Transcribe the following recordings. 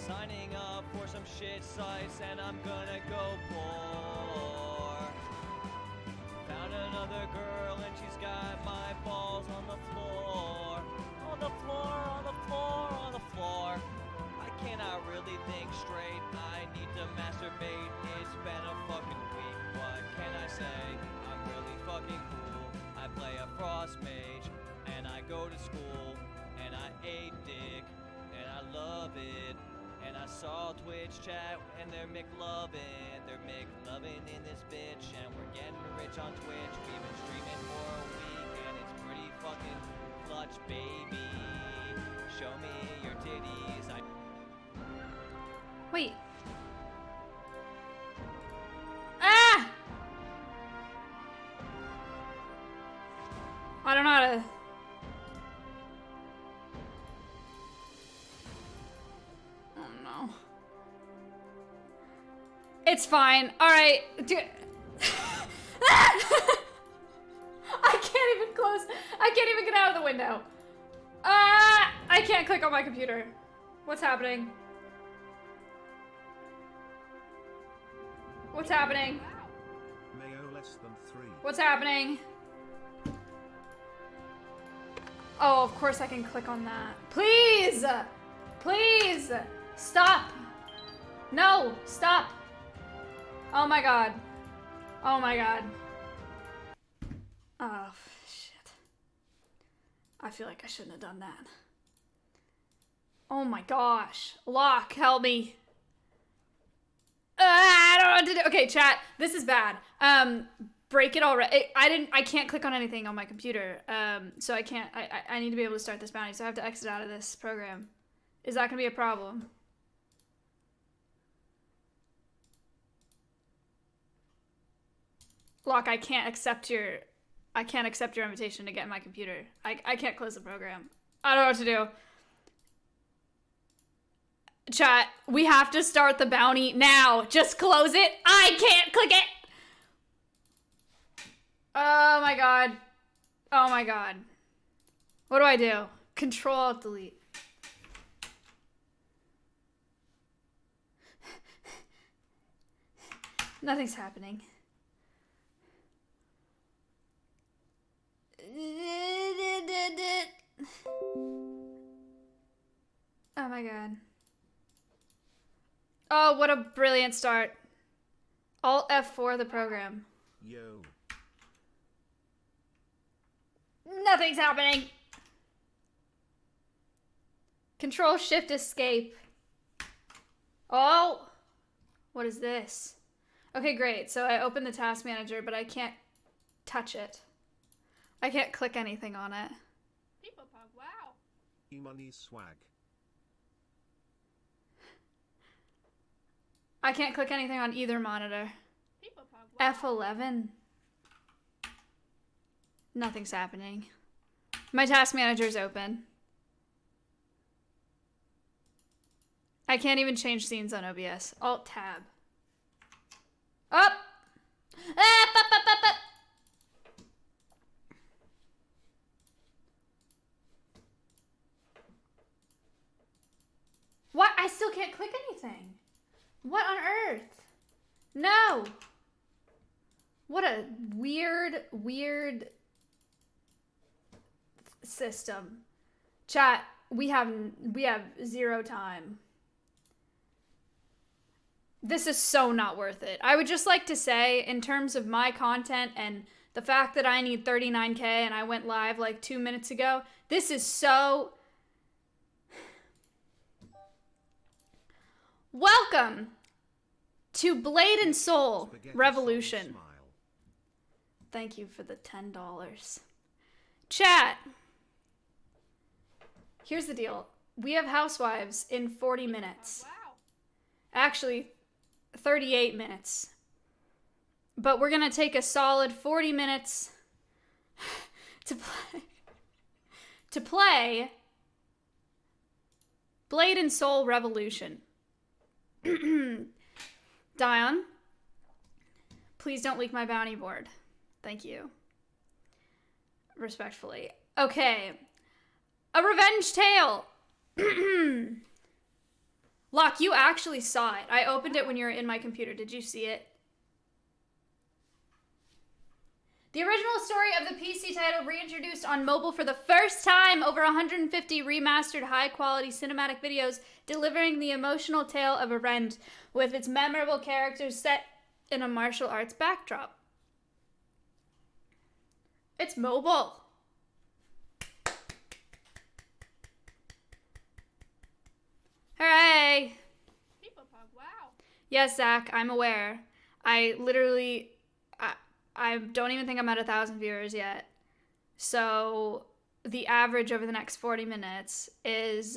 Signing up for some shit sites and I'm gonna go poor. Found another girl and she's got my balls on the floor. On the floor, on the floor, on the floor. I cannot really think straight. I need to masturbate. It's been a fucking week. What can I say? I'm really fucking cool. I play a frost mage and I go to school and I ate dick and I love it. And I saw Twitch chat and they're McLovin'. They're McLovin' in this bitch and we're getting rich on Twitch. We've been streaming for a week and it's pretty fucking clutch, baby. Show me your titties. Wait. Ah! I don't know how to... Oh no. It's fine. Alright. I can't even close. I can't even get out of the window. I can't click on my computer. What's happening? What's happening? Mayo less than 3. What's happening? Oh, of course I can click on that. Please! Please! Stop! No! Stop! Oh my god. Oh my god. Oh, shit. I feel like I shouldn't have done that. Oh my gosh. Locke, help me. I don't know what to do. Okay, chat. This is bad. Break it already. I can't click on anything on my computer. So I can't. I need to be able to start this bounty. So I have to exit out of this program. Is that gonna be a problem? Locke, I can't accept your invitation to get in my computer. I can't close the program. I don't know what to do. Chat, we have to start the bounty now. Just close it. I can't click it. Oh my god. Oh my god. What do I do? Control Alt Delete. Nothing's happening. Oh my god. Oh, what a brilliant start. Alt F4 the program. Yo. Nothing's happening. Control Shift Escape. Oh! What is this? Okay, great. So I opened the task manager, but I can't touch it. I can't click anything on it. People pug, wow. E-money swag. I can't click anything on either monitor. People pug, wow. F11. Nothing's happening. My task manager's open. I can't even change scenes on OBS. Alt tab. Up! Up! What? I still can't click anything. What on earth? No! What a weird system. Chat, we have 0 time. This is so not worth it. I would just like to say, in terms of my content and the fact that I need 39K and I went live like 2 minutes ago, this is so... Welcome to Blade and Soul Revolution. Thank you for the $10. Chat. Here's the deal. We have Housewives in 40 minutes. Wow. Actually, 38 minutes. But we're going to take a solid 40 minutes to play Blade and Soul Revolution. Dion, please don't leak my bounty board. Thank you. Respectfully. Okay. A revenge tale. Locke, you actually saw it. I opened it when you were in my computer. Did you see it? The original story of the PC title reintroduced on mobile for the first time, over 150 remastered high-quality cinematic videos delivering the emotional tale of a Rend with its memorable characters set in a martial arts backdrop. It's mobile. Hooray! People pug, wow. Yes, Zach, I'm aware. I literally... I don't even think I'm at 1,000 viewers yet. So the average over the next 40 minutes is...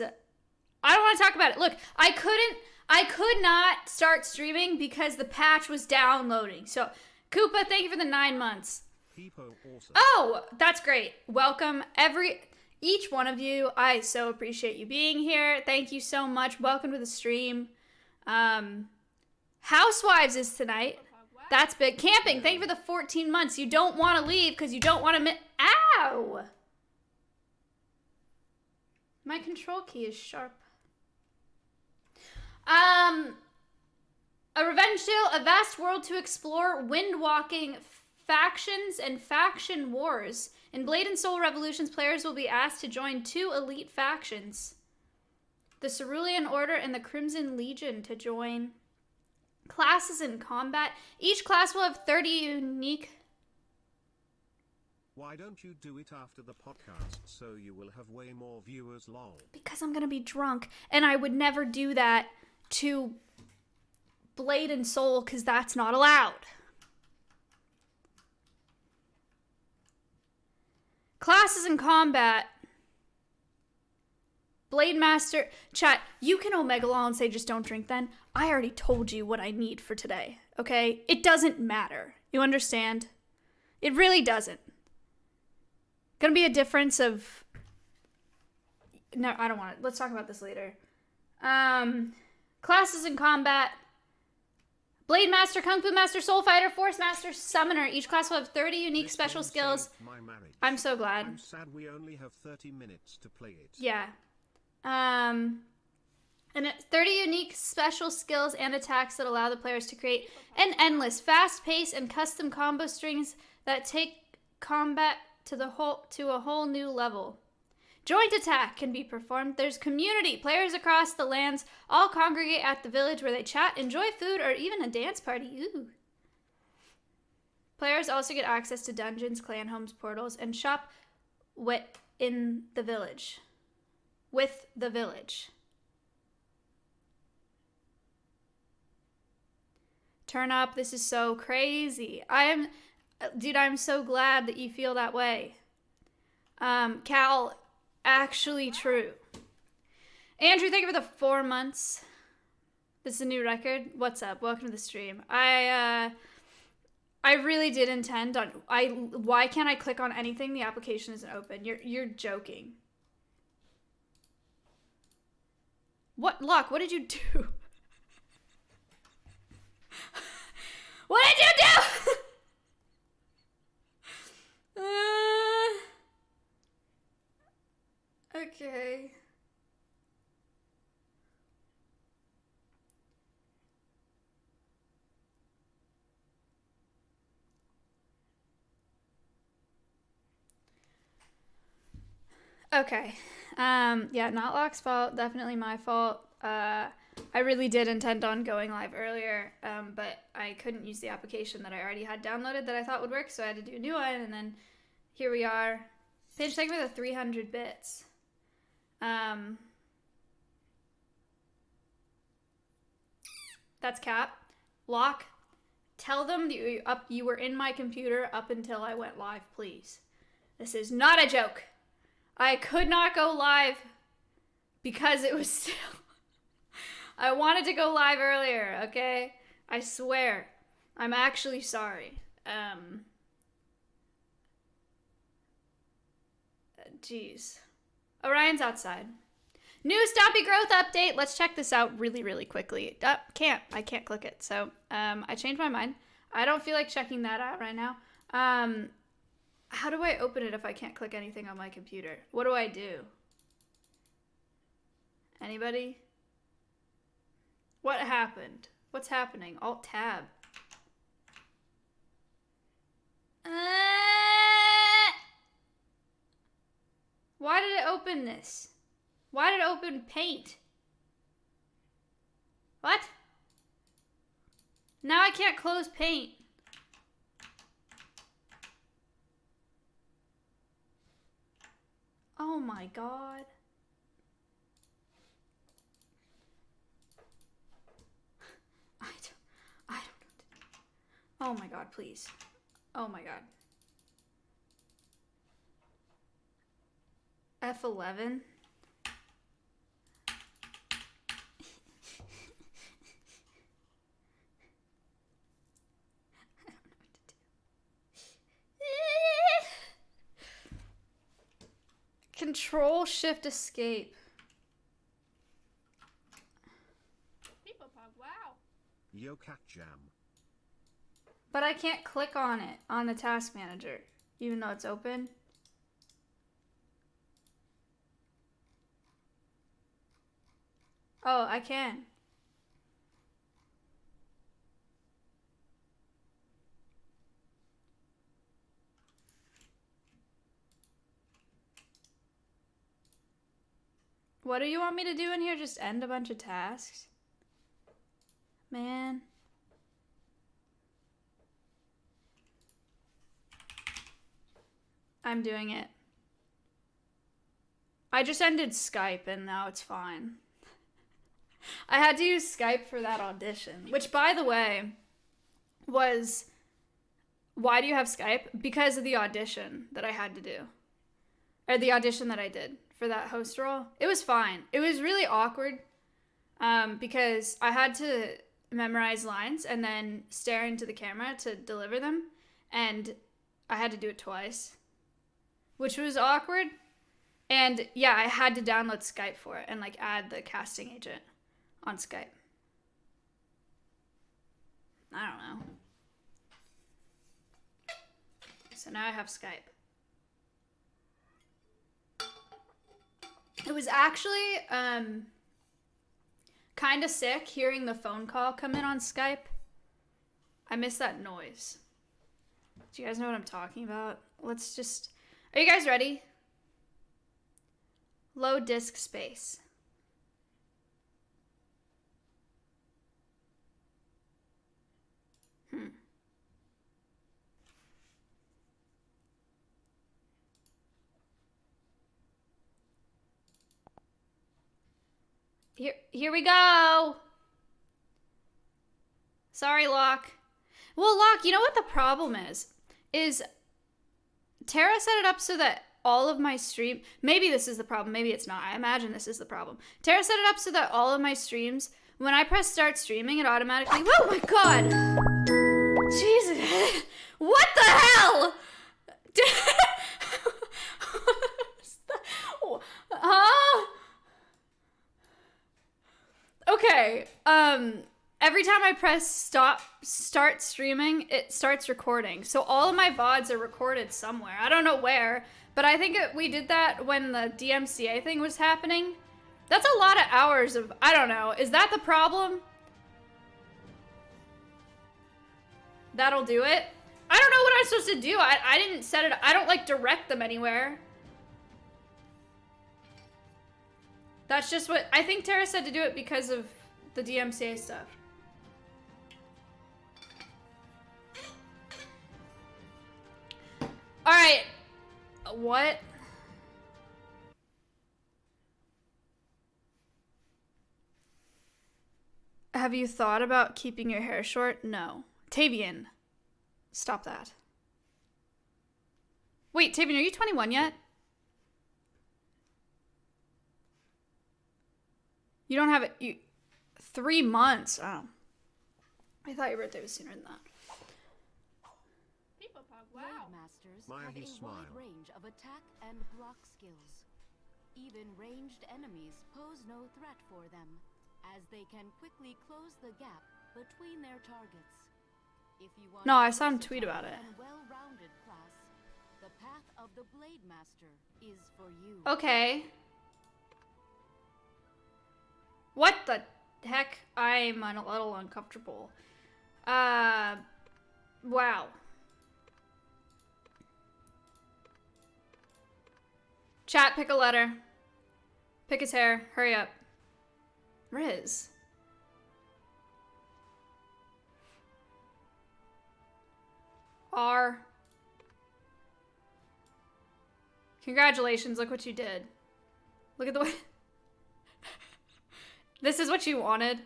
I don't want to talk about it. Look, I could not start streaming because the patch was downloading. So, Koopa, thank you for the 9 months. Awesome. Oh, that's great. Welcome each one of you. I so appreciate you being here. Thank you so much. Welcome to the stream. Housewives is tonight. People pug, wow. That's big. Camping, thank you for the 14 months. You don't want to leave because you don't want to Ow! My control key is sharp. A revenge tale, a vast world to explore, wind-walking factions and faction wars. In Blade and Soul Revolutions, players will be asked to join 2 elite factions. The Cerulean Order and the Crimson Legion to join. Classes in combat. Each class will have 30 unique... Why don't you do it after the podcast so you will have way more viewers, lol? Because I'm gonna be drunk, and I would never do that to Blade and Soul because that's not allowed. Classes in combat. Blade Master. Chat, you can Omega Law and say just don't drink then. I already told you what I need for today, okay? It doesn't matter. You understand? It really doesn't. Gonna be a difference of... No, I don't want it. Let's talk about this later. Classes in combat. Blade Master, Kung Fu Master, Soul Fighter, Force Master, Summoner. Each class will have 30 unique This special game skills. saved my marriage. I'm so glad. I'm sad we only have 30 minutes to play it. Yeah. And it's 30 unique special skills and attacks that allow the players to create an endless, fast-paced, and custom combo strings that take combat to a whole new level. Joint attack can be performed. There's community. Players across the lands all congregate at the village where they chat, enjoy food, or even a dance party. Ooh. Players also get access to dungeons, clan homes, portals, and shop in the village. With the village. Turn up. This is so crazy. Dude, I'm so glad that you feel that way. Cal, actually true. Andrew, thank you for the 4 months. This is a new record. What's up? Welcome to the stream. I really did intend on... Why can't I click on anything? The application isn't open. You're joking. What? Locke, what did you do? What did you do? Okay. Okay. Yeah, not Locke's fault. Definitely my fault. I really did intend on going live earlier, but I couldn't use the application that I already had downloaded that I thought would work, so I had to do a new one, and then here we are. Paige, thank you for the 300 bits. That's Cap. Locke, tell them that you were in my computer up until I went live, please. This is not a joke. I could not go live because it was still... I wanted to go live earlier, okay? I swear. I'm actually sorry. Jeez. Orion's outside. New Stompy Growth update. Let's check this out really, really quickly. I can't click it. So, I changed my mind. I don't feel like checking that out right now. How do I open it if I can't click anything on my computer? What do I do? Anybody? What happened? What's happening? Alt tab. Why did it open this? Why did it open paint? What? Now I can't close paint. Oh my god. I don't know what to do. Oh my god, please. Oh my god. F11. Control Shift Escape. People pog, wow. Yo cat jam. But I can't click on it on the task manager, even though it's open. Oh, I can. What do you want me to do in here? Just end a bunch of tasks? Man. I'm doing it. I just ended Skype and now it's fine. I had to use Skype for that audition, which, by the way, was... Why do you have Skype? Because of the audition that I had to do. Or the audition that I did for that host role. It was fine. It was really awkward because I had to memorize lines and then stare into the camera to deliver them. And I had to do it twice, which was awkward. And yeah, I had to download Skype for it and like add the casting agent on Skype. I don't know. So now I have Skype. It was actually kind of sick hearing the phone call come in on Skype. I miss that noise. Do you guys know what I'm talking about? Let's just... Are you guys ready? Low disk space. Here we go. Sorry, Locke. Well, Locke, you know what the problem is? Tara set it up so that all of my stream... Maybe this is the problem. Maybe it's not. I imagine this is the problem. Tara set it up so that all of my streams, when I press start streaming, it automatically... Oh my god! Jesus. What the hell? Huh? Okay, every time I press start streaming, it starts recording. So all of my VODs are recorded somewhere. I don't know where, but I think we did that when the DMCA thing was happening. That's a lot of hours of, I don't know. Is that the problem? That'll do it? I don't know what I'm supposed to do. I didn't set it, I don't like direct them anywhere. That's just what, I think Tara said to do it because of the DMCA stuff. Alright. What? Have you thought about keeping your hair short? No. Tavian, stop that. Wait, Tavian, are you 21 yet? You don't have it. 3 months. Oh. I thought your birthday was sooner than that. People pog, wow. Masters Maya, have he a smiled. wide range of attack and block skills. Even ranged enemies pose no threat for them, as they can quickly close the gap between their targets. If you want No, I saw him tweet about it. a well-rounded class, the path of the Blade Master is for you. Okay. What the? heck? I'm a little uncomfortable. Wow. Chat, pick a letter. Pick his hair. Hurry up. Riz. R. Congratulations, look what you did. Look at the way... This is what you wanted.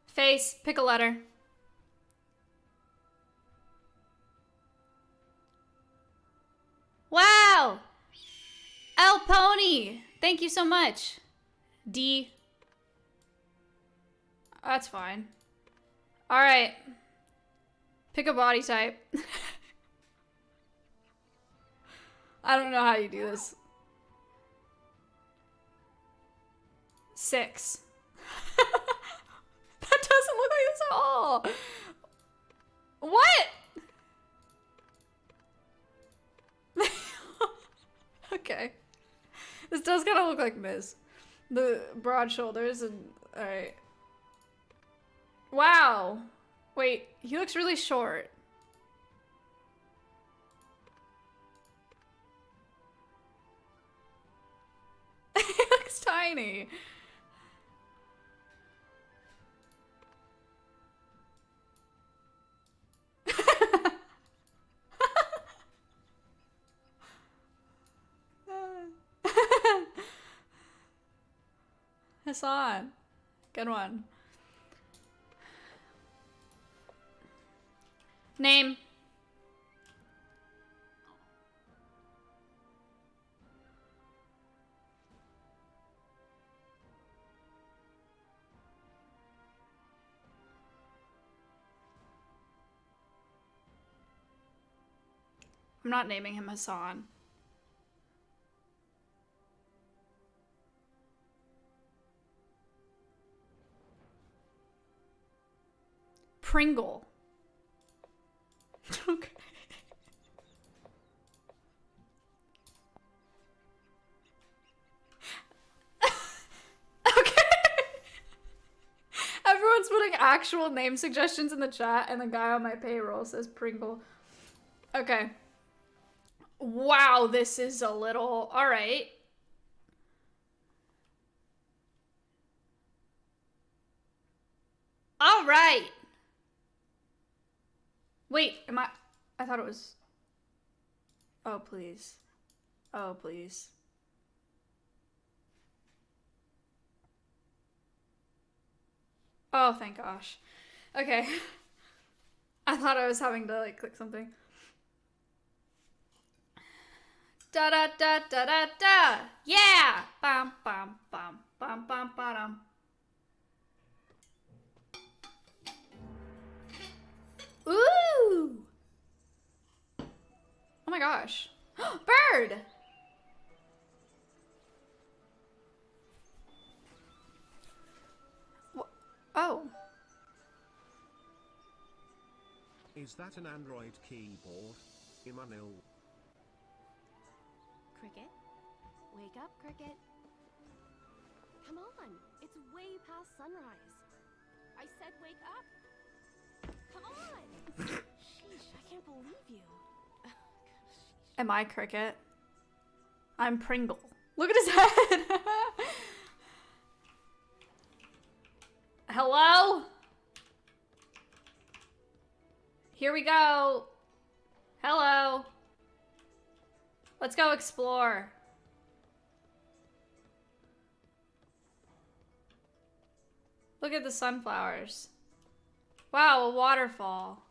Face, pick a letter. Wow! L Pony! Thank you so much. D. That's fine. Alright. Pick a body type. I don't know how you do this. 6. That doesn't look like this at all. What? Okay. This does kind of look like Miz. The broad shoulders and... Alright. Wow. Wait, he looks really short. He looks tiny. Hassan. Good one. Name. I'm not naming him Hassan. Pringle. Okay. Okay. Everyone's putting actual name suggestions in the chat, and the guy on my payroll says Pringle. Okay. Wow, this is a little... Alright. Alright. Wait, am I thought it was... Oh, please. Oh, please. Oh, thank gosh. Okay. I thought I was having to, like, click something. Da da da da da da! Yeah! Bum bum bum bum bum bum. Ooh! Oh my gosh. Bird! Oh. Is that an Android keyboard? Emmanuel. Cricket? Wake up, Cricket. Come on, it's way past sunrise. I said wake up. Come on! Sheesh, I can't believe you. Am I Cricket? I'm Pringle. Look at his head! Hello? Here we go. Hello. Let's go explore. Look at the sunflowers. Wow, a waterfall.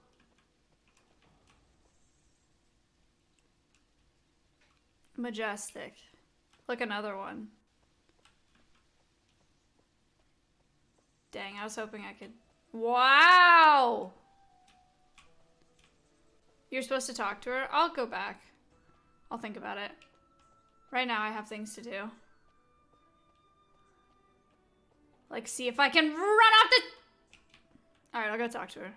Majestic. Look, another one. Dang, I was hoping I could... Wow! You're supposed to talk to her? I'll go back. I'll think about it. Right now I have things to do. Like, see if I can run off the... Alright, I'll go talk to her.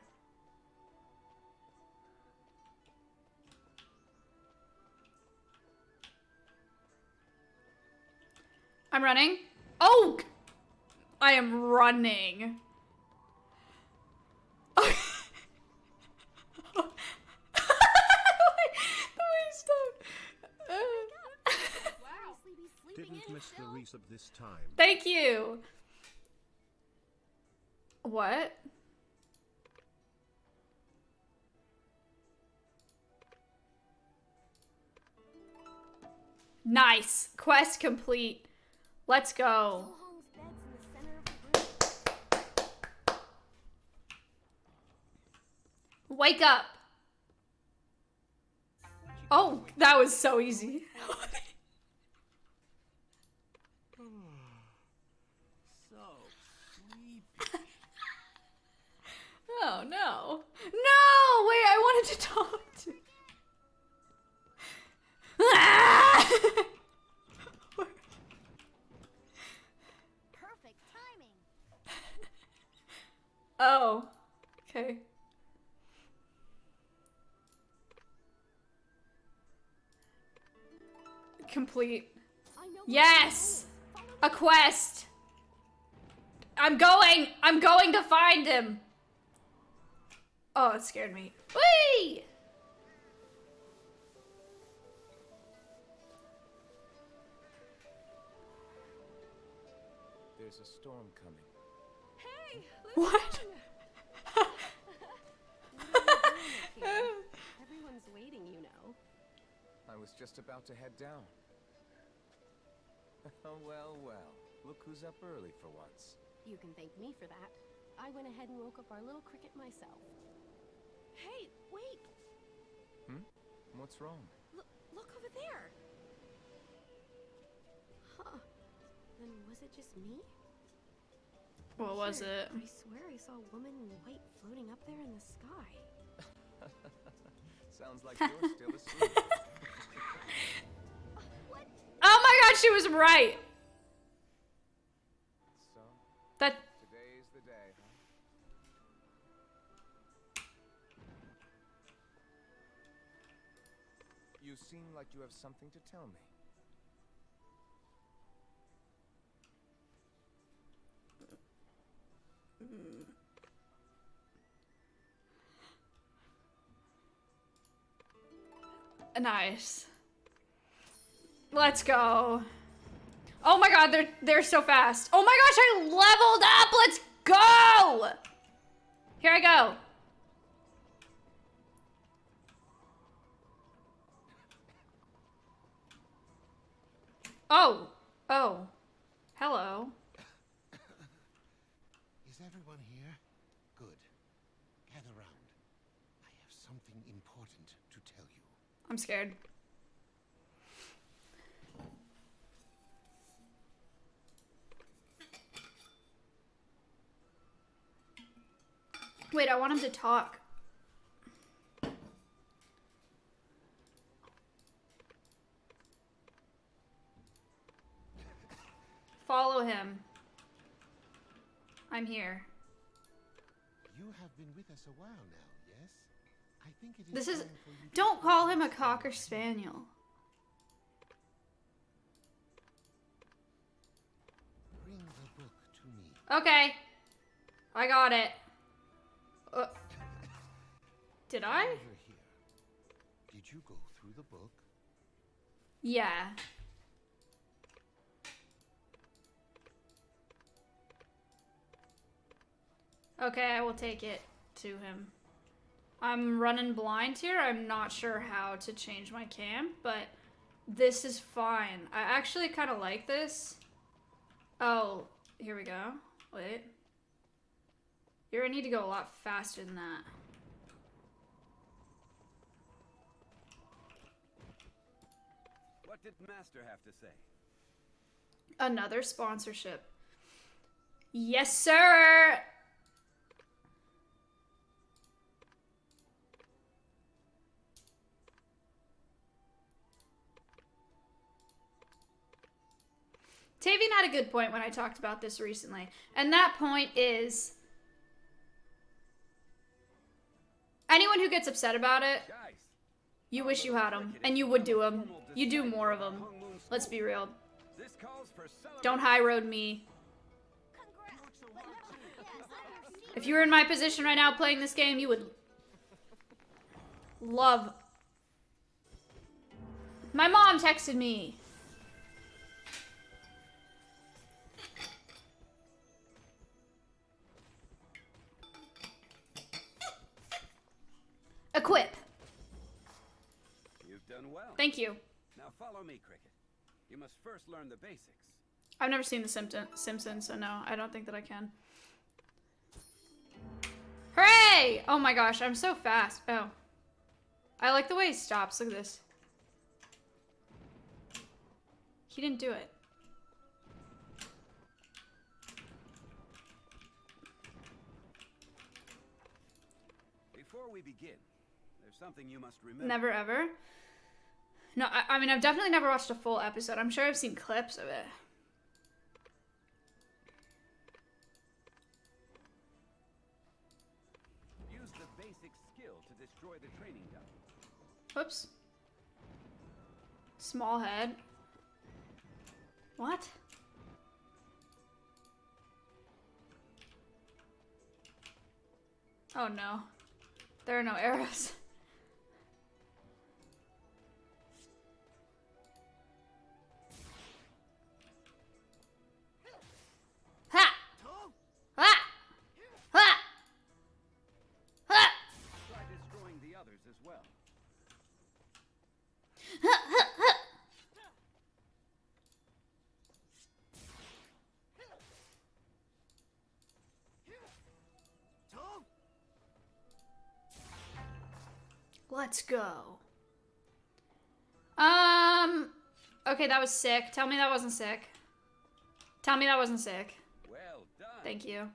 I'm running. Oh! I am running. The way he stopped. Wow. Didn't miss the resub this time. Thank you. What? Nice. Quest complete. Let's go. Sohong's bed's in the center of the room. Wake up. Oh, that was so easy. So sleepy. Oh no. No! Wait, I wanted to talk to. Perfect timing. Oh. Okay. Complete. I know Yes! A quest! I'm going to find him! Oh, it scared me. Whee! There's a storm coming. Hey, What? Everyone's waiting, you know. I was just about to head down. Well, well. Look who's up early for once. You can thank me for that. I went ahead and woke up our little cricket myself. Hey, wait! What's wrong? Look over there! Huh. Then was it just me? What was Here, it? I swear I saw a woman in white floating up there in the sky. Sounds like you're still asleep. What? Oh my god, she was right! So, That. today's the day, huh? You seem like you have something to tell me. Nice. Let's go. Oh my god, they're so fast. Oh my gosh, I leveled up. Let's go. Here I go. Oh. Oh. Hello. Is everyone here? Good. Gather round. I have something important to tell you. I'm scared. Wait, I want him to talk. Follow him. I'm here. You have been with us a while now, yes? I think it is This is. time for you to Don't call him a cocker spaniel. bring the book to me. Okay. I got it. Did I? Over here. Did you go through the book? Yeah. Okay, I will take it to him. I'm running blind here. I'm not sure how to change my cam, but this is fine. I actually kind of like this. Oh, here we go. Wait. You're gonna need to go a lot faster than that. What did Master have to say? Another sponsorship. Yes, sir! Tavian had a good point when I talked about this recently. And that point is... anyone who gets upset about it, Guys, you wish you had them. And you would do them. You do more of them. Let's be real. This calls for celebration. Don't high road me. If you were in my position right now playing this game, you would love. My mom texted me. Equip. You've done well. Thank you. Now follow me, Cricket. You must first learn the basics. I've never seen The Simpsons, so no, I don't think that I can. Hooray! Oh my gosh, I'm so fast. Oh. I like the way he stops. Look at this. He didn't do it. Before we begin, there's something you must remember. Never ever? No, I mean, I've definitely never watched a full episode. I'm sure I've seen clips of it. Use the basic skill to destroy the training dump. Whoops. Small head. What? Oh no. There are no arrows. Ha! Ha! Ha! Ha! Try destroying the others as well. Ha! Ha! Ha! Let's go. Okay, that was sick. Tell me that wasn't sick. Tell me that wasn't sick. Well done. Thank you.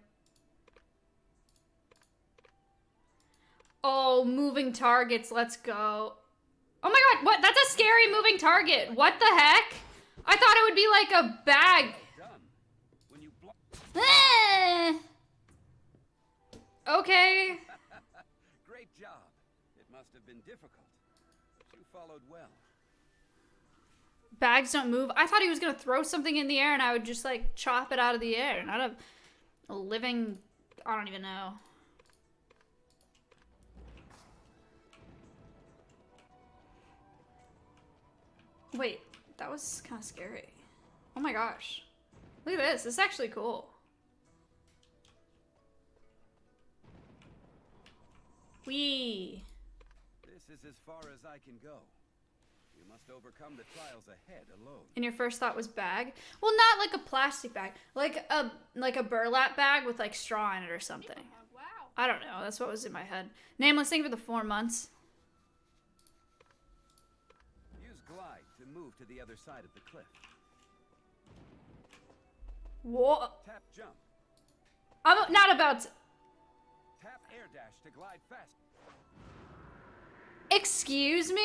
Oh, moving targets. Let's go. Oh my god, what? That's a scary moving target. What the heck? I thought it would be like a bag. Well done. When you block. Okay. Great job. It must have been difficult, but you followed well. Bags don't move. I thought he was gonna throw something in the air and I would just like chop it out of the air. Not a living. I don't even know. Wait, that was kind of scary. Oh my gosh. Look at this. This is actually cool. Whee! This is as far as I can go. You must overcome the trials ahead alone. And your first thought was bag? Well, not like a plastic bag. Like a burlap bag with like straw in it or something. Wow. I don't know. That's what was in my head. Nameless, thank you for the 4 months. Use glide to move to the other side of the cliff. What? Tap jump. I'm not about to... Tap air dash to glide fast. Excuse me?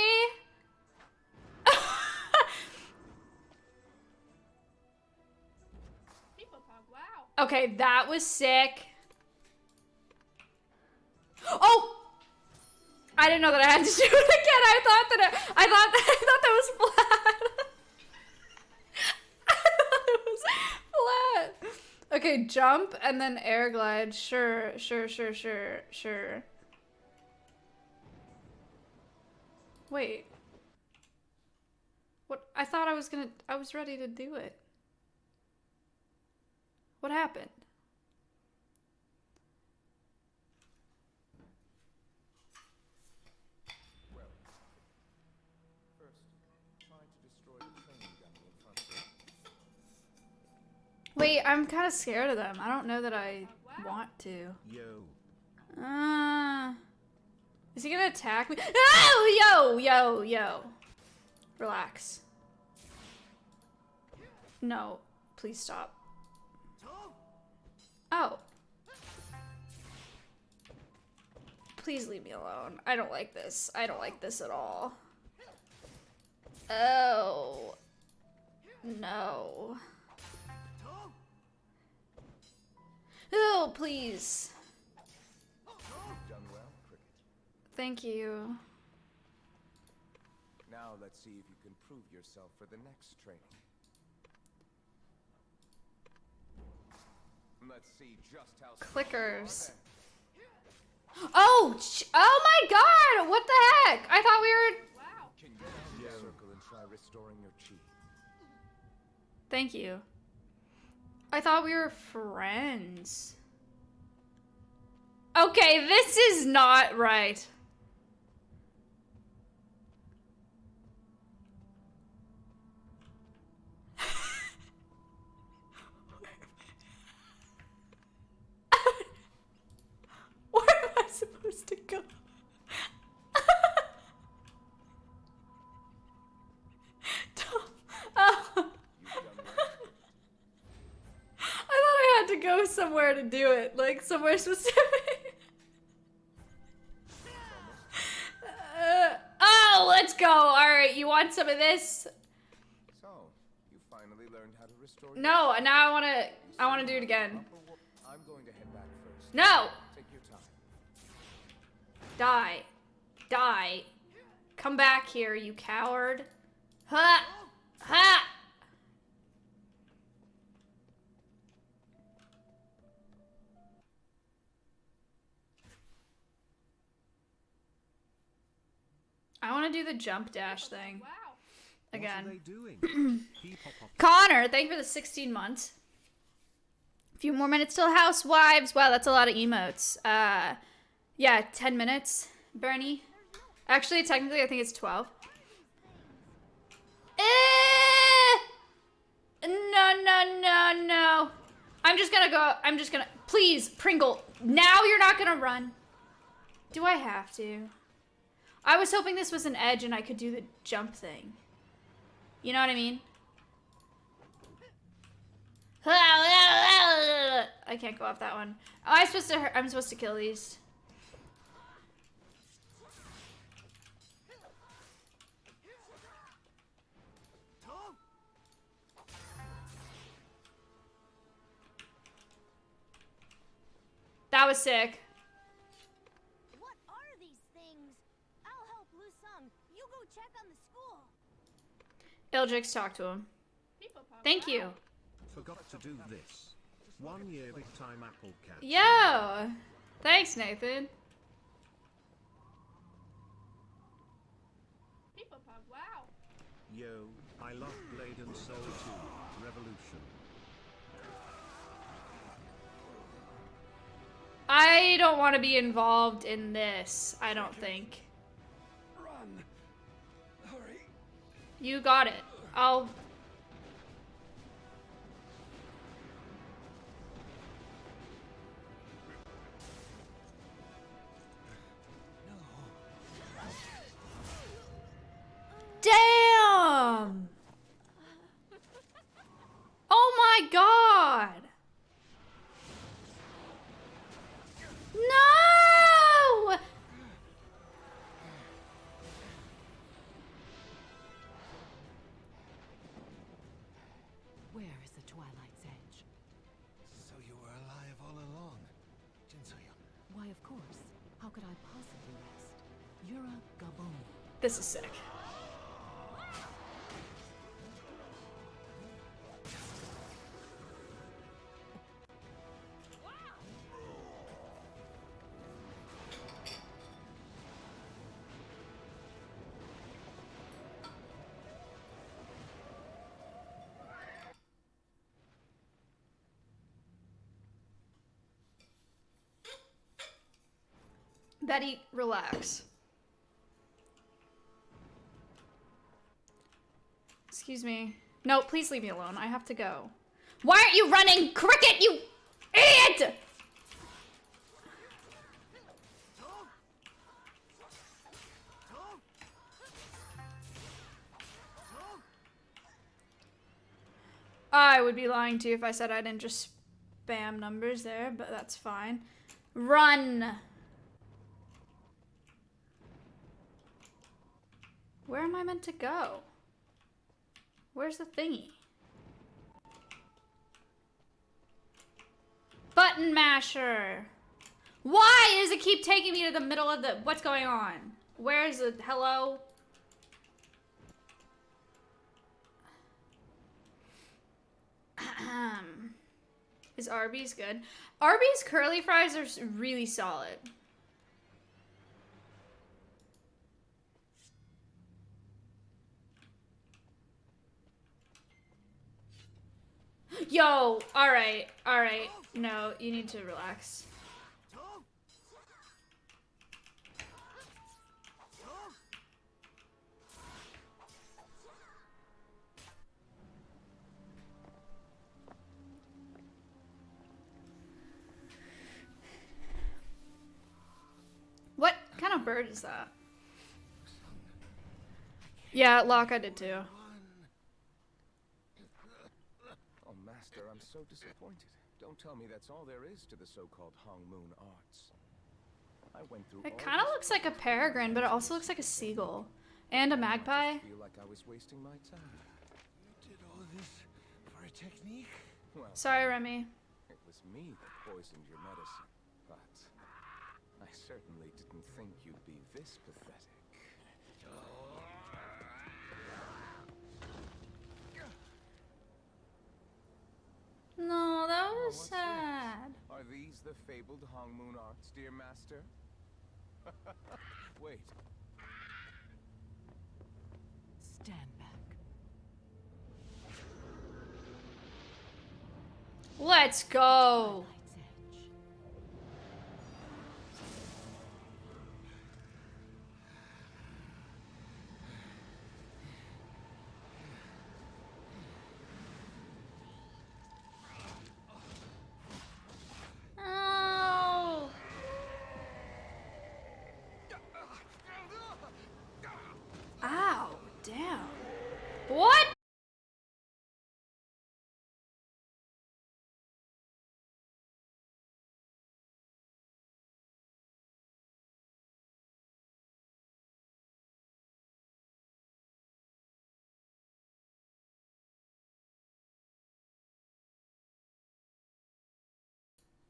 People pog, wow. Okay, that was sick. Oh! I didn't know that I had to do it again. I thought that was flat. I thought it was flat. Okay, jump and then air glide. Sure. Wait. What? I thought I was ready to do it. What happened? Well, first, try to destroy the training dummy in front of you. Wait, I'm kind of scared of them. I don't know that I want to. Yo. Is he gonna attack me? Oh, yo. Relax. No, please stop. Oh. Please leave me alone. I don't like this. I don't like this at all. Oh. No. Oh, please. Done well, Cricket. Thank you. Now let's see if you can prove yourself for the next training. Let's see just how Clickers. Oh! Oh my god! What the heck? I thought we were... Wow. Can you round the circle and try restoring your chi? Thank you. I thought we were friends. Okay, this is not right. Where am I supposed to go? Oh. I thought I had to go somewhere to do it, like somewhere specific. Oh, let's go. All right, you want some of this? So, you finally learned how to restore your No, now I want to do it again. I'm going to head back first. No. Take your time. Die. Die. Come back here, you coward. Ha! Ha! I want to do the jump dash thing Wow. again. What are they doing? Keep up. Connor, thank you for the 16 months. A few more minutes till Housewives. Wow, that's a lot of emotes. Yeah, 10 minutes, Bernie. Actually, technically, I think it's 12. No. I'm just gonna, please, Pringle, now you're not gonna run. Do I have to? I was hoping this was an edge and I could do the jump thing. You know what I mean? I can't go off that one. Oh, I'm supposed to kill these. That was sick. What are these things? I'll help Lu Sung. You go check on the school. Ildrix, talk to him. People pop. Thank you. Forgot to do this. 1 year big time apple cat. Yo! Thanks, Nathan. People pop. Wow. Yo, I love Blade and Soul 2. Revolution. I don't want to be involved in this, I don't think. Run! Hurry! You got it. I'll... Damn! Oh my god! No! Where is the Twilight's Edge? So you were alive all along, Jinsoya. Why, of course. How could I possibly rest? You're a gaboon. This is sick. Betty, relax. Excuse me. No, please leave me alone. I have to go. Why aren't you running? Cricket, you idiot! I would be lying to you if I said I didn't just spam numbers there, but that's fine. Run! Where am I meant to go? Where's the thingy? Button masher! Why does it keep taking me to the middle of the... What's going on? Where's the... Hello? Is Arby's good? Arby's curly fries are really solid. Yo, alright, alright. No, you need to relax. What kind of bird is that? Yeah, Locke, I did too. Oh, Master, I'm so disappointed. Don't tell me that's all there is to the so-called Hong Moon arts. I went through It kind of looks like a peregrine, but it also looks like a seagull. And a magpie. I feel like I was wasting my time. You did all this for a technique? Well, Sorry, Remy. it was me that poisoned your medicine, but I certainly didn't think you'd be this pathetic. No, that was What's sad. this? Are these the fabled Hong Moon arts, dear Master? Wait. Stand back. Let's go. Light's edge. Oh. Ow, damn. What?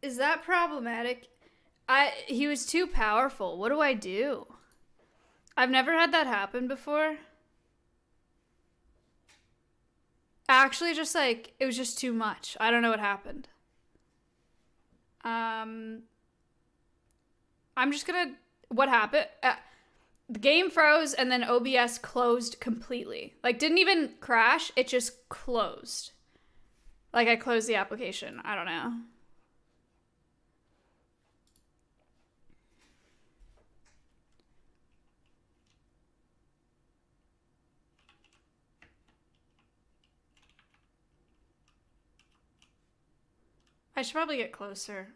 Is that problematic? He was too powerful. What do I do? I've never had that happen before. Actually, just like, it was just too much. I don't know what happened. I'm just gonna, what happened? The game froze and then OBS closed completely. Like, didn't even crash, it just closed. Like, I closed the application. I don't know. I should probably get closer.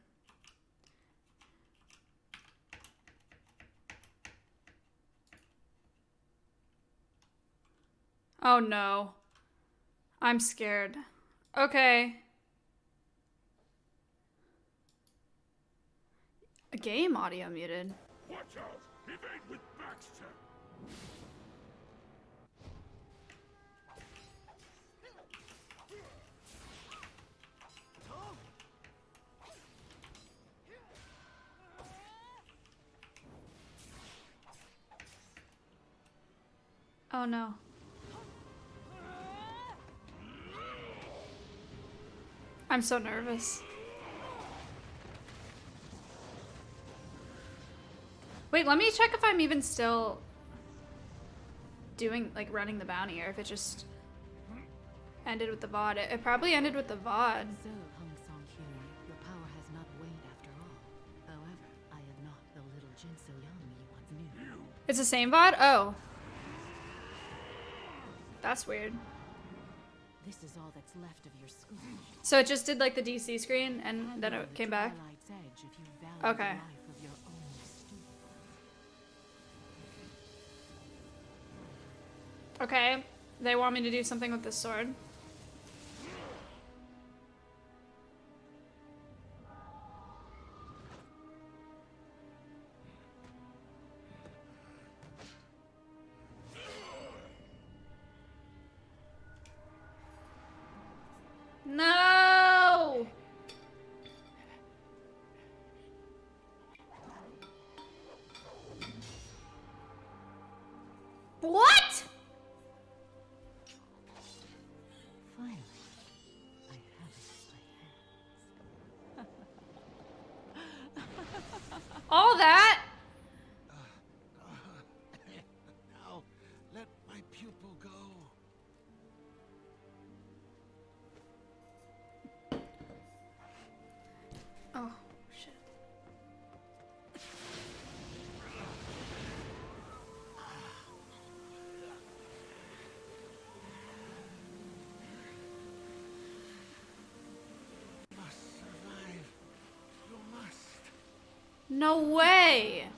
Oh no. I'm scared. Okay. A game audio muted. Watch out! Evade with Baxter! Oh no. I'm so nervous. Wait, let me check if I'm even still doing, like, running the bounty, or if it just ended with the VOD. It probably ended with the VOD. So, Hong Song Hero, your power has not waned after all. However, I am not the little Jin So Young you once knew. It's the same VOD? Oh. That's weird. This is all that's left of your school. So it just did, like, the DC screen, and then it came back? Twilight's Edge if you value Okay. the life of your own student. Okay. They want me to do something with this sword. No! What? No way.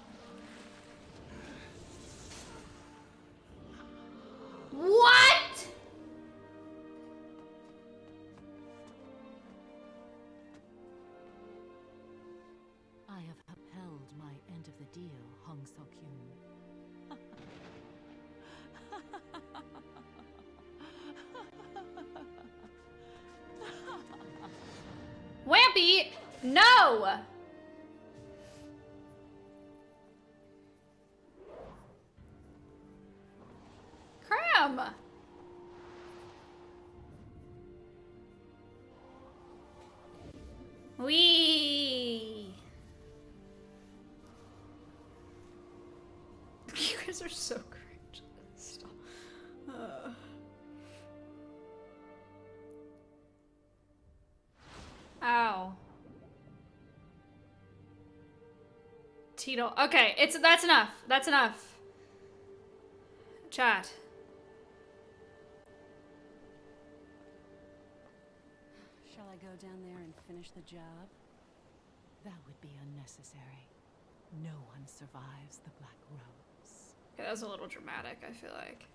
What? I have upheld my end of the deal, Hong Seok-yoon. Wampy, no! Cram! Wee! You guys are so cringe. Stop. Ow. Tito. Okay, that's enough. That's enough. Chat. Shall I go down there and finish the job? That would be unnecessary. No one survives the Black Rose. Okay, that was a little dramatic, I feel like.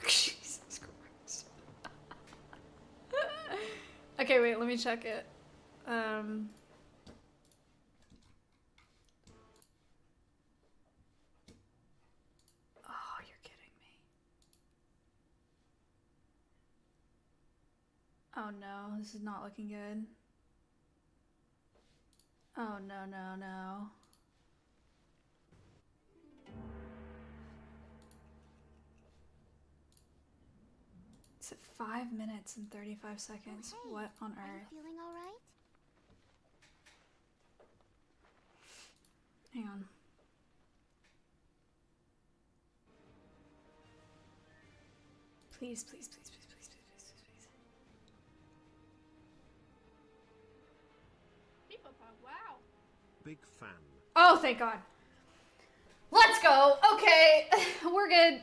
Jesus Christ. Okay, wait, let me check it. Oh, you're kidding me. Oh no, this is not looking good. Oh no, no, no. It's at 5 minutes and 35 seconds. Oh, hey, what on are you earth? feeling all right? Hang on. Please, please, please, please, please, please, please, please. People pop, wow. Big fan. Oh, thank God. Let's go. Okay, we're good.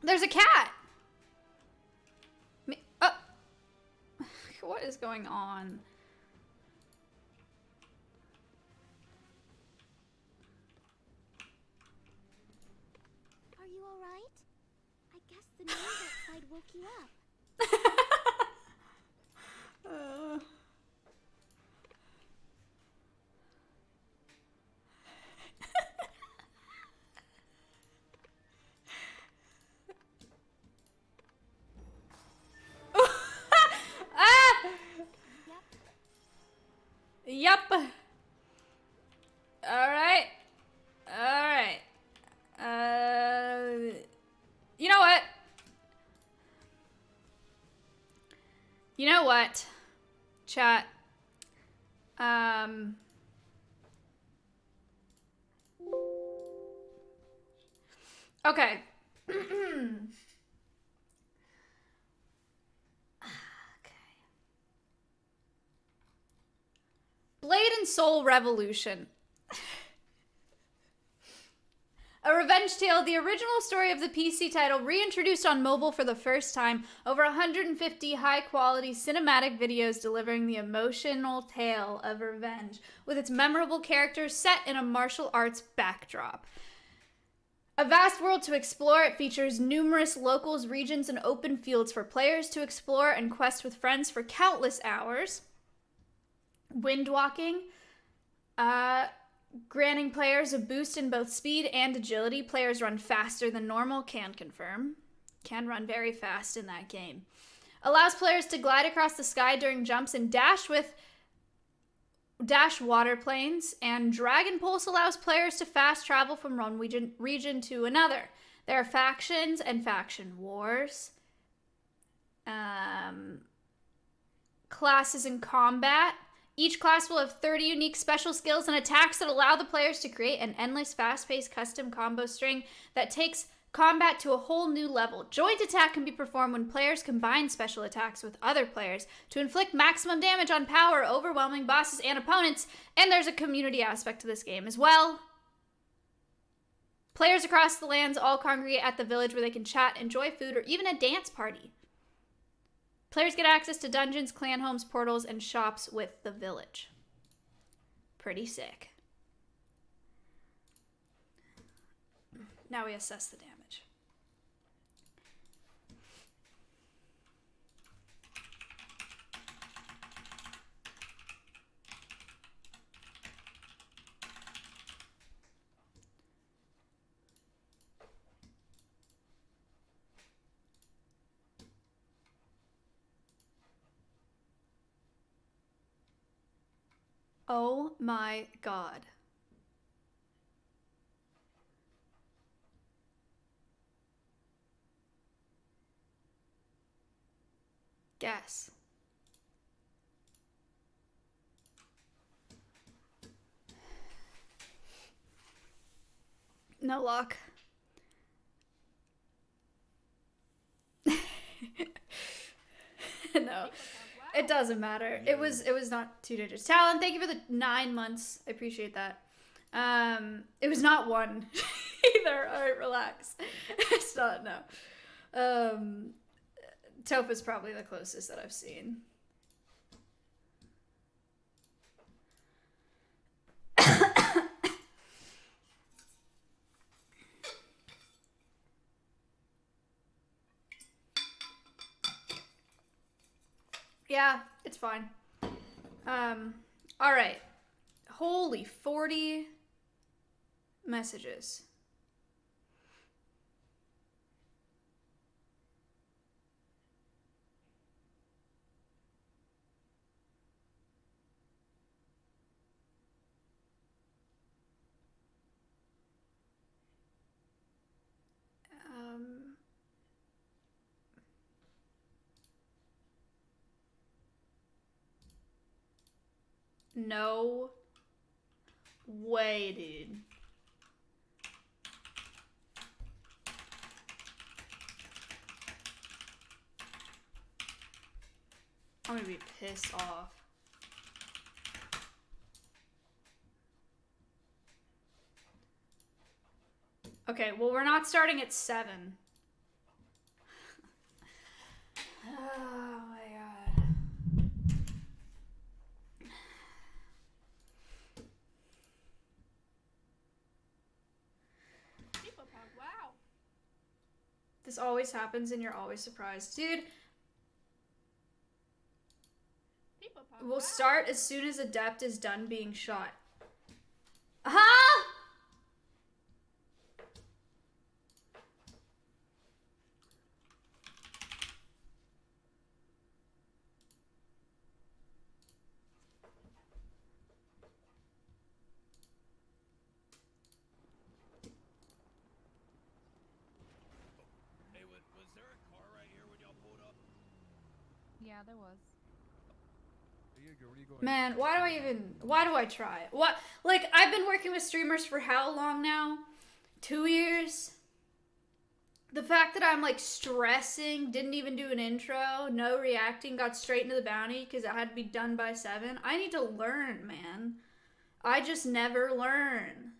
There's a cat. What is going on? Are you all right? I guess the noise outside woke you up. Yep. Alright. Alright. You know what? You know what? Chat. Okay. Blade and Soul Revolution. A revenge tale, the original story of the PC title reintroduced on mobile for the first time, over 150 high-quality cinematic videos delivering the emotional tale of revenge, with its memorable characters set in a martial arts backdrop. A vast world to explore, it features numerous locals, regions, and open fields for players to explore and quest with friends for countless hours. Windwalking, granting players a boost in both speed and agility. Players run faster than normal, can confirm. Can run very fast in that game. Allows players to glide across the sky during jumps and dash water planes. And Dragon Pulse allows players to fast travel from one region to another. There are factions and faction wars. Classes in combat. Each class will have 30 unique special skills and attacks that allow the players to create an endless, fast-paced custom combo string that takes combat to a whole new level. Joint attack can be performed when players combine special attacks with other players to inflict maximum damage on power, overwhelming bosses and opponents, and there's a community aspect to this game as well. Players across the lands all congregate at the village where they can chat, enjoy food, or even a dance party. Players get access to dungeons, clan homes, portals, and shops with the village. Pretty sick. Now we assess the damage. Oh my god. Guess. No luck. No. It doesn't matter. It was not 2 digits. Talon, thank you for the 9 months. I appreciate that. It was not 1 either. Alright, relax. It's not, no. Toph is probably the closest that I've seen. Yeah, it's fine. Alright. Holy 40 messages. No way, dude. I'm gonna be pissed off. Okay, well, we're not starting at 7. Oh my god. Wow. This always happens and you're always surprised. Dude, we'll start as soon as Adept is done being shot. Aha! Hey, was there a car right here when y'all pulled up? Yeah, there was. Man, why do I try? What, like, I've been working with streamers for how long now? 2 years? The fact that I'm, like, stressing, didn't even do an intro, no reacting, got straight into the bounty because it had to be done by 7. I need to learn, man. I just never learn.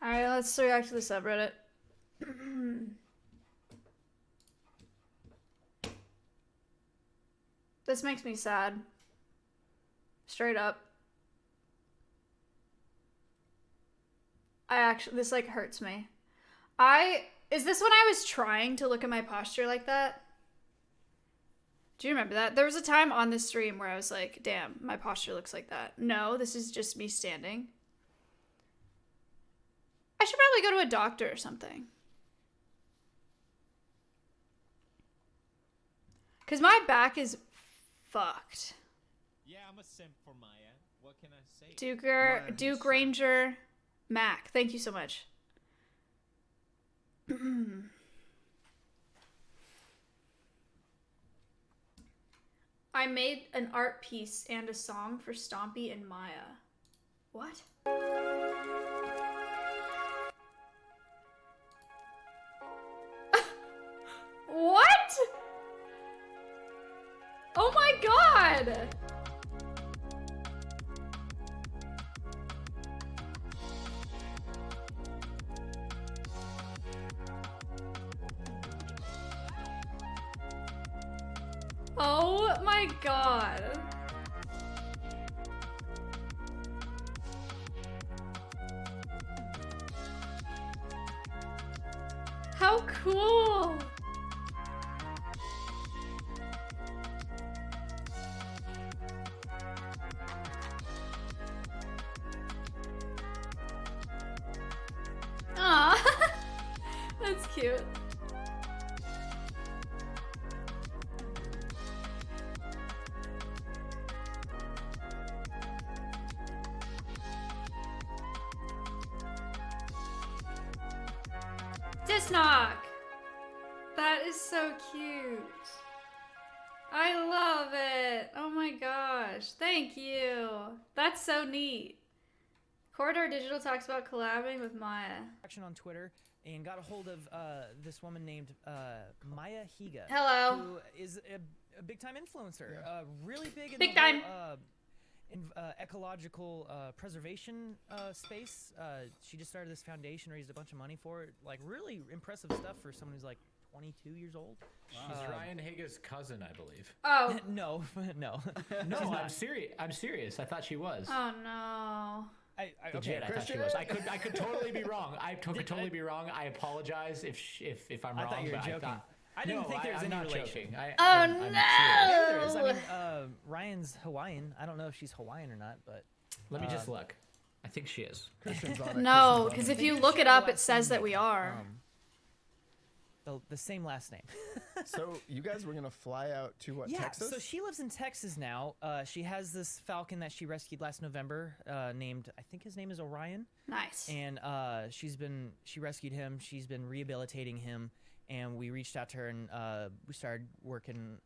Alright, let's react to the subreddit. This makes me sad. Straight up. This like hurts me. Is this when I was trying to look at my posture like that? Do you remember that? There was a time on this stream where I was like, damn, my posture looks like that. No, this is just me standing. I should probably go to a doctor or something. Because my back is fucked. Yeah, I'm a simp for Maya. What can I say? Duke Ranger Mac. Thank you so much. I made an art piece and a song for Stompy and Maya. What? What? Oh my god! Oh my god. How cool. Aw. That's cute. Disnock! That is so cute. I love it. Oh my gosh. Thank you. That's so neat. Corridor Digital talks about collabing with Maya. Action on Twitter and got a hold of this woman named Maya Higa. Hello. Who is a big time influencer. Really big in Big the time. whole, ecological preservation space. She just started this foundation, raised a bunch of money for it. Like really impressive stuff for someone who's like 22 years old. She's Ryan Higa's cousin, I believe. Oh. No, no. No, She's I'm not. serious. I'm serious. I thought she was. Oh no. Legit, I thought she was. I could totally be wrong. I could totally be wrong. I apologize if I'm wrong. I thought you were but joking. I didn't think there was I'm any not relation. joking. Oh I'm no! serious. Yeah, there is. I mean, Ryan's Hawaiian. I don't know if she's Hawaiian or not, but Let me just look. I think she is. No, because if you look it up, it says that we are. The same last name. So you guys were gonna fly out to what, Texas? So she lives in Texas now. She has this falcon that she rescued last November, named, I think his name is Orion. Nice. And she rescued him. She's been rehabilitating him, and we reached out to her and we started working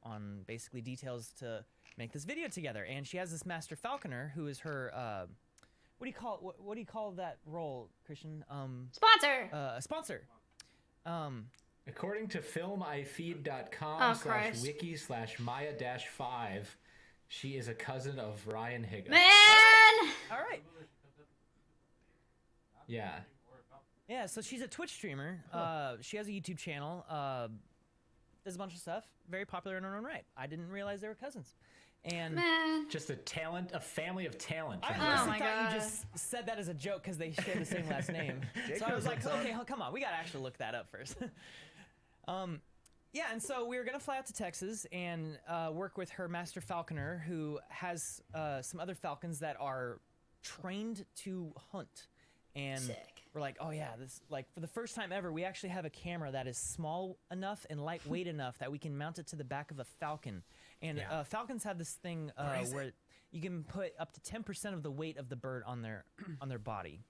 on basically details to make this video together. And she has this master falconer who is her what do you call that role, Christian? Sponsor. A sponsor. According to filmifeed.com Oh, Christ. /wiki/Maya-5, she is a cousin of Ryan Higa. Man! All right. Yeah. Yeah, so she's a Twitch streamer. She has a YouTube channel. Does a bunch of stuff. Very popular in her own right. I didn't realize they were cousins. And Man. Just a family of talent. I honestly thought you just said that as a joke because they share the same last name. So I was like, okay, come on, we gotta actually look that up first. Yeah, and so we were gonna fly out to Texas and work with her master falconer, who has some other falcons that are trained to hunt. And Sick. we're like, oh yeah, this, like, for the first time ever, we actually have a camera that is small enough and lightweight enough that we can mount it to the back of a falcon. And falcons have this thing where you can put up to 10% of the weight of the bird on their body.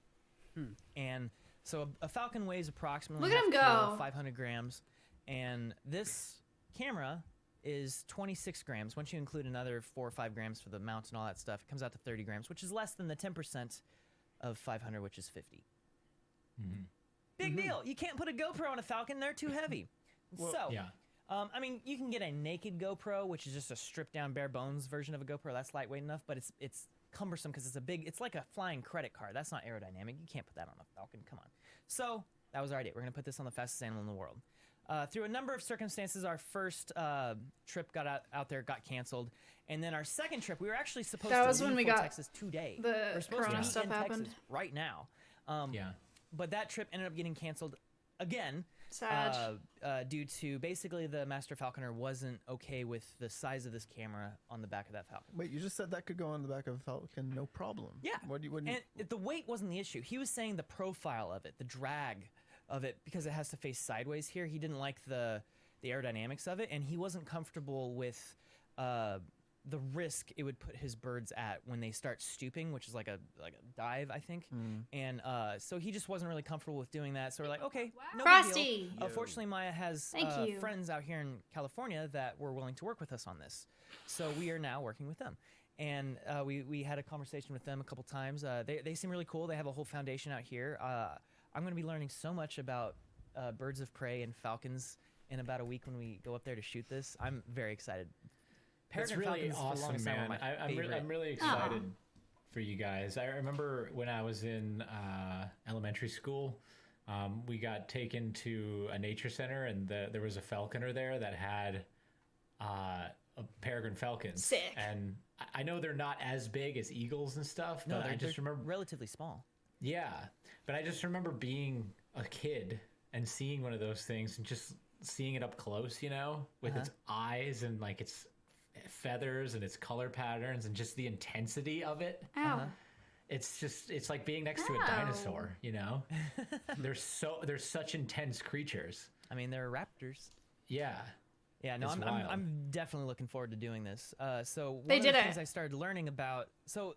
And so a falcon weighs approximately Look at him go. 500 grams, and this camera is 26 grams. Once you include another 4 or 5 grams for the mount and all that stuff, it comes out to 30 grams, which is less than the 10% of 500, which is 50. Big deal. You can't put a GoPro on a falcon; they're too heavy. I mean, you can get a naked GoPro, which is just a stripped down, bare bones version of a GoPro. That's lightweight enough, but it's cumbersome because it's like a flying credit card. That's not aerodynamic. You can't put that on a falcon. Come on. So that was our idea. We're gonna put this on the fastest animal in the world. Through a number of circumstances, our first trip got canceled, and then our second trip, we were actually supposed to leave when we for got Texas today. the we're supposed corona to be stuff in happened. Texas right now. But that trip ended up getting canceled again. Sad. Due to basically the master falconer wasn't okay with the size of this camera on the back of that falcon. Wait, you just said that could go on the back of a falcon, no problem. Yeah. And the weight wasn't the issue. He was saying the profile of it, the drag of it, because it has to face sideways here. He didn't like the aerodynamics of it, and he wasn't comfortable with the risk it would put his birds at when they start stooping, which is like a dive, I think. And so he just wasn't really comfortable with doing that. So we're like, okay, no Frosty. big deal. Fortunately, Maya has Thank you. friends out here in California that were willing to work with us on this. So we are now working with them. And we had a conversation with them a couple times. They seem really cool. They have a whole foundation out here. I'm going to be learning so much about birds of prey and falcons in about a week when we go up there to shoot this. I'm very excited. That's really awesome, man. I'm really excited for you guys. I remember when I was in elementary school, we got taken to a nature center, and there was a falconer there that had peregrine falcons. Sick. And I know they're not as big as eagles and stuff, but I just remember relatively small. Yeah, but I just remember being a kid and seeing one of those things and just seeing it up close, you know, with its eyes and like its feathers and its color patterns and just the intensity of it. Ow. It's like being next to a dinosaur, you know. They're such intense creatures. I mean, they're raptors. Yeah. Yeah, no, I'm definitely looking forward to doing this. So one They of did the it. things I started learning about, so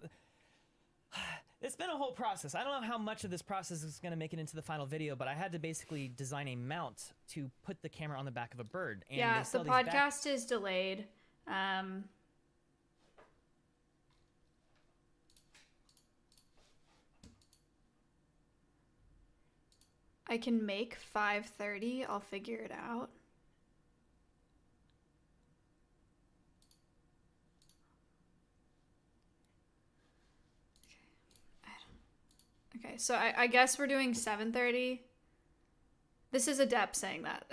it's been a whole process. I don't know how much of this process is going to make it into the final video, but I had to basically design a mount to put the camera on the back of a bird. And Yeah, they sell the these podcast is delayed. I can make 5:30. I'll figure it out. Okay, so I guess we're doing 7:30. This is Adept saying that.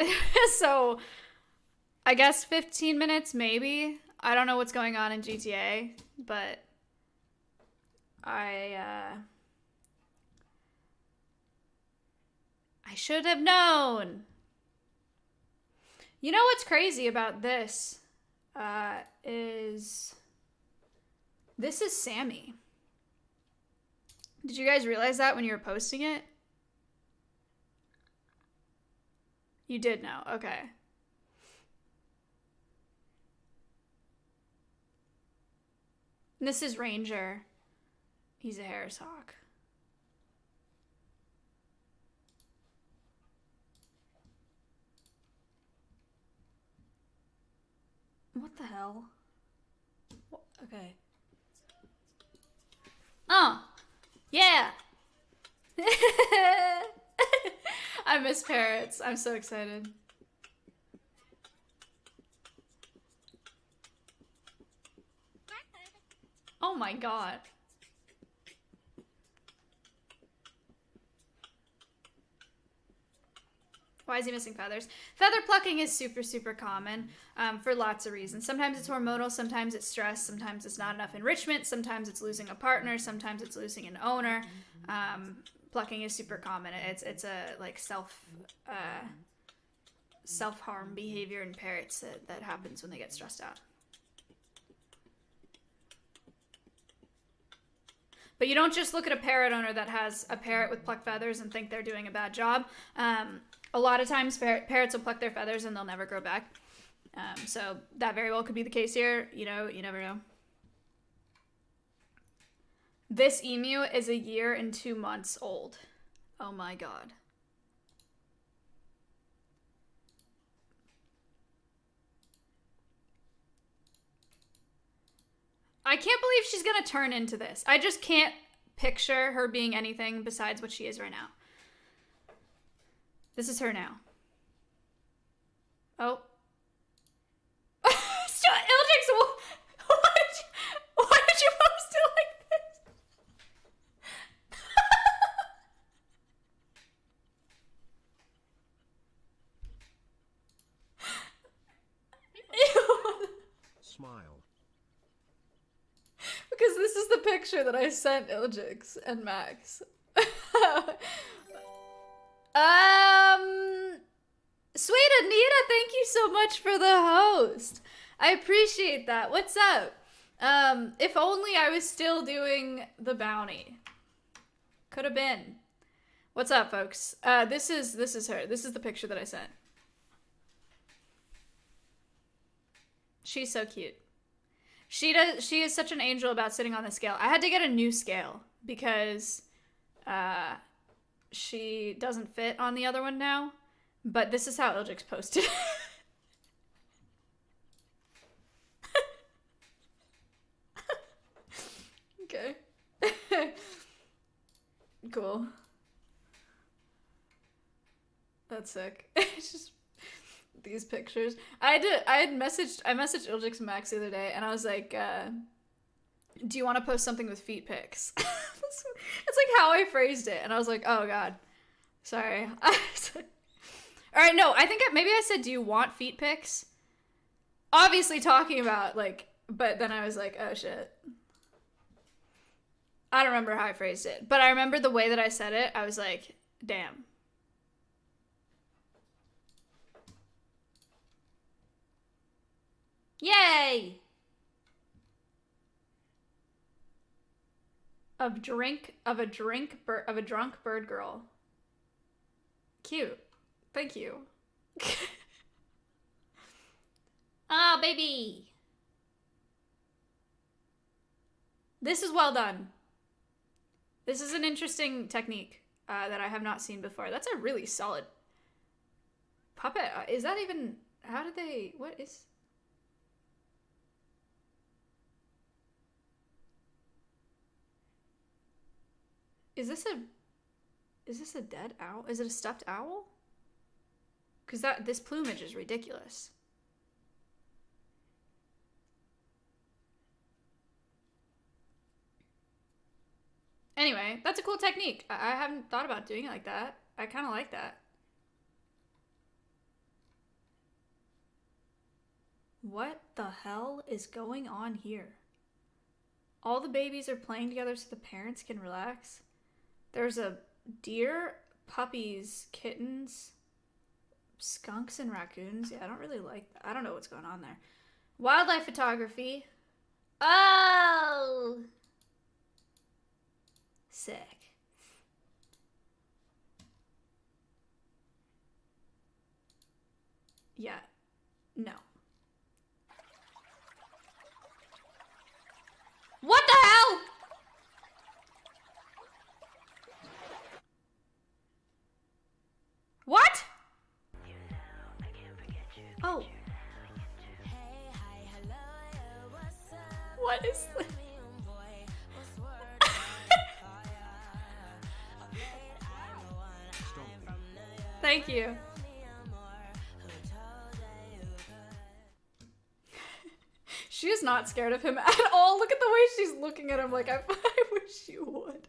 So I guess 15 minutes maybe. I don't know what's going on in GTA, but I should have known. You know what's crazy about this is this is Sammy. Did you guys realize that when you were posting it? You did know. Okay. And this is Ranger. He's a Harris Hawk. What the hell? Okay. Oh. Yeah. I miss parrots. I'm so excited. Oh my god. Why is he missing feathers? Feather plucking is super, super common for lots of reasons. Sometimes it's hormonal, sometimes it's stress, sometimes it's not enough enrichment, sometimes it's losing a partner, sometimes it's losing an owner. Plucking is super common. It's a like self-harm behavior in parrots that happens when they get stressed out. But you don't just look at a parrot owner that has a parrot with plucked feathers and think they're doing a bad job. A lot of times parrots will pluck their feathers and they'll never grow back. So that very well could be the case here. You know, you never know. This emu is 1 year and 2 months old. Oh my god. I can't believe she's gonna turn into this. I just can't picture her being anything besides what she is right now. This is her now. Oh. Ildix, why did you post it like this? Smile. Because this is the picture that I sent Ildix and Max. Sweet Anita, thank you so much for the host. I appreciate that. What's up? If only I was still doing the bounty. Could have been. What's up, folks? This is her. This is the picture that I sent. She's so cute. She is such an angel about sitting on the scale. I had to get a new scale because she doesn't fit on the other one now. But this is how Ildix posted. Okay. Cool. That's sick. It's just these pictures. I messaged Ildix and Max the other day and I was like, do you want to post something with feet pics? It's like how I phrased it. And I was like, oh god. Sorry. All right, no, I think maybe I said, do you want feet pics? obviously talking about, like, but then I was like, oh shit. I don't remember how I phrased it, but I remember the way that I said it. I was like, damn. Yay! Of a drunk bird girl. Cute. Thank you. Ah, baby. This is well done. This is an interesting technique that I have not seen before. That's a really solid puppet. Is that even, how did they, what is? Is this a dead owl? Is it a stuffed owl? Because this plumage is ridiculous. Anyway, that's a cool technique. I haven't thought about doing it like that. I kind of like that. What the hell is going on here? All the babies are playing together so the parents can relax. There's a deer, puppies, kittens, skunks, and raccoons. Yeah, I don't really like that. I don't know what's going on there. Wildlife photography. Oh! Sick. Yeah. No. What the hell? What? Oh. What is this? Thank you. She is not scared of him at all. Look at the way she's looking at him like, I wish you would.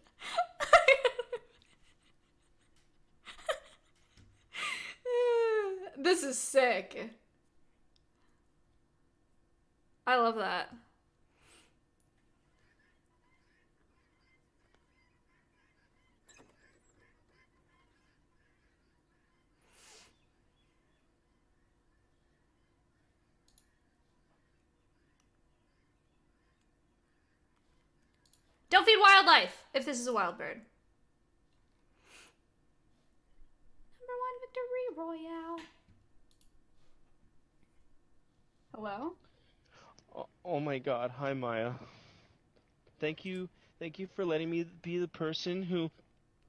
This is sick. I love that. Don't feed wildlife if this is a wild bird. Number 1 victory royale. Hello? Oh my god, hi Maya. Thank you for letting me be the person who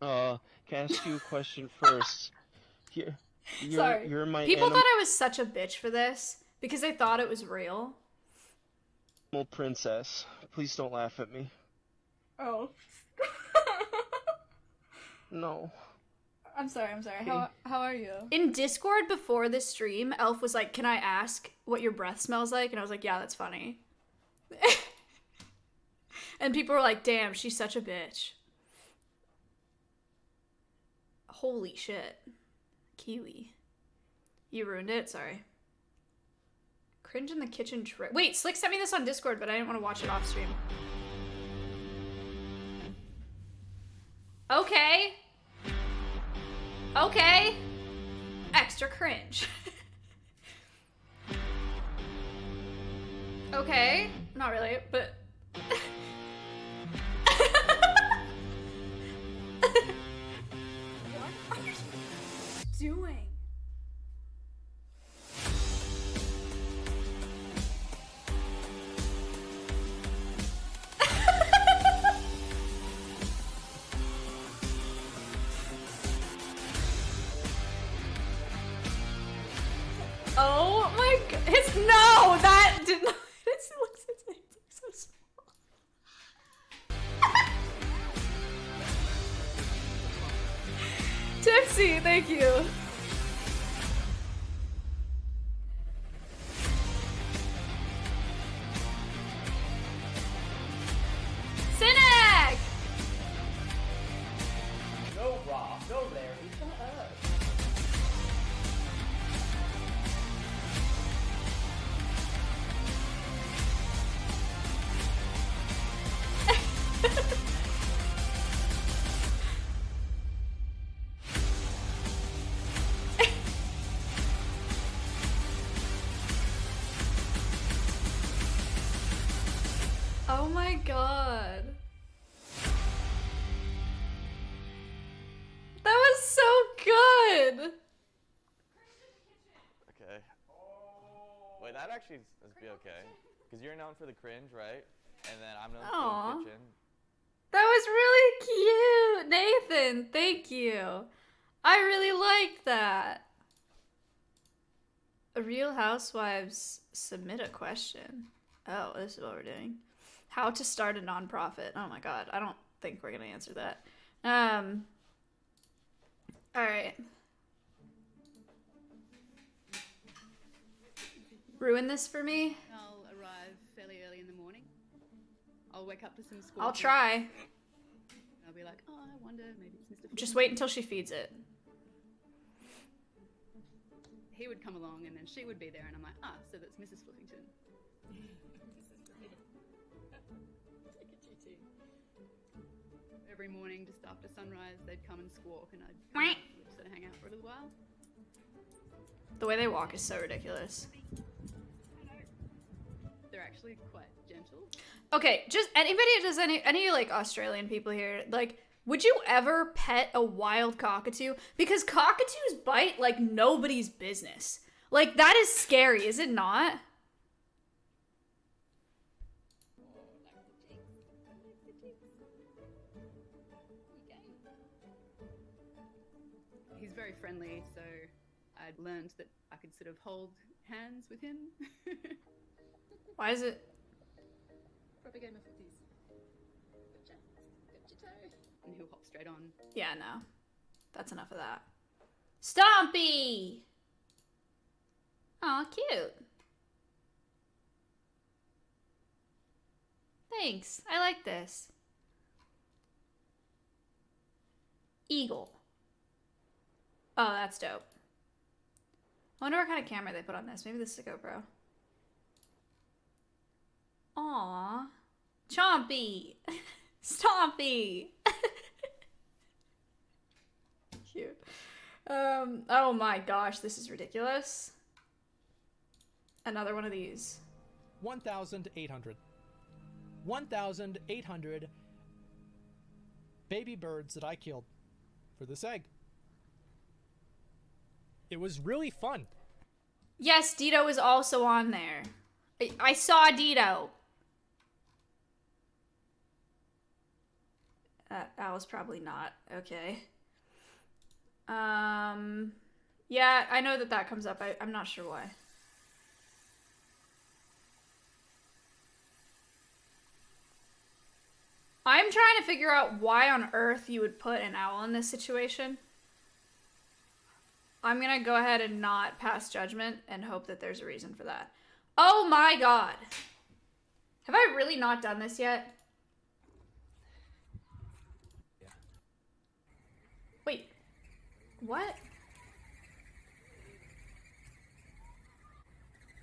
can ask you a question first. Sorry. You're my People thought I was such a bitch for this because they thought it was real. animal princess. Please don't laugh at me. Oh. No. I'm sorry. How are you? In Discord before this stream, Elf was like, can I ask what your breath smells like? And I was like, yeah, that's funny. And people were like, damn, she's such a bitch. Holy shit. Kiwi. You ruined it? Sorry. Cringe in the kitchen tray. Wait, Slick sent me this on Discord, but I didn't want to watch it off stream. Okay. Okay. Extra cringe. Okay. Not really, but... What are you doing? Oh my god. No, that did not. It looks so small. Tipsy, thank you. Cynic! No, Rob. No, Larry. Shut up. That'd actually be okay. Because you're known for the cringe, right? And then I'm known Aw. for the kitchen. That was really cute, Nathan. Thank you. I really like that. Real Housewives submit a question. Oh, this is what we're doing. How to start a nonprofit. Oh my god, I don't think we're gonna answer that. Alright. Ruin this for me? I'll arrive fairly early in the morning. I'll wake up to some squawking. I'll try. I'll be like, oh, I wonder, maybe it's Mr. Just wait until she feeds it. He would come along and then she would be there and I'm like, ah, so that's Mrs. Flippington. Every morning, just after sunrise, they'd come and squawk and I'd come out and we'd sort of hang out for a little while. The way they walk is so ridiculous. They're actually quite gentle. Okay, just anybody, does any like Australian people here, like, would you ever pet a wild cockatoo? Because cockatoos bite like nobody's business. Like, that is scary, is it not? He's very friendly, so I'd learned that I could sort of hold hands with him. Why is it? Proper game of footies. Gotcha. Got your toe. And he'll hop straight on. Yeah, no. That's enough of that. Stompy! Aw, cute. Thanks. I like this. Eagle. Oh, that's dope. I wonder what kind of camera they put on this. Maybe this is a GoPro. Aw. Chompy. Stompy. Cute. Oh my gosh, this is ridiculous. Another one of these. 1,800. 1,800 baby birds that I killed for this egg. It was really fun. Yes, Dito is also on there. I saw Dito. That was probably not. Okay. Yeah, I know that comes up. I'm not sure why. I'm trying to figure out why on earth you would put an owl in this situation. I'm gonna go ahead and not pass judgment and hope that there's a reason for that. Oh my god. Have I really not done this yet? Yeah. Wait. What?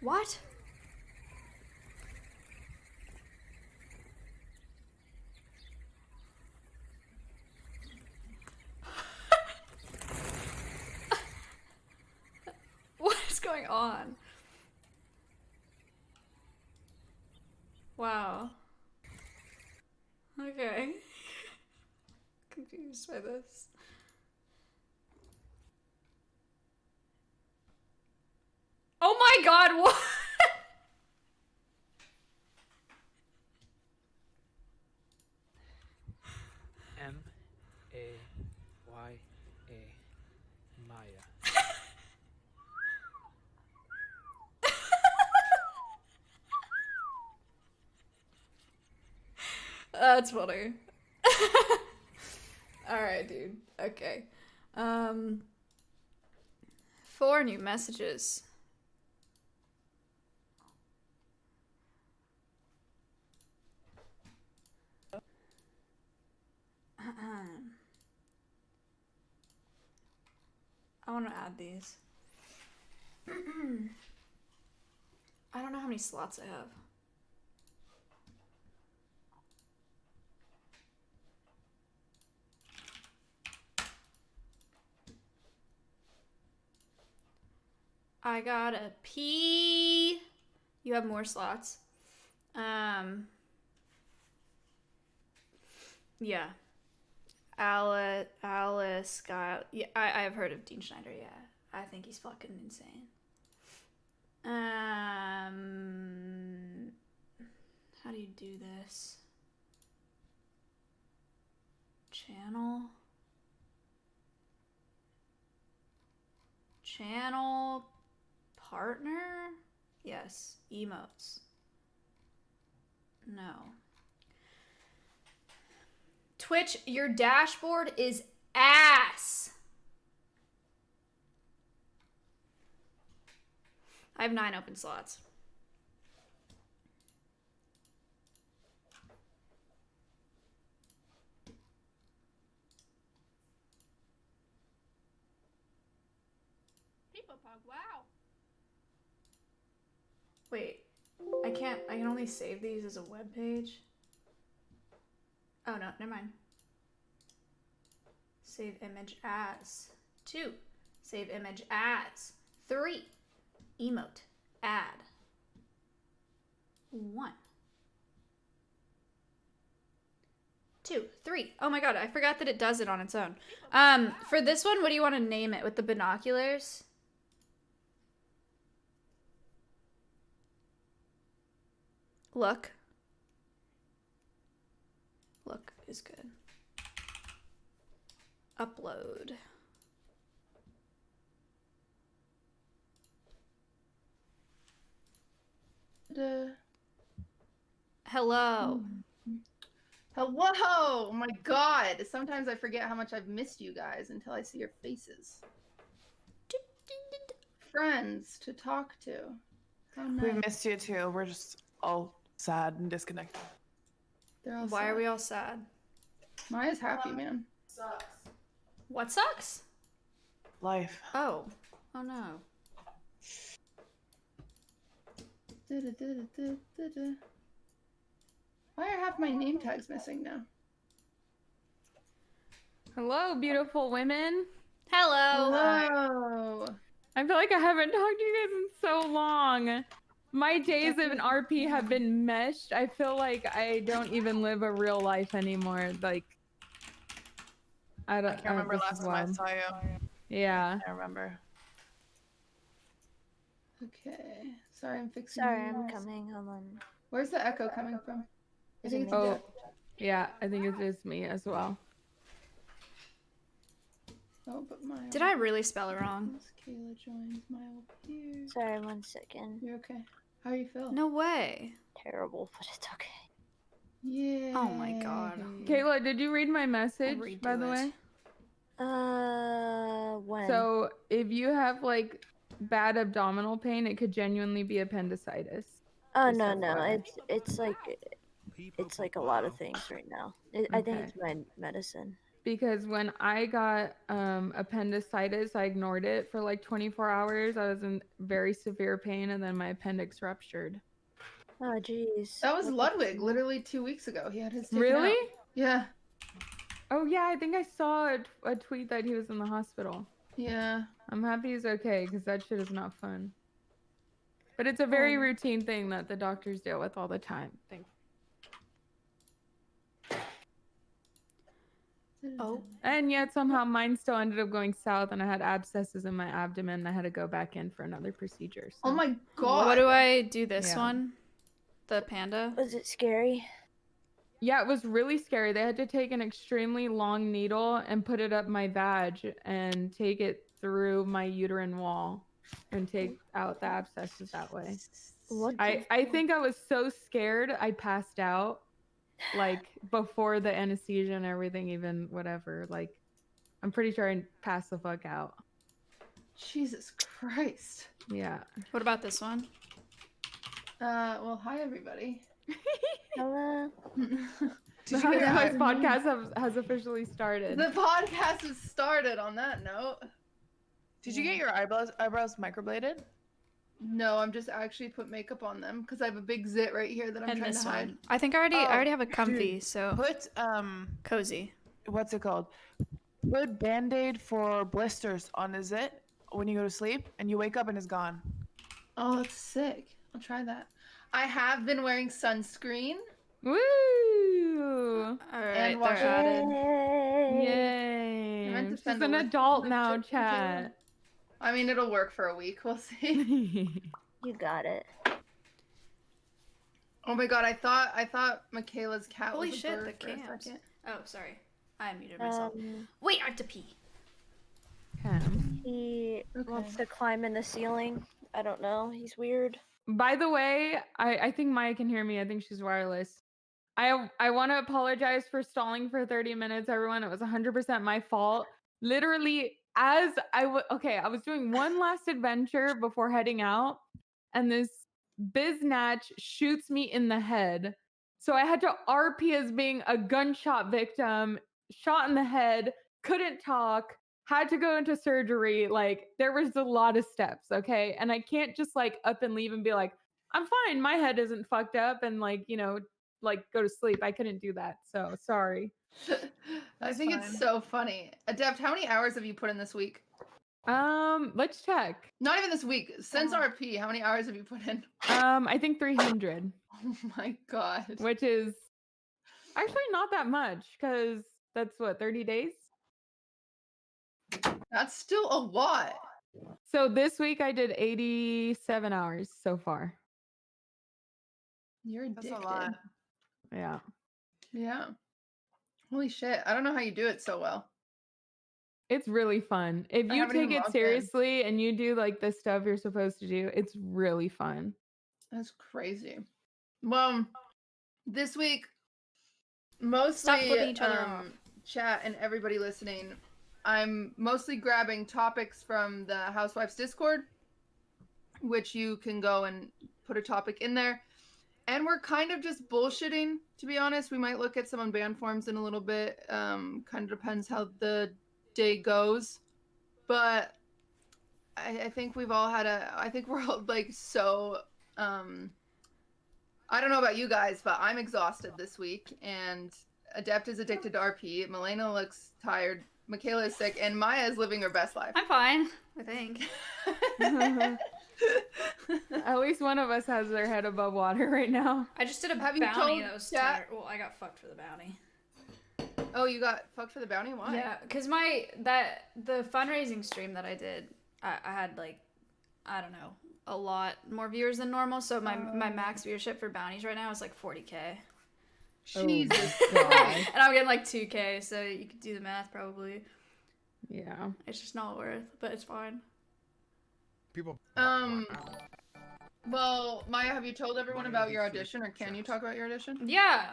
What? What is going on? Wow. Okay. Confused by this. Oh my god, what? M-A-Y-A Maya. That's funny. Alright, dude. Okay. 4 new messages. I want to add these. I don't know how many slots I have. I gotta pee. You have more slots. Yeah. Alice got... Yeah, I have heard of Dean Schneider, yeah. I think he's fucking insane. How do you do this? Channel. Channel partner? Yes. Emotes. No. Twitch, your dashboard is ass. I have 9 open slots. People pug, wow. Wait, I can only save these as a web page. Oh no, never mind. Save image as. 2. Save image as. 3. Emote. Add. 1. 2. 3. Oh my god, I forgot that it does it on its own. For this one, what do you want to name it? With the binoculars? Look. Look is good. Upload. Hello. Hello! Oh my god! Sometimes I forget how much I've missed you guys until I see your faces. Friends to talk to. How nice. We missed you too. We're just all sad and disconnected. They're all Why sad. are we all sad? Maya's happy, man. Sucks. What sucks? Life. Oh. Oh no. Why are half my name tags missing now? Hello, beautiful women. Hello. Hello. I feel like I haven't talked to you guys in so long. My days of an RP have been meshed. I feel like I don't even live a real life anymore. Like, I can't remember last time I saw you. Yeah. I remember. Okay. Sorry, I'm fixing. Sorry, your I'm noise. coming. Hold on. Where's the echo coming from? I think it's Oh, yeah. I think it is me as well. Oh, but Maya. Did I really spell it wrong? Kayla joins Maya here. Sorry, 1 second. You're okay. How you feel? No way. Terrible, but it's okay. Yeah. Oh my god. Kayla, did you read my message, by the way? When? So, if you have, like, bad abdominal pain, it could genuinely be appendicitis. Oh, Just no, FYI. it's like a lot of things right now. I think it's my medicine. Because when I got appendicitis, I ignored it for like 24 hours. I was in very severe pain, and then my appendix ruptured. Oh, jeez. That was Ludwig, literally 2 weeks ago. He had his taken Really? out. Yeah. Oh, yeah, I think I saw a tweet that he was in the hospital. Yeah. I'm happy he's okay, because that shit is not fun. But it's a very routine thing that the doctors deal with all the time. Thanks. Oh. And yet somehow mine still ended up going south, and I had abscesses in my abdomen, and I had to go back in for another procedure. So. Oh my god. What do I do this Yeah. one? The panda? Was it scary? Yeah, it was really scary. They had to take an extremely long needle and put it up my vag and take it through my uterine wall and take out the abscesses that way. What? I think I was so scared I passed out, like before the anesthesia and everything, even whatever. Like, I'm pretty sure I passed the fuck out. Jesus Christ. Yeah. What about this one? Well, hi everybody. Hello. The HOUSEWIVES podcast has officially started. The podcast has started on that note. Did you get your eyebrows microbladed? No, I'm just actually put makeup on them because I have a big zit right here that I'm And trying this to hide. one. I think I already have a comfy, dude, so put cozy. What's it called? Put Band-Aid for blisters on the zit when you go to sleep, and you wake up and it's gone. Oh, that's sick. I'll try that. I have been wearing sunscreen. Woo! Alright, And they're washing. added. Yay! I meant to She's send a an link. adult now, chat. I mean, it'll work for a week. We'll see. You got it. Oh my god, I thought Michaela's cat Holy was a shit, bird the for a cams. second. Oh, sorry. I unmuted myself. Wait, I have to pee. He wants to climb in the ceiling. I don't know. He's weird. By the way, I think Maya can hear me. I think she's wireless. I want to apologize for stalling for 30 minutes, everyone. It was 100% my fault. Literally, as I was doing one last adventure before heading out, and this biznatch shoots me in the head. So I had to RP as being a gunshot victim, shot in the head, couldn't talk, had to go into surgery. Like, there was a lot of steps, okay? And I can't just like up and leave and be like, I'm fine, my head isn't fucked up, and like, like go to sleep. I couldn't do that. So sorry. I think it's so funny. Adept, how many hours have you put in this week? Let's check. Not even this week. Since RP, how many hours have you put in? I think 300. Oh my god. Which is actually not that much, because that's what, 30 days? That's still a lot. So this week I did 87 hours so far. You're addicted. That's a lot. Yeah. Yeah. Holy shit. I don't know how you do it so well. It's really fun. If I you haven't take even it logged in. seriously and you do like the stuff you're supposed to do, it's really fun. That's crazy. Well, this week, mostly Stop flipping each other off. chat and everybody listening, I'm mostly grabbing topics from the Housewives Discord, which you can go and put a topic in there. And we're kind of just bullshitting, to be honest. We might look at some unbanned forms in a little bit. Kind of depends how the day goes. But I think we've all had I think we're all like so, I don't know about you guys, but I'm exhausted this week. And Adept is addicted to RP. Milena looks tired. Michaela is sick. And Maya is living her best life. I'm fine, I think. At least one of us has their head above water right now. I just did a Have you bounty told that was chat- well, I got fucked for the bounty. Oh, you got fucked for the bounty? Why? Yeah, because the fundraising stream that I did, I had like, I don't know, a lot more viewers than normal. So my max viewership for bounties right now is like 40K. Jesus God. And I'm getting like 2K, so you could do the math probably. Yeah. It's just not worth, but it's fine. People. Well, Maya, have you told everyone about your audition, or can you talk about your audition? Yeah,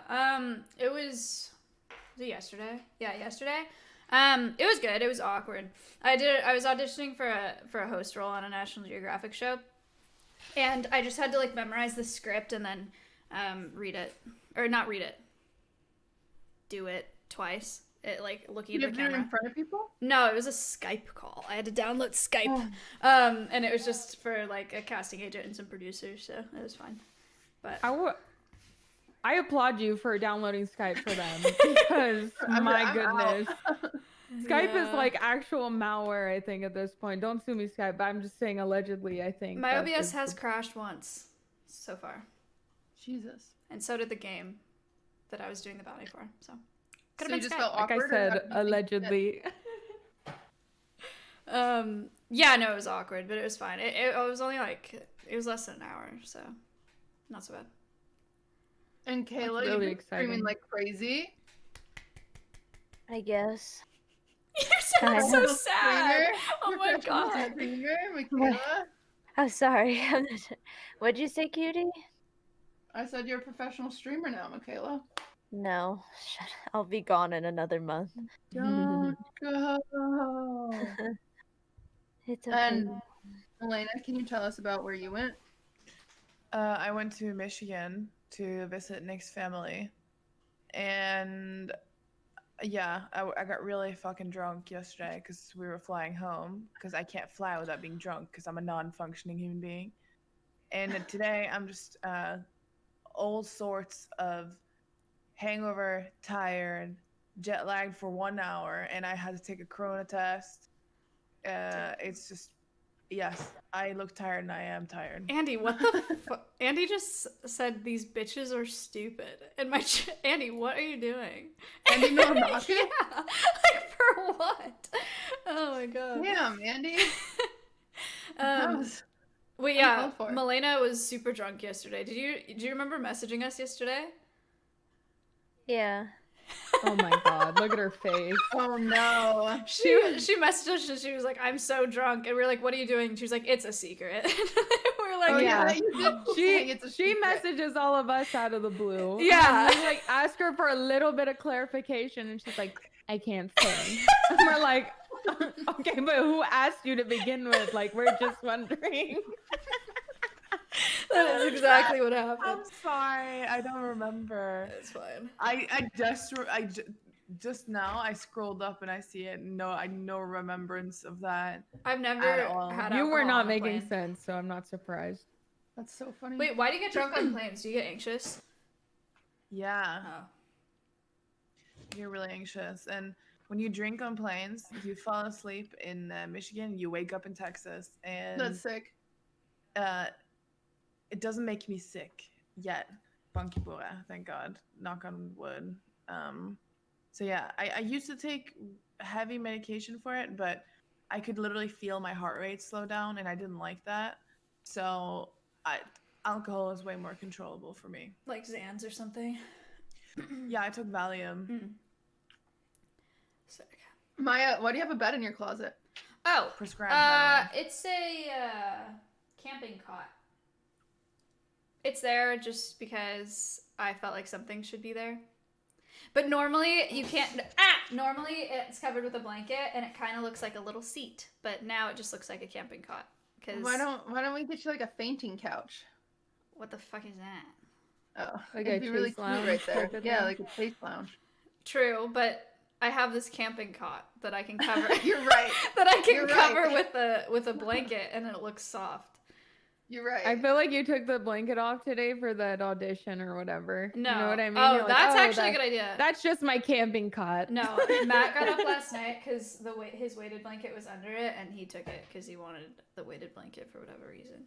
it was it yesterday? Yeah, yesterday. It was good. It was awkward. I was auditioning for a host role on a National Geographic show, and I just had to like memorize the script and then read it, or not read it, do it twice. It like looking You at have the to do it camera. in front of people? No, it was a Skype call. I had to download Skype, Oh. and it was just for like a casting agent and some producers, so it was fine. But I applaud you for downloading Skype for them, because my goodness. Skype is like actual malware, I think, at this point. Don't sue me, Skype, but I'm just saying allegedly, I think. my that OBS is has crashed once so far. Jesus. And so did the game that I was doing the bounty for. So could So have you been just Skype. felt Like I awkward, or said, how did you think allegedly. Yeah, no, it was awkward, but it was fine. It was only like, it was less than an hour, so not so bad. And Kayla, That's you've really been streaming exciting. like crazy. I guess. You're so Professional sad. streamer. Oh my Professional god. streamer, Michaela. I'm sorry. What'd you say, cutie? I said you're a professional streamer now, Michaela. No. Shut I'll be gone in another month. Don't go. It's okay. And Elena, can you tell us about where you went? I went to Michigan to visit Nick's family, and yeah, I got really fucking drunk yesterday because we were flying home, because I can't fly without being drunk because I'm a non-functioning human being. And today I'm just all sorts of hangover, tired, jet lagged for 1 hour, and I had to take a corona test. It's just, yes, I look tired and I am tired. Andy, what the Andy just said these bitches are stupid. And Andy, what are you doing? Andy Normack? Yeah, like for what? Oh my god. Damn, Andy. Wait, I'm yeah, called for. Milena was super drunk yesterday. Do you remember messaging us yesterday? Yeah. Oh my god, look at her face. Oh no. She messaged us and she was like, "I'm so drunk," and we were like, "What are you doing?" She was like, "It's a secret." We're like, Oh, yeah, Yeah. you did saying it's a She secret. messages all of us out of the blue. Yeah. And we like ask her for a little bit of clarification and she's like, I can't say. And we're like, okay, but who asked you to begin with? Like, we're just wondering. That is exactly what happened. I'm sorry, I don't remember. It's fine. I just now I scrolled up and I see it. No, I no remembrance of that. I've never at all. had You were alcohol not on a making plane. sense, so I'm not surprised. That's so funny. Wait, why do you get drunk on planes? Do you get anxious? Yeah. Oh. You're really anxious, and when you drink on planes, you fall asleep in Michigan. You wake up in Texas, and That's sick. It doesn't make me sick yet. Funky boy, thank God. Knock on wood. So yeah, I used to take heavy medication for it, but I could literally feel my heart rate slow down, and I didn't like that. So alcohol is way more controllable for me. Like Xans or something? Yeah, I took Valium. Sick. Maya, why do you have a bed in your closet? Oh, Prescribed, by the way. it's a camping cot. It's there just because I felt like something should be there. But normally you can't. Normally it's covered with a blanket and it kind of looks like a little seat. But now it just looks like a camping cot. Cause Why don't we get you like a fainting couch? what the fuck is that? Oh, Like it'd a be really chase cute lounge right there. type of Yeah, thing? like a chase lounge. True, but I have this camping cot that I can cover. You're right. That I can You're cover right. with a blanket and it looks soft. You're right. I feel like you took the blanket off today for that audition or whatever. You No. know what I mean? Oh, You're like, that's actually a that- good idea. That's just my camping cot. No, Matt got up last night because his weighted blanket was under it, and he took it because he wanted the weighted blanket for whatever reason.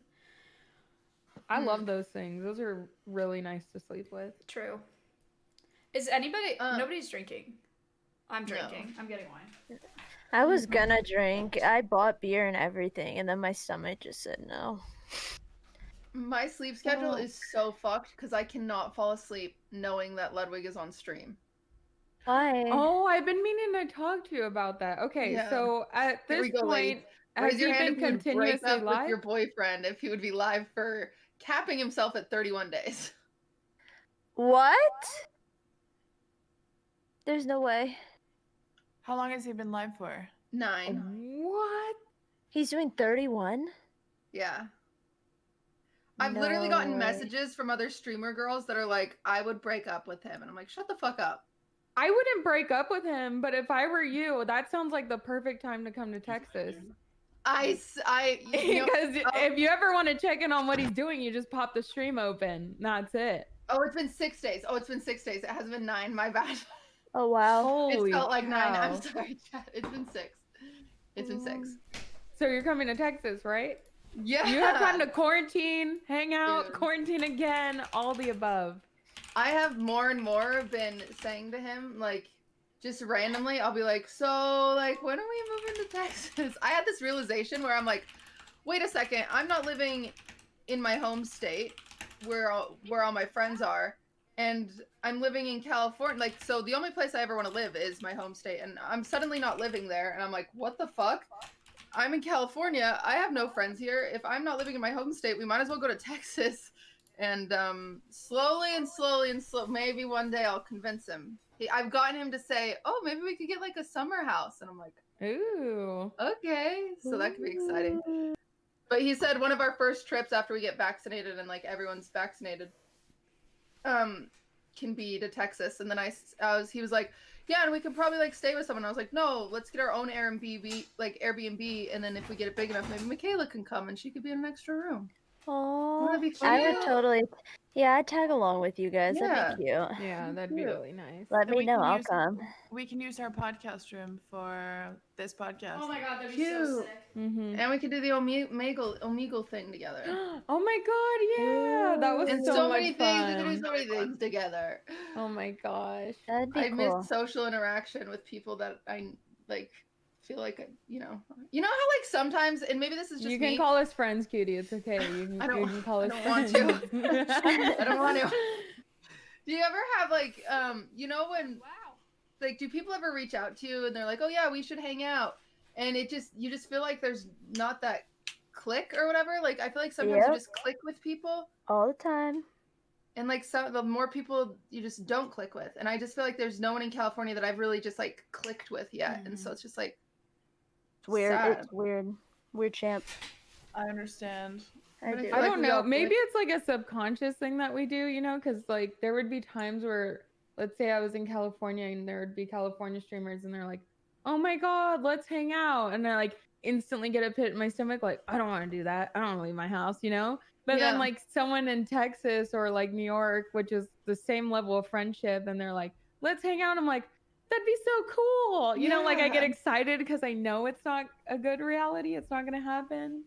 I love those things. Those are really nice to sleep with. True. Is anybody? Nobody's drinking. I'm drinking. I'm getting wine. I was gonna drink. I bought beer and everything, and then my stomach just said no. My sleep schedule is so fucked because I cannot fall asleep knowing that Ludwig is on stream. Why? Oh, I've been meaning to talk to you about that. Okay, Yeah. so at Here this we go, ladies. point, has Raise your he hand been if you would break continuously up with live? your boyfriend if he would be live for capping himself at 31 days. What? There's no way. How long has he been live for? 9. What? He's doing 31? Yeah. I've literally No gotten way. messages from other streamer girls that are like, I would break up with him. And I'm like, shut the fuck up. I wouldn't break up with him, but if I were you, that sounds like the perfect time to come to Texas. You know, Because if you ever want to check in on what he's doing, you just pop the stream open. That's it. oh, it's been 6 days. Oh, it's been 6 days. It hasn't been 9. My bad. Oh, wow. Holy It felt like 9. I'm cow. sorry, chat. It's been 6. It's been 6. So you're coming to Texas, right? Yeah. You have time to quarantine, hang out, Dude. quarantine again, all the above. I have more and more been saying to him, like, just randomly, I'll be like, so, like, when are we moving to Texas? I had this realization where I'm like, wait a second, I'm not living in my home state where all my friends are, and I'm living in California. Like, so the only place I ever want to live is my home state, and I'm suddenly not living there, and I'm like, what the fuck? I'm in California. I have no friends here. If I'm not living in my home state, we might as well go to Texas. And slowly, maybe one day I'll convince him. I've gotten him to say, oh, maybe we could get like a summer house. And I'm like, ooh, okay. So that could be exciting. But he said one of our first trips after we get vaccinated and like everyone's vaccinated can be to Texas. And then he was like, yeah, and we could probably like stay with someone. I was like, no, let's get our own Airbnb, and then if we get it big enough, maybe Michaela can come and she could be in an extra room. Oh, That'd be I cute. would totally. Yeah, I'd tag along with you guys. Yeah. That'd be cute. Yeah, that'd be really nice. Let And me we know. can I'll use- come. We can use our podcast room for this podcast. Oh my god, that'd be so Cute. sick. Mm-hmm. And we could do the Omegle thing together. Oh my god, yeah, that was And so, so much many fun. things. We could do so many things together. Oh my gosh. That'd be I cool. miss social interaction with people that I like feel like you know how like sometimes, and maybe this is just You can me. call us friends, cutie. It's okay. You can, I don't- you can call I us don't want friends. to. I don't want to. Do you ever have like you know when like do people ever reach out to you and they're like, oh yeah, we should hang out, and you just feel like there's not that click or whatever? Like I feel like sometimes you Yep. just click with people All the time. and like the more people you just don't click with, and I just feel like there's no one in California that I've really just like clicked with yet, and so it's just like It's weird. sad. It's weird. Weird champ. I understand. I do. I don't know. Maybe it's like a subconscious thing that we do, you know, because like there would be times where, let's say I was in California and there would be California streamers and they're like, oh my God, let's hang out. And I like instantly get a pit in my stomach, like, I don't want to do that. I don't want to leave my house, you know? But then Yeah. like someone in Texas or like New York, which is the same level of friendship, and they're like, let's hang out. I'm like, that'd be so cool. You know, like I get Yeah. excited because I know it's not a good reality. It's not going to happen.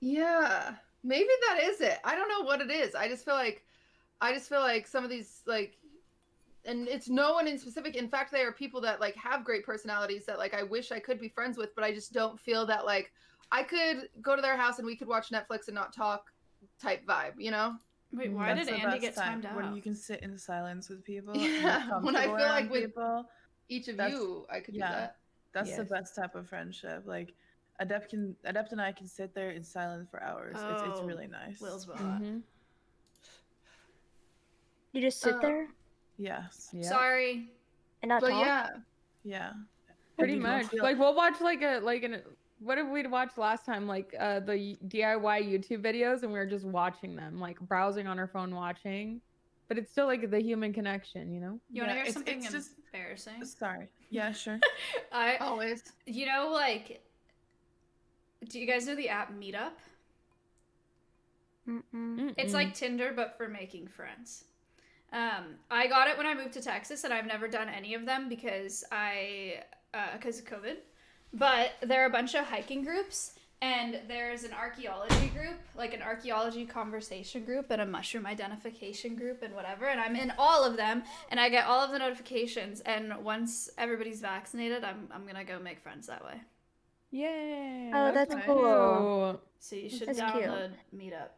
Yeah, maybe that is it. I don't know what it is. I just feel like some of these like, and it's no one in specific. In fact, they are people that like have great personalities that like I wish I could be friends with, but I just don't feel that like I could go to their house and we could watch Netflix and not talk type vibe, you know? Wait, why That's did the Andy best get time, timed out? when you can sit in silence with people. Yeah, and when I comfortable feel like around with people. each of That's- you, I could yeah, do that. That's the Yes. best type of friendship. Like Adept and I can sit there in silence for hours. It's Oh, really nice. Will's bot. Mhm. You just sit there Yes. Yeah. Sorry. and not But talk. yeah, Yeah. Pretty you don't much. feel- Like we'll watch like what did we watch last time? Like the DIY YouTube videos, and we were just watching them, like browsing on our phone, watching. But it's still like the human connection, you know? You want to Yeah, hear something it's just embarrassing? sorry. Yeah, sure. I always. You know, like, do you guys know the app Meetup? It's like Tinder, but for making friends. I got it when I moved to Texas, and I've never done any of them because because of COVID. But there are a bunch of hiking groups, and there's an archaeology group, like an archaeology conversation group, and a mushroom identification group, and whatever. And I'm in all of them, and I get all of the notifications. And once everybody's vaccinated, I'm gonna go make friends that way. Yay! Oh, that's cool. So you should That's cute. download Meetup.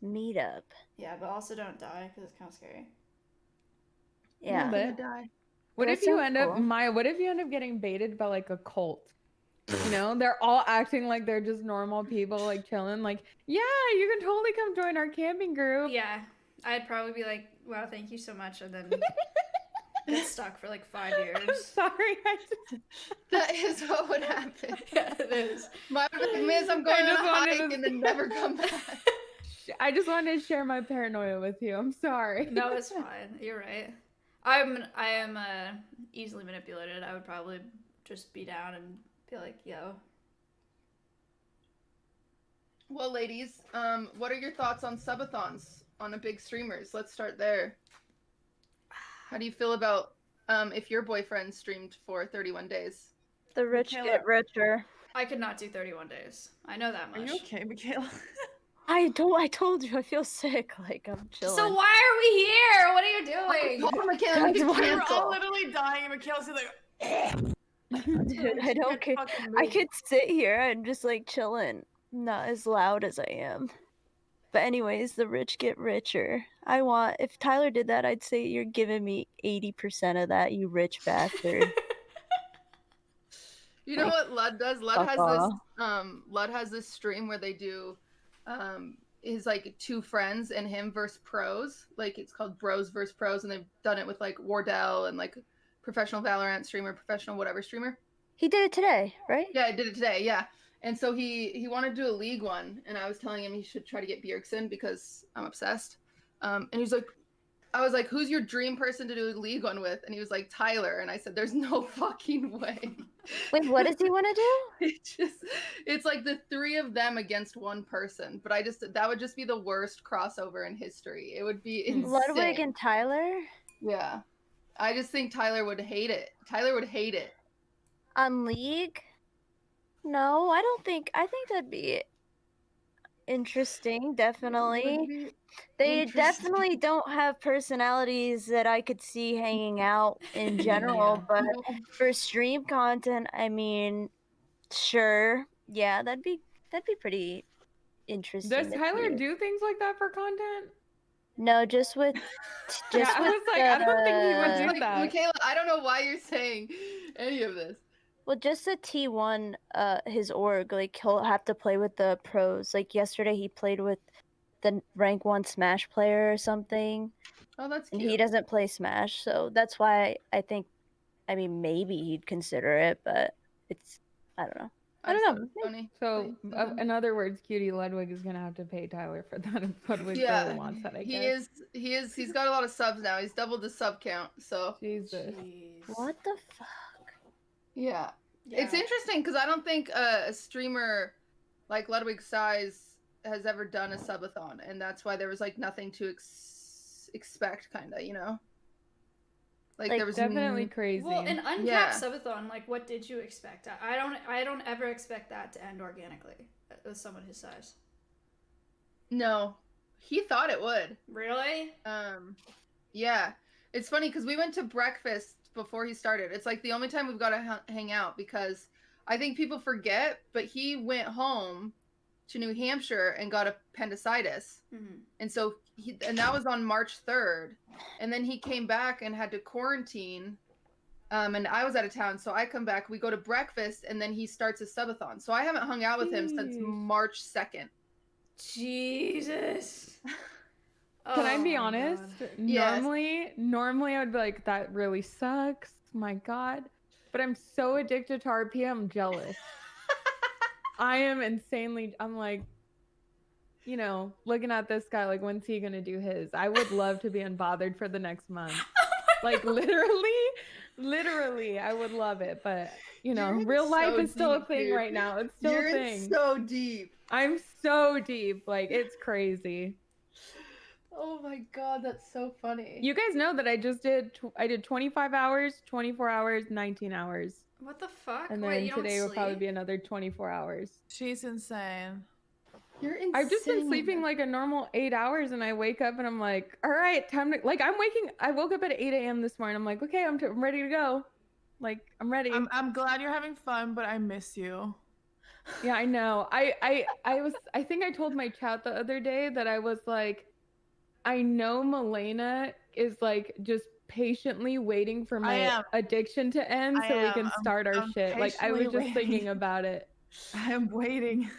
Meetup. Yeah, but also don't die because it's kind of scary. Yeah. But die. what That if you sounds end up, cool. Maya? What if you end up getting baited by like a cult? You know, they're all acting like they're just normal people, like chilling. Like, yeah, you can totally come join our camping group. Yeah, I'd probably be like, "Wow, thank you so much," and then get stuck for like 5 years. Sorry, That is what would happen. Yeah, it is. My miss, I'm going I on just a wanted hike to- and then never come back. I just wanted to share my paranoia with you. I'm sorry. No, it's fine. You're right. I am easily manipulated. I would probably just be down and be like, "Yo." Well, ladies, what are your thoughts on subathons on a big streamers? Let's start there. How do you feel about if your boyfriend streamed for 31 days? The rich get richer. I could not do 31 days. I know that much. Are you okay, Michaela? I told you I feel sick. Like I'm chilling. So why are we here? What are you doing? Oh, Michaela, we That's can why- We're all cancel. literally dying, and Michaela's like, Dude, I don't care. I could sit here and just like chilling, not as loud as I am. But anyways, the rich get richer. If Tyler did that, I'd say you're giving me 80% of that, you rich bastard. You know Like, what Lud does? Lud fuck has off. this stream where they do his like two friends and him versus pros. Like it's called Bros versus Pros, and they've done it with like Wardell and like professional Valorant streamer, professional whatever streamer. He did it today, right? Yeah, I did it today, yeah. And so he wanted to do a league one, and I was telling him he should try to get Bjergsen because I'm obsessed. And he's like, I was like, who's your dream person to do a league one with? And he was like, Tyler. And I said, there's no fucking way. Wait, what does he want to do? It's like the three of them against one person. But that would just be the worst crossover in history. It would be insane. Ludwig and Tyler? Yeah. I just think Tyler would hate it. Tyler would hate it. On League? No, I don't think. I think that'd be interesting, definitely. Would be They interesting. definitely don't have personalities that I could see hanging out in general, but for stream content, I mean, sure. Yeah, that'd be pretty interesting Does to Tyler see. do things like that for content? No, just with Yeah, I was like, I don't think he would do Like, that. Michaela, I don't know why you're saying any of this. Well, just a T1, his org, like he'll have to play with the pros. Like yesterday, he played with the rank 1 Smash player or something. Oh, that's and cute. he doesn't play Smash, so that's why I think, I mean, maybe he'd consider it, but it's, I don't know. I don't know. Funny. So, in other words, Cutie Ludwig is gonna have to pay Tyler for that if Ludwig Yeah, really wants that, I he guess. is. He's got a lot of subs now. He's doubled the sub count. So Jesus. What the fuck? Yeah. It's interesting because I don't think a streamer like Ludwig Size has ever done a subathon, and that's why there was like nothing to expect, kind of, you know. Like there was definitely crazy. Well, an uncapped Yeah. subathon, like what did you expect? I don't ever expect that to end organically with someone his size. No, he thought it would. Really? Yeah. It's funny because we went to breakfast before he started. It's like the only time we've got to hang out because I think people forget, but he went home to New Hampshire and got appendicitis. And so and that was on March 3rd. And then he came back and had to quarantine. And I was out of town, so I come back, we go to breakfast, and then he starts his subathon. So I haven't hung out with him since March 2nd. Jesus. Can I be Oh my honest? God. Yes. Normally I would be like, that really sucks. My God. But I'm so addicted to RP, I'm jealous. I am insanely, I'm like, you know, looking at this guy, like, when's he gonna do his? I would love to be unbothered for the next month. Like, literally, I would love it. But, you know, You're in real life so is still a deep, thing dude. right now. It's still You're a in thing. so deep. I'm so deep. Like, it's crazy. Oh my God, that's so funny. You guys know that I just did, I did 25 hours, 24 hours, 19 hours. What the fuck? And Wait, then you don't today will probably sleep? be another 24 hours. She's insane. You're insane. I've just been sleeping like a normal 8 hours, and I wake up and I'm like, all right, time to, like, I woke up at 8 a.m. this morning. I'm like, okay, I'm ready to go. Like, I'm ready. I'm glad you're having fun, but I miss you. Yeah, I know. I think I told my chat the other day that I was like, I know Milena is like just patiently waiting for my addiction to end so we can start our shit. Like, I was just thinking about it. I am waiting.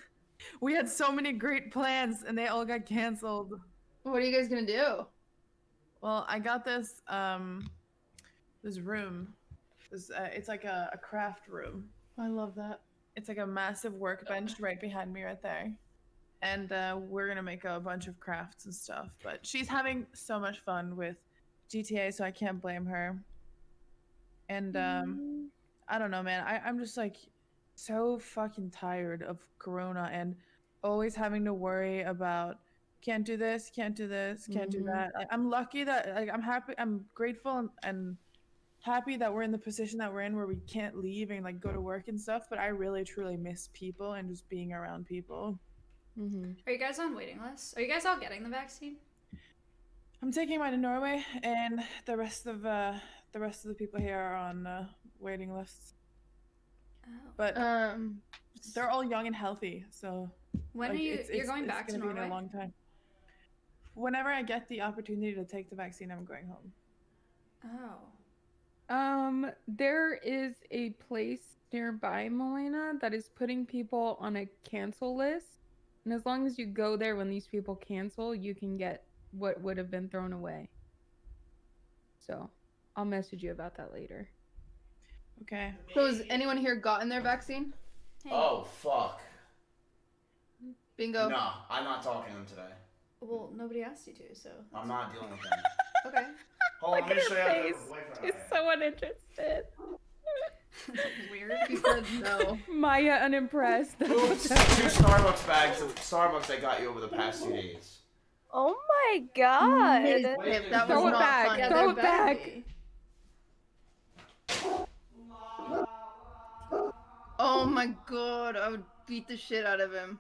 We had so many great plans and they all got canceled. What are you guys gonna do? Well, I got this this room. It's like a craft room. I love that. It's like a massive workbench right behind me right there. And we're gonna make a bunch of crafts and stuff. But she's having so much fun with GTA, so I can't blame her. And I don't know, man. I'm just like so fucking tired of Corona and always having to worry about can't do this, can't do this, can't do that. Like, I'm lucky that, like, I'm happy, I'm grateful and happy that we're in the position that we're in where we can't leave and like go to work and stuff. But I really truly miss people and just being around people. Are you guys on waiting lists? Are you guys all getting the vaccine? I'm taking mine to Norway, and the rest of the people here are on waiting lists. Oh. But they're all young and healthy, so When like, are you're going back to gonna be in Norway? a long time. Whenever I get the opportunity to take the vaccine, I'm going home. Oh. There is a place nearby Milena that is putting people on a cancel list. And as long as you go there when these people cancel, you can get what would have been thrown away. So I'll message you about that later. Okay. So has anyone here gotten their vaccine? Oh, fuck. Bingo. No, I'm not talking to them today. Well, nobody asked you to, so. I'm not dealing with them. Okay. Hold on, Look let me at show her you how to face. have a boyfriend. She's so uninterested. Weird. He said no. Maya unimpressed. Oops, 2 Starbucks bags of Starbucks I got you over the past 2 days. Oh my God. That Throw was it not back. funny. Throw it back. Oh my God, I would beat the shit out of him.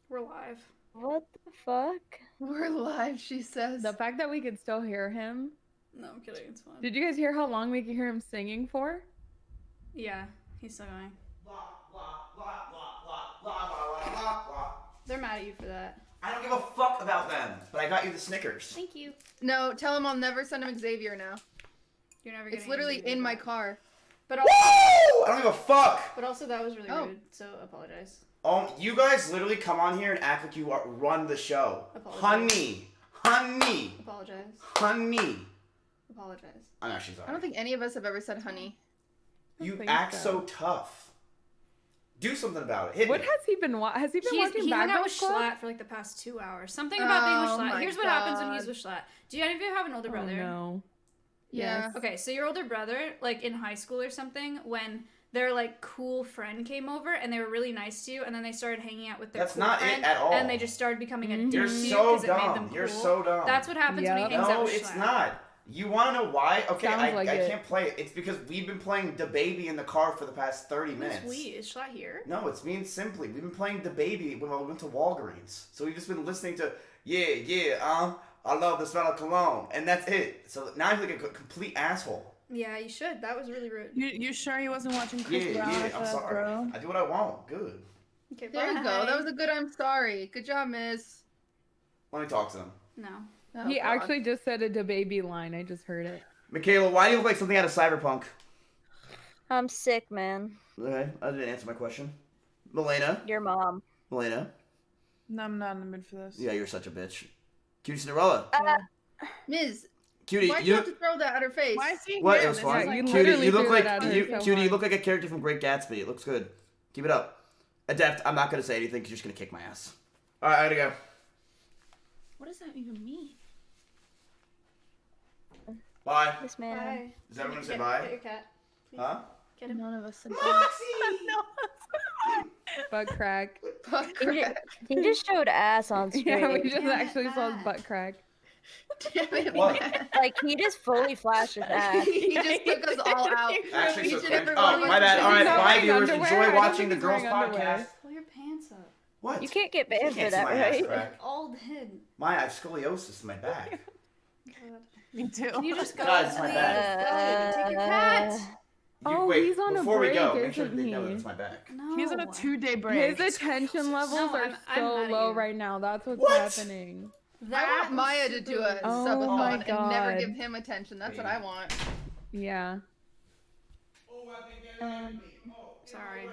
We're live. What the fuck? We're live, she says. The fact that we could still hear him. No, I'm kidding. It's fine. Did you guys hear how long we could hear him singing for? Yeah, he's still going. They're mad at you for that. I don't give a fuck about them, but I got you the Snickers. Thank you. No, tell him I'll never send him Xavier now. You're never. It's literally in my car. But Woo! I don't give a fuck. But also that was really rude. So apologize. You guys literally come on here and act like you run the show. Apologize. Honey. Apologize. Honey. Apologize. I'm actually sorry. I don't think any of us have ever said honey. You act so tough. Do something about it. Hit What me. has he been watching? He hung out Background with Club? Schlatt for like the past 2 hours. Something about being with Oh Schlatt. my Here's what happens when God. he's with Schlatt. Do any of you have an older brother? No. Yeah. Yes. Okay, so your older brother, like in high school or something, when their like cool friend came over and they were really nice to you, and then they started hanging out with their That's cool not it friend, at all. and they just started becoming a dick You're to you so because it made them dumb. cool. You're so dumb. That's what happens when he hangs out No, with it's Schlatt. not. You want to know why? Okay, Sounds like I it. can't play it. It's because we've been playing the baby in the car for the past 30 minutes. Who's we? Is Schlatt here? No, it's me and Simply. We've been playing the baby when we went to Walgreens. So we've just been listening to, I love the smell of cologne. And that's it. So now I feel like a complete asshole. Yeah, you should. That was really rude. You sure he wasn't watching Chris Yeah, Brown? yeah, with I'm us, sorry. bro? I do what I want. Good. Okay, There you go. That was a good I'm sorry. Good job, Miss. Let me talk to them. No. Oh, He God. actually just said a DaBaby line. I just heard it. Michaela, why do you look like something out of Cyberpunk? I'm sick, man. Okay, I didn't answer my question. Milena? Your mom. Milena? No, I'm not in the mood for this. Yeah, you're such a bitch. Cutie Cinderella. Ms. Cutie, Why'd you you have to throw that at her face? Why is he What? here? It was This fun. is like- Cutie, you look like Cutie, Cutie, you look like a character from Great Gatsby. It looks good. Keep it up. Adept, I'm not gonna say anything because you're just gonna kick my ass. All right, I gotta go. What does that even mean? Bye. This man. Bye. Is everyone gonna say Get bye? your cat. Please. Huh? Get him. None of us said Butt crack. He just showed ass on screen. Yeah, we just actually saw his butt crack. What? Like, he just fully flashed his ass. He just took us all out. Actually, Each so and cringe. every Oh, one of my us bad. was All right, He's not bye, wearing viewers. underwear. Enjoy I don't watching think the he's Girls wearing underwear. Podcast. Pull your pants up. What? You can't get banned can't for see that, my ass right? crack. All hidden. My, I have scoliosis in my back. Me too. Can you just go? God, it's my please? bag. Go, take your cat. Oh, Wait, he's on a before we go, break, make sure isn't they know that he? it's my back. No. He's on a 2-day break. His attention levels No, are I'm so mad at low you. right now. That's what's What? happening. I want Maya to do a Oh subathon my and never God. give him attention. That's what I want. Yeah. Sorry.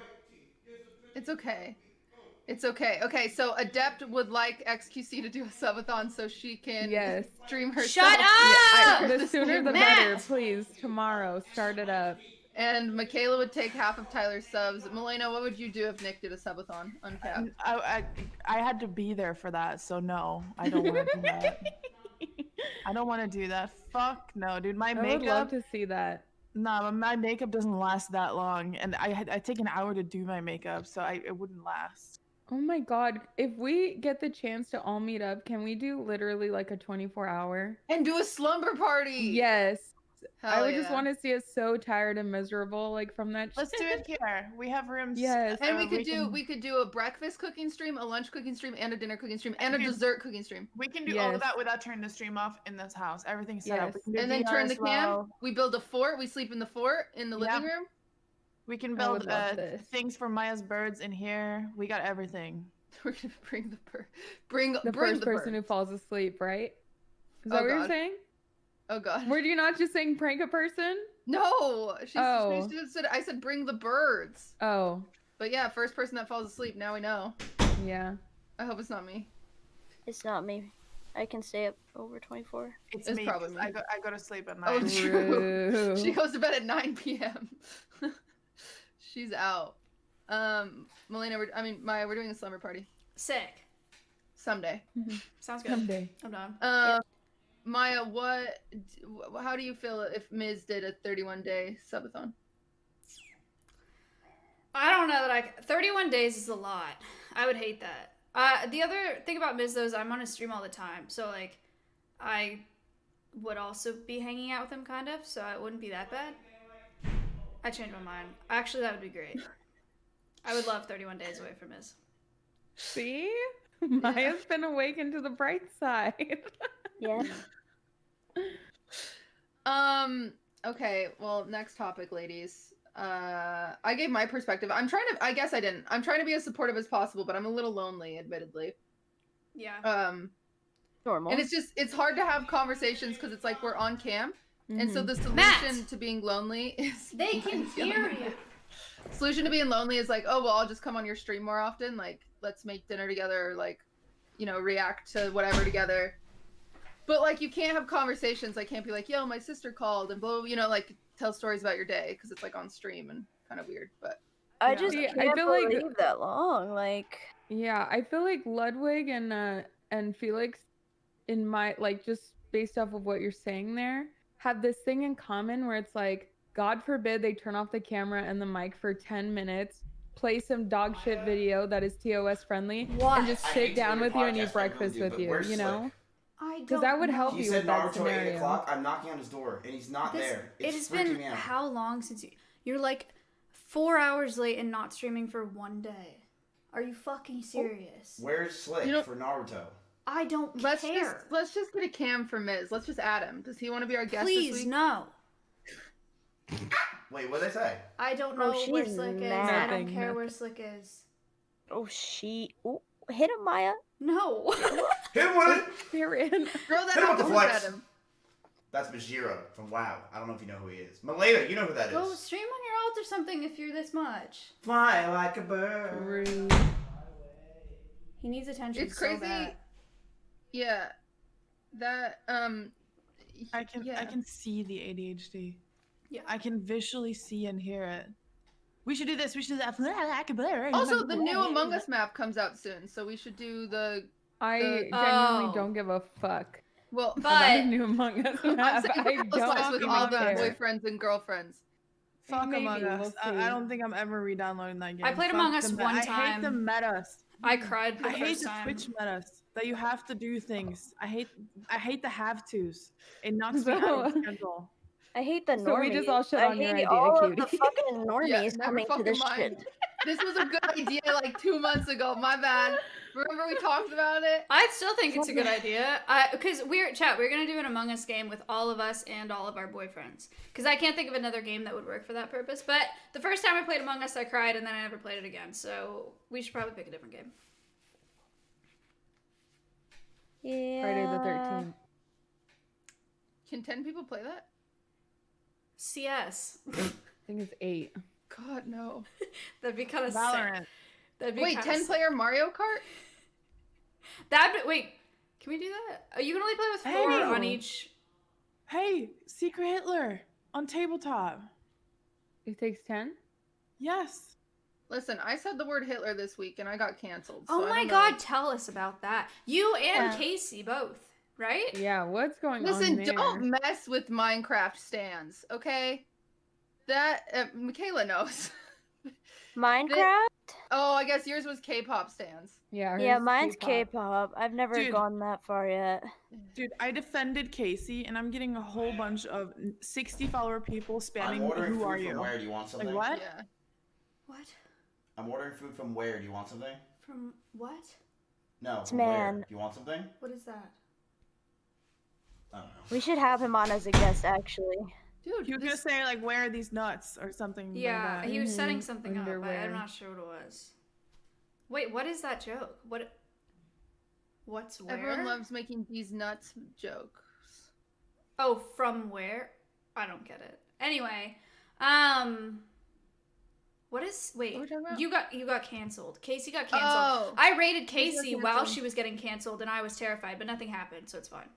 It's okay. It's okay. Okay, so Adept would like XQC to do a subathon so she can Yes. stream herself. Shut up! The sooner the Matt! better, please. Tomorrow, start it up. And Michaela would take half of Tyler's subs. Milena, what would you do if Nick did a subathon uncapped? I had to be there for that, so no, I don't want to do that. I don't want to do that. Fuck no, dude. My I would makeup. love to see that. Nah, my makeup doesn't last that long, and I take an hour to do my makeup, so it wouldn't last. Oh my god, if we get the chance to all meet up, can we do literally like a 24-hour? And do a slumber party. Yes. I Hell would just yeah. want to see us so tired and miserable like from that Let's do it here. We have rooms. Yes. And we could do a breakfast cooking stream, a lunch cooking stream, and a dinner cooking stream, and a Okay. dessert cooking stream. We can do all Yes. of that without turning the stream off in this house. Everything's set up. Yes. We can do And then VR turn the as well. cam. We build a fort. We sleep in the fort in the living Yeah. room. We can I would build love this. things for Maya's birds in here. We got everything. We're gonna bring the bird. Bring the bring first the person bird. who falls asleep, right? Is that Oh, what you're God. saying? Oh god. Were you not just saying prank a person? No. Oh. She said I said bring the birds. Oh, But yeah, first person that falls asleep. Now we know. yeah. I hope it's not me. It's not me. I can stay up over 24. It's It's me. probably 'cause me. I go to sleep at night. Oh, true. True. She goes to bed at 9 p.m. She's out. Melina, Maya, we're doing a slumber party Sick. someday. Sounds good. Someday. I'm done. Maya, how do you feel if Miz did a 31-day subathon? I don't know that 31 days is a lot. I would hate that. The other thing about Miz though is I'm on a stream all the time, so like, I would also be hanging out with him kind of, so it wouldn't be that bad. I changed my mind. Actually, that would be great. I would love 31 days away from Miz. See? Maya's been awakened to the bright side. Yeah. Okay, well, next topic, ladies. I gave my perspective. I guess I didn't. I'm trying to be as supportive as possible, but I'm a little lonely, admittedly. Yeah. Normal. And it's hard to have conversations because it's like we're on cam. And so the solution Matt! to being lonely is They can hear you. Solution to being lonely is like, oh well, I'll just come on your stream more often. Like, let's make dinner together, or like, react to whatever together. But like, you can't have conversations. I can't be like, yo, my sister called and blah, like tell stories about your day because it's like on stream and kind of weird. But I just See, can't I feel like believe that long. Like, yeah, I feel like Ludwig and Felix, in my just based off of what you're saying there, have this thing in common where it's like, God forbid they turn off the camera and the mic for 10 minutes, play some dog shit video that is TOS friendly, What? and just I hate sit to down do with your you and podcast, eat breakfast I really do, with but you, where's you know? I Because that would help He you said with that Naruto at 8 scenario. o'clock. I'm knocking on his door, and he's not there. It It's has freaking been me out. how long since you're like 4 hours late and not streaming for one day? Are you fucking serious? Where's Slick for Naruto? I don't let's care. Let's just get a cam for Miz. Let's just add him. Does he want to be our guest Please, this week? no. Wait, what did they say? I don't know where she's Slick is. I mad. don't care where Slick is. Oh, hit him, Maya. No. Hit him with it! You're in. Throw that Hit him with the octopus flex. at him. That's Bajiro from WoW. I don't know if you know who he is. Maleta, you know who that is. Go stream on your alt or something if you're this much. Fly like a bird. He needs attention. It's so crazy. bad. Yeah. That I can see the ADHD. Yeah. I can visually see and hear it. We should do this. We should do that. Also, the new Among Us map comes out soon, so we should do the. I the- genuinely don't give a fuck. Well, about a new Among Us I'm map. saying I don't with even all the care. boyfriends and girlfriends. Fuck Maybe, Among Us. we'll see. I don't think I'm ever re-downloading that game. I played Fuck Among Us the one I hate time. the metas. I cried the I hate first the time. Twitch metas that you have to do things. I hate the have-tos. It knocks me out of schedule. I hate the normies. So we just all shit I on your hate idea, all of cutie. the fucking normies Yeah, never coming to fucking this mind. shit. This was a good idea like 2 months ago. My bad. Remember we talked about it? I still think it's a good idea. Because we're gonna do an Among Us game with all of us and all of our boyfriends. Because I can't think of another game that would work for that purpose. But the first time I played Among Us, I cried, and then I never played it again. So we should probably pick a different game. Yeah. Friday the 13th. Can 10 people play that? CS. I think it's 8. God no. That'd be kind of Valorant. sick. That'd be Wait, kinda 10 sick. player Mario Kart? Wait, can we do that? Oh, you can only play with 4 Hey. on each. Hey, Secret Hitler on tabletop. It takes 10? Yes. Listen, I said the word Hitler this week and I got canceled. Oh so I my don't god, know. tell us about that. You and Yeah. Casey both, right? Yeah, what's going on Listen, there? don't mess with Minecraft stands, okay? That Michaela knows. Minecraft? Oh, I guess yours was K-pop stands. Yeah, Yeah, hers is mine's K-pop. K-pop. I've never Dude. gone that far yet. Dude, I defended Casey, and I'm getting a whole bunch of 60-follower people I'm spamming, ordering who food are from you? where? Do you want something? Like, what? Yeah. What? I'm ordering food from where? Do you want something? From what? No, It's from where? man. Do you want something? What is that? I don't know. We should have him on as a guest, actually. Dude, He was gonna say, like, where are these nuts? Or something Yeah, like that. he was setting something up. Underwear. I'm not sure what it was. Wait, what is that joke? What's where? Everyone loves making these nuts jokes. Oh, from where? I don't get it. Anyway, what is? Wait, What are we talking about? you got canceled. Casey got canceled. Oh. I rated Casey got Casey while canceled. she was getting canceled, and I was terrified, but nothing happened, so it's fine.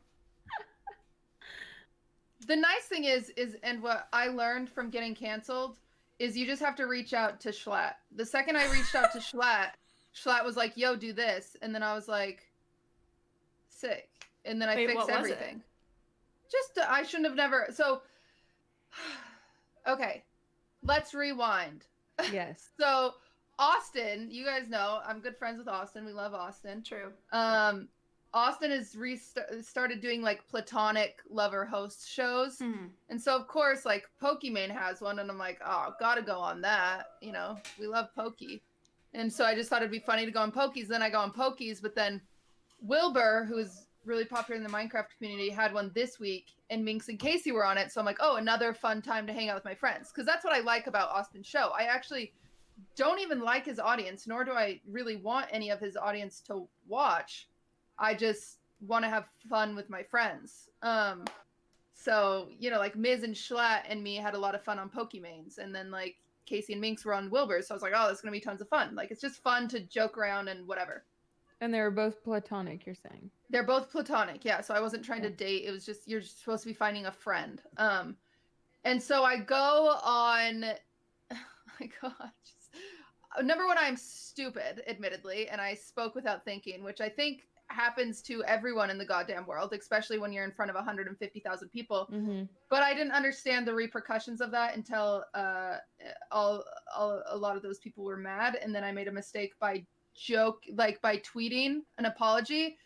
The nice thing is, and what I learned from getting canceled is you just have to reach out to Schlatt. The second I reached out to Schlatt was like, yo, do this. And then I was like, sick. And then I Wait, fixed what was it? everything. Just, I shouldn't have never. So, okay, let's rewind. Yes. So, Austin, you guys know, I'm good friends with Austin. We love Austin. True. Austin has started doing like platonic lover host shows. And so of course like Pokimane has one and I'm like, oh, gotta go on that. You know, we love Pokey. And so I just thought it'd be funny to go on Pokies. Then I go on Pokies, but then Wilbur, who's really popular in the Minecraft community, had one this week, and Minx and Casey were on it. So I'm like, oh, another fun time to hang out with my friends. Because that's what I like about Austin's show. I actually don't even like his audience, nor do I really want any of his audience to watch. I just want to have fun with my friends. So, you know, like Miz and Schlatt and me had a lot of fun on Pokemains. And then like Casey and Minx were on Wilbur. So I was like, oh, this is going to be tons of fun. Like, it's just fun to joke around and whatever. And they were both platonic, you're saying? They're both platonic, yeah. So I wasn't trying to date. It was just, you're just supposed to be finding a friend. And so I go on, number one, I'm stupid, admittedly, and I spoke without thinking, which I think happens to everyone in the goddamn world, especially when you're in front of 150,000 people. But I didn't understand the repercussions of that until a lot of those people were mad, and then I made a mistake by tweeting an apology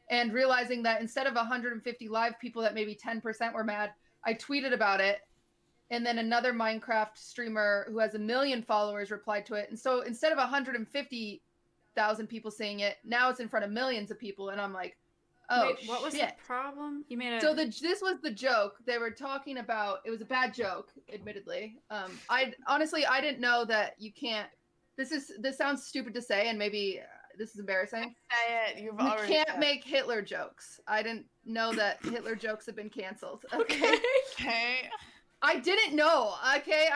and realizing that instead of 150 live people that maybe 10% were mad, I tweeted about it, and then another Minecraft streamer who has 1 million followers replied to it. And so instead of 150,000 people seeing it, now it's in front of millions of people, and I'm like, oh, wait, what was the problem? You made a... So this was the joke they were talking about. It was a bad joke, admittedly. I didn't know that you can't. This sounds stupid to say, and maybe this is embarrassing. Say it. You can't make Hitler jokes. I didn't know that Hitler jokes have been canceled. Okay. Okay. I didn't know. Okay,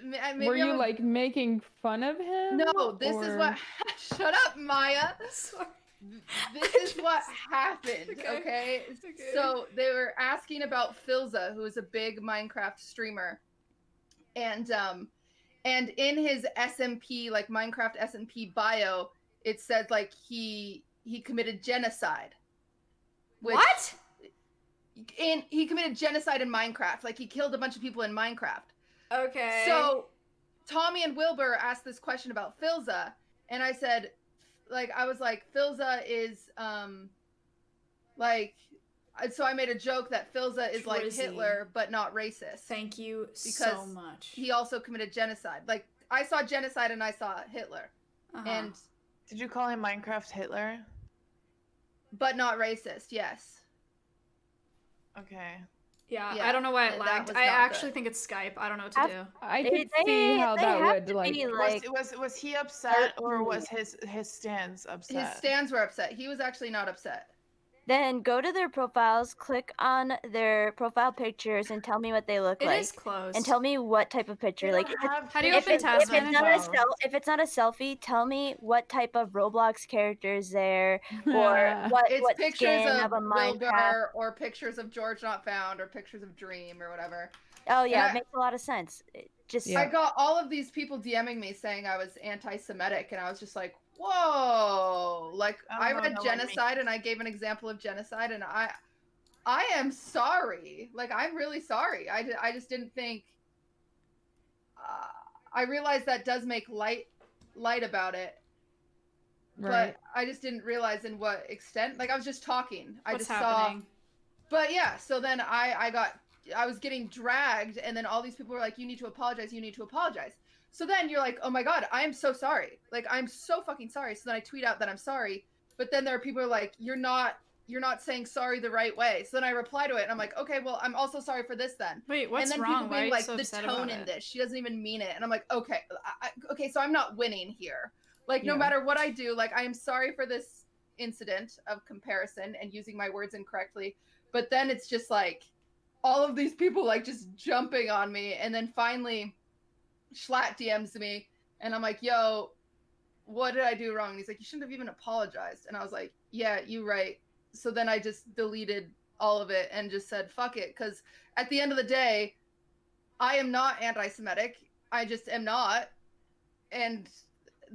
maybe were you like making fun of him? No, this is what. Shut up, Maya. Sorry. This is what happened. Okay? So they were asking about Filza, who is a big Minecraft streamer, and in his SMP, like Minecraft SMP bio, it said like he committed genocide. What? He committed genocide in Minecraft. Like, he killed a bunch of people in Minecraft. Okay. So Tommy and Wilbur asked this question about Filza, and I said, I was like, Filza is so I made a joke that Filza is like Hitler but not racist. Thank you because so much. He also committed genocide. Like, I saw genocide and I saw Hitler. And did you call him Minecraft Hitler? But not racist, yes. Okay. Yeah, I don't know why it lagged. I actually think it's Skype. I don't know what to do. I could see how that would like. Was he upset or was his stands upset? His stands were upset. He was actually not upset. Then go to their profiles, click on their profile pictures, and tell me what they look like. It is closed. And tell me what type of picture. Like, how do you open task manager? If it's not a selfie, tell me what type of Roblox character is there, or what pictures skin of a Wilbur, Minecraft. or pictures of George Not Found, or pictures of Dream, or whatever. Oh yeah, it makes a lot of sense. I got all of these people DMing me saying I was anti-Semitic, and I was just like, whoa. Like, I read genocide, and I gave an example of genocide, and I am sorry. Like, I'm really sorry. I just didn't think. I realized that does make light about it, right. but I just didn't realize in what extent. Like, I was just talking. I What's just happening? saw. But yeah, so then I was getting dragged, and then all these people were like, you need to apologize, you need to apologize. So then you're like, oh my god, I am so sorry. Like, I'm so fucking sorry. So then I tweet out that I'm sorry, but then there are people who are like, you're not saying sorry the right way. So then I reply to it, and I'm like, okay, well, I'm also sorry for this then. Wait, what's and then wrong? people Why are being you like, so the upset tone about in it? this, she doesn't even mean it. And I'm like, okay, okay, so I'm not winning here. Like, no Yeah. matter what I do, like, I am sorry for this incident of comparison and using my words incorrectly. But then it's just like, all of these people like just jumping on me, and then finally Schlatt DMs me, and I'm like, yo, what did I do wrong? And he's like, you shouldn't have even apologized. And I was like, yeah, you're right. So then I just deleted all of it and just said, fuck it. Because at the end of the day, I am not anti-Semitic. I just am not. And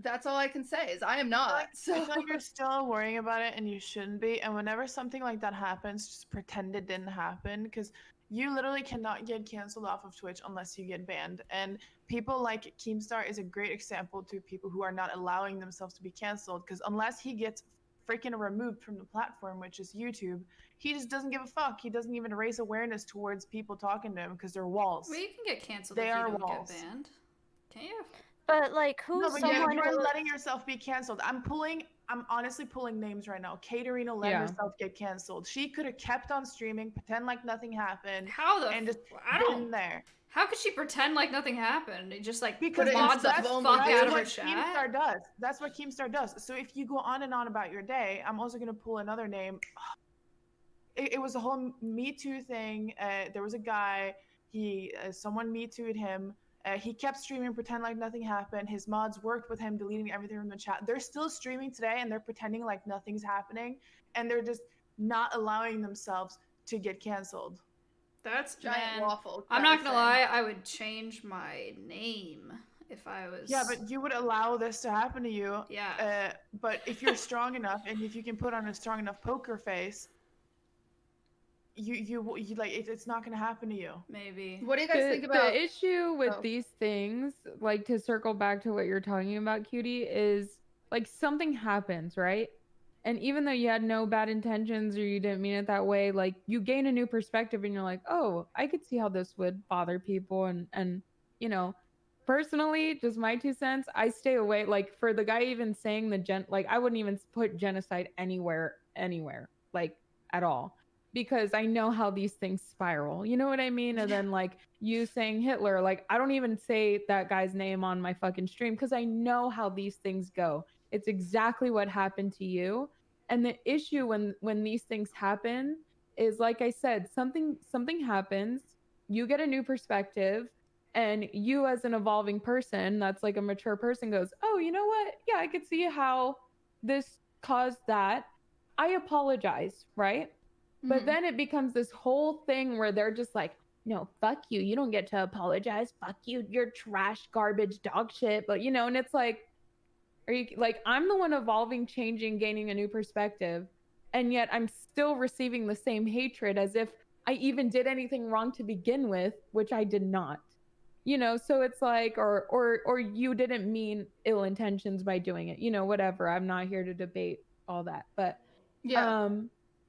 that's all I can say is I am not. I feel like you're still worrying about it, and you shouldn't be. And whenever something like that happens, just pretend it didn't happen, because you literally cannot get canceled off of Twitch unless you get banned. And people like Keemstar is a great example to people who are not allowing themselves to be canceled, because unless he gets freaking removed from the platform, which is YouTube, he just doesn't give a fuck. He doesn't even raise awareness towards people talking to him because they're walls. Well, you can get canceled They if you are don't walls. get banned. Can you? But like, who's No, but someone you're who? letting yourself be canceled. I'm honestly pulling names right now. Katerina let Yeah. herself get canceled. She could have kept on streaming, pretend like nothing happened. How the and just I been don't there. How could she pretend like nothing happened? It just like Because mod the that's fuck out of her what chat. Keemstar does. That's what Keemstar does. So if you go on and on about your day, I'm also gonna pull another name. It was a whole Me Too thing. There was a guy. Someone Me Too'd him. He kept streaming, pretend like nothing happened. His mods worked with him, deleting everything from the chat. They're still streaming today, and they're pretending like nothing's happening, and they're just not allowing themselves to get canceled. That's Giant man, waffle. I'm not gonna lie, I would change my name if I was. Yeah, but you would allow this to happen to you. Yeah. But if you're strong enough, and if you can put on a strong enough poker face, you like it's not gonna happen to you. Maybe. What do you guys think about the issue with these things? Like, to circle back to what you're talking about, Cutie, is like something happens, right? And even though you had no bad intentions or you didn't mean it that way, like you gain a new perspective and you're like, oh, I could see how this would bother people. And you know, personally, just my 2 cents, I stay away. Like, for the guy even saying like, I wouldn't even put genocide anywhere, like at all. Because I know how these things spiral. You know what I mean? And then like you saying Hitler, like I don't even say that guy's name on my fucking stream because I know how these things go. It's exactly what happened to you. And the issue when these things happen is, like I said, something happens, you get a new perspective, and you as an evolving person, that's like a mature person, goes, oh, you know what? Yeah, I could see how this caused that. I apologize, right? But then it becomes this whole thing where they're just like, no, fuck you. You don't get to apologize. Fuck you. You're trash, garbage, dog shit. But, you know, and it's like, are you like, I'm the one evolving, changing, gaining a new perspective. And yet I'm still receiving the same hatred as if I even did anything wrong to begin with, which I did not. You know, so it's like, or you didn't mean ill intentions by doing it. You know, whatever. I'm not here to debate all that. But yeah.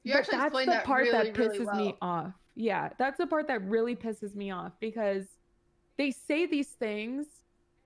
You but actually that's explained the that part really, that really pisses well. me off. Yeah, that's the part that really pisses me off because they say these things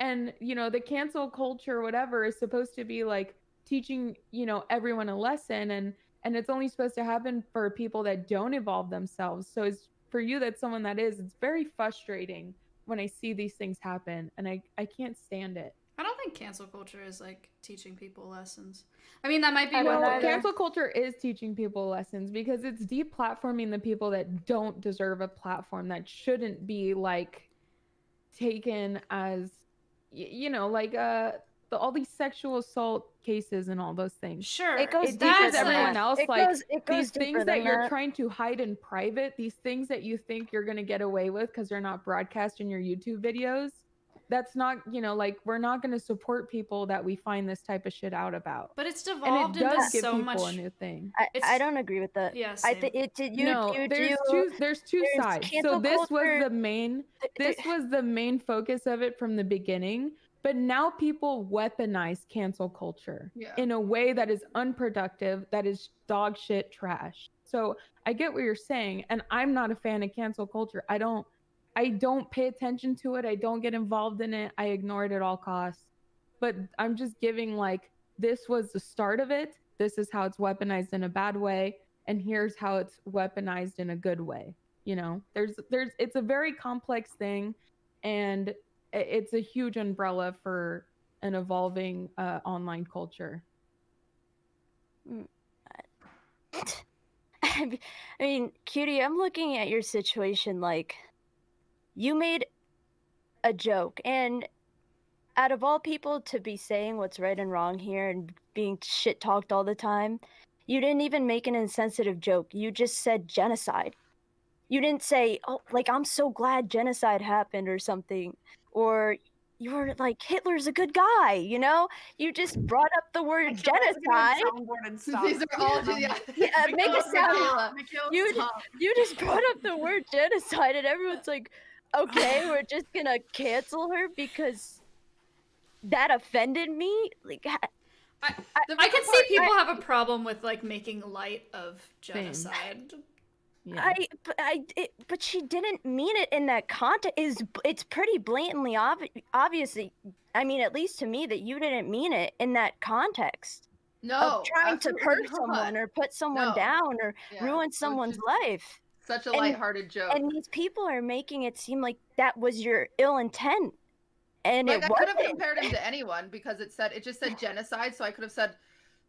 and, you know, the cancel culture, whatever, is supposed to be like teaching, you know, everyone a lesson. And it's only supposed to happen for people that don't evolve themselves. So it's for you, that's someone that is, it's very frustrating when I see these things happen and I can't stand it. I don't think cancel culture is like teaching people lessons. I mean, that might be Well, what cancel culture is teaching people lessons because it's deplatforming the people that don't deserve a platform, that shouldn't be like taken as, you know, like all these sexual assault cases and all those things. Sure, It goes It deeper teaches than everyone that. else It like goes these deeper things than that you're that. trying to hide in private, these things that you think you're gonna get away with because they're not broadcast in your YouTube videos. That's not, you know, like we're not going to support people that we find this type of shit out about. But it's And devolved it does into give so people much. a new thing. I don't agree with that. Yeah, I same. think it did. There's two sides. cancel So this culture. was the main. This was the main focus of it from the beginning. But now people weaponize cancel culture in a way that is unproductive, that is dog shit trash. So I get what you're saying, and I'm not a fan of cancel culture. I don't pay attention to it. I don't get involved in it. I ignore it at all costs. But I'm just giving like, this was the start of it. This is how it's weaponized in a bad way. And here's how it's weaponized in a good way. You know, it's a very complex thing. And it's a huge umbrella for an evolving online culture. I mean, Cutie, I'm looking at your situation like, you made a joke, and out of all people to be saying what's right and wrong here and being shit talked all the time, you didn't even make an insensitive joke. You just said genocide. You didn't say, oh, like, I'm so glad genocide happened or something. Or you were like, Hitler's a good guy, you know? You just brought up the word genocide. These are all make a sound. You just brought up the word genocide, and everyone's like, okay, we're just gonna cancel her because that offended me. Like, I can see people have a problem with like making light of genocide. Yeah. But she didn't mean it in that context. It's pretty blatantly obvious. I mean, at least to me, that you didn't mean it in that context. No, Of trying to absolutely hurt not. someone or put someone No. down or Yeah, ruin it was someone's just life. Such a And- lighthearted joke. And these people are making it seem like that was your ill intent. And Like, it I could have wasn't. compared him to anyone because it just said genocide, so I could have said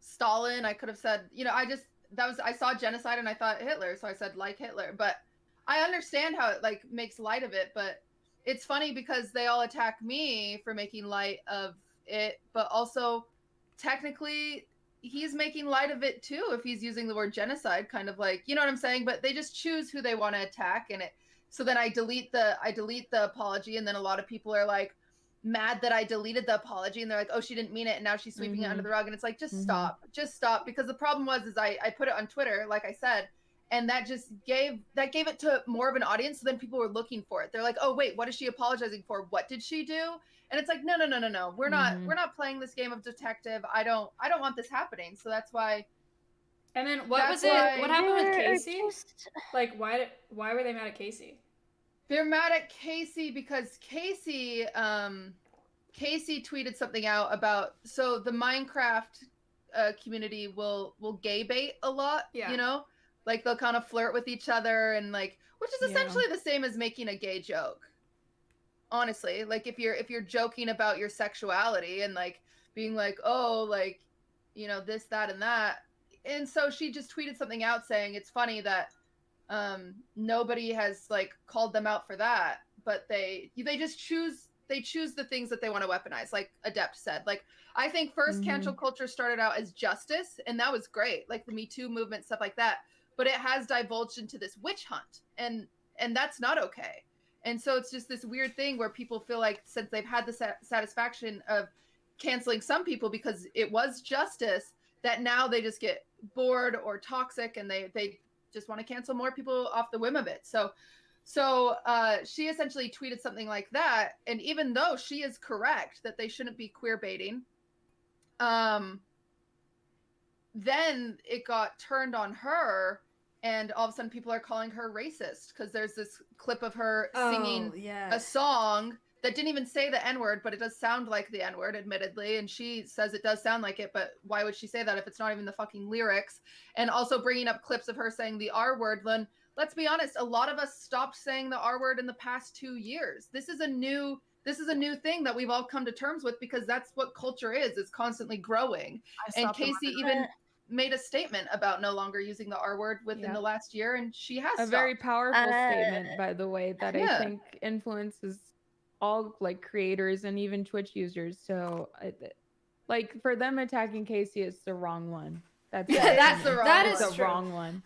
Stalin, I could have said, I saw genocide and I thought Hitler, so I said like Hitler. But I understand how it like makes light of it, but it's funny because they all attack me for making light of it, but also technically he's making light of it too if he's using the word genocide, kind of like, you know what I'm saying? But they just choose who they want to attack, and so then I delete the apology, and then a lot of people are like mad that I deleted the apology, and they're like, oh, she didn't mean it, and now she's sweeping it under the rug. And it's like, just stop, because the problem was I put it on Twitter, like I said, and that just gave it to more of an audience. So then people were looking for it. They're like, oh wait, what is she apologizing for? What did she do? And it's like, no, we're not playing this game of detective. I don't want this happening. So that's why. And then what happened with Casey? Like, why were they mad at Casey? They're mad at Casey because Casey tweeted something out about, so the Minecraft community will gay bait a lot, Yeah. you know, like they'll kind of flirt with each other, and like, which is essentially the same as making a gay joke. Honestly, like if you're joking about your sexuality and like being like, oh, like, you know, this, that, and that. And so she just tweeted something out saying it's funny that nobody has like called them out for that, but they just choose the things that they want to weaponize, like Adept said. Like, I think first cancel culture started out as justice, and that was great, like the Me Too movement, stuff like that, but it has divulged into this witch hunt, and that's not okay. And so it's just this weird thing where people feel like, since they've had the satisfaction of canceling some people because it was justice, that now they just get bored or toxic, and they just want to cancel more people off the whim of it. So she essentially tweeted something like that, and even though she is correct that they shouldn't be queer baiting, then it got turned on her, and all of a sudden people are calling her racist because there's this clip of her singing a song that didn't even say the N-word, but it does sound like the N-word, admittedly, and she says it does sound like it, but why would she say that if it's not even the fucking lyrics? And also bringing up clips of her saying the R-word. Let's be honest, a lot of us stopped saying the R-word in the past 2 years. This is a new thing that we've all come to terms with, because that's what culture is. It's constantly growing. And Casey even made a statement about no longer using the R-word within the last year, and she has a very powerful statement, by the way, that I think influences all like creators and even Twitch users. So like, for them attacking Casey, it's the wrong one. That's the wrong one.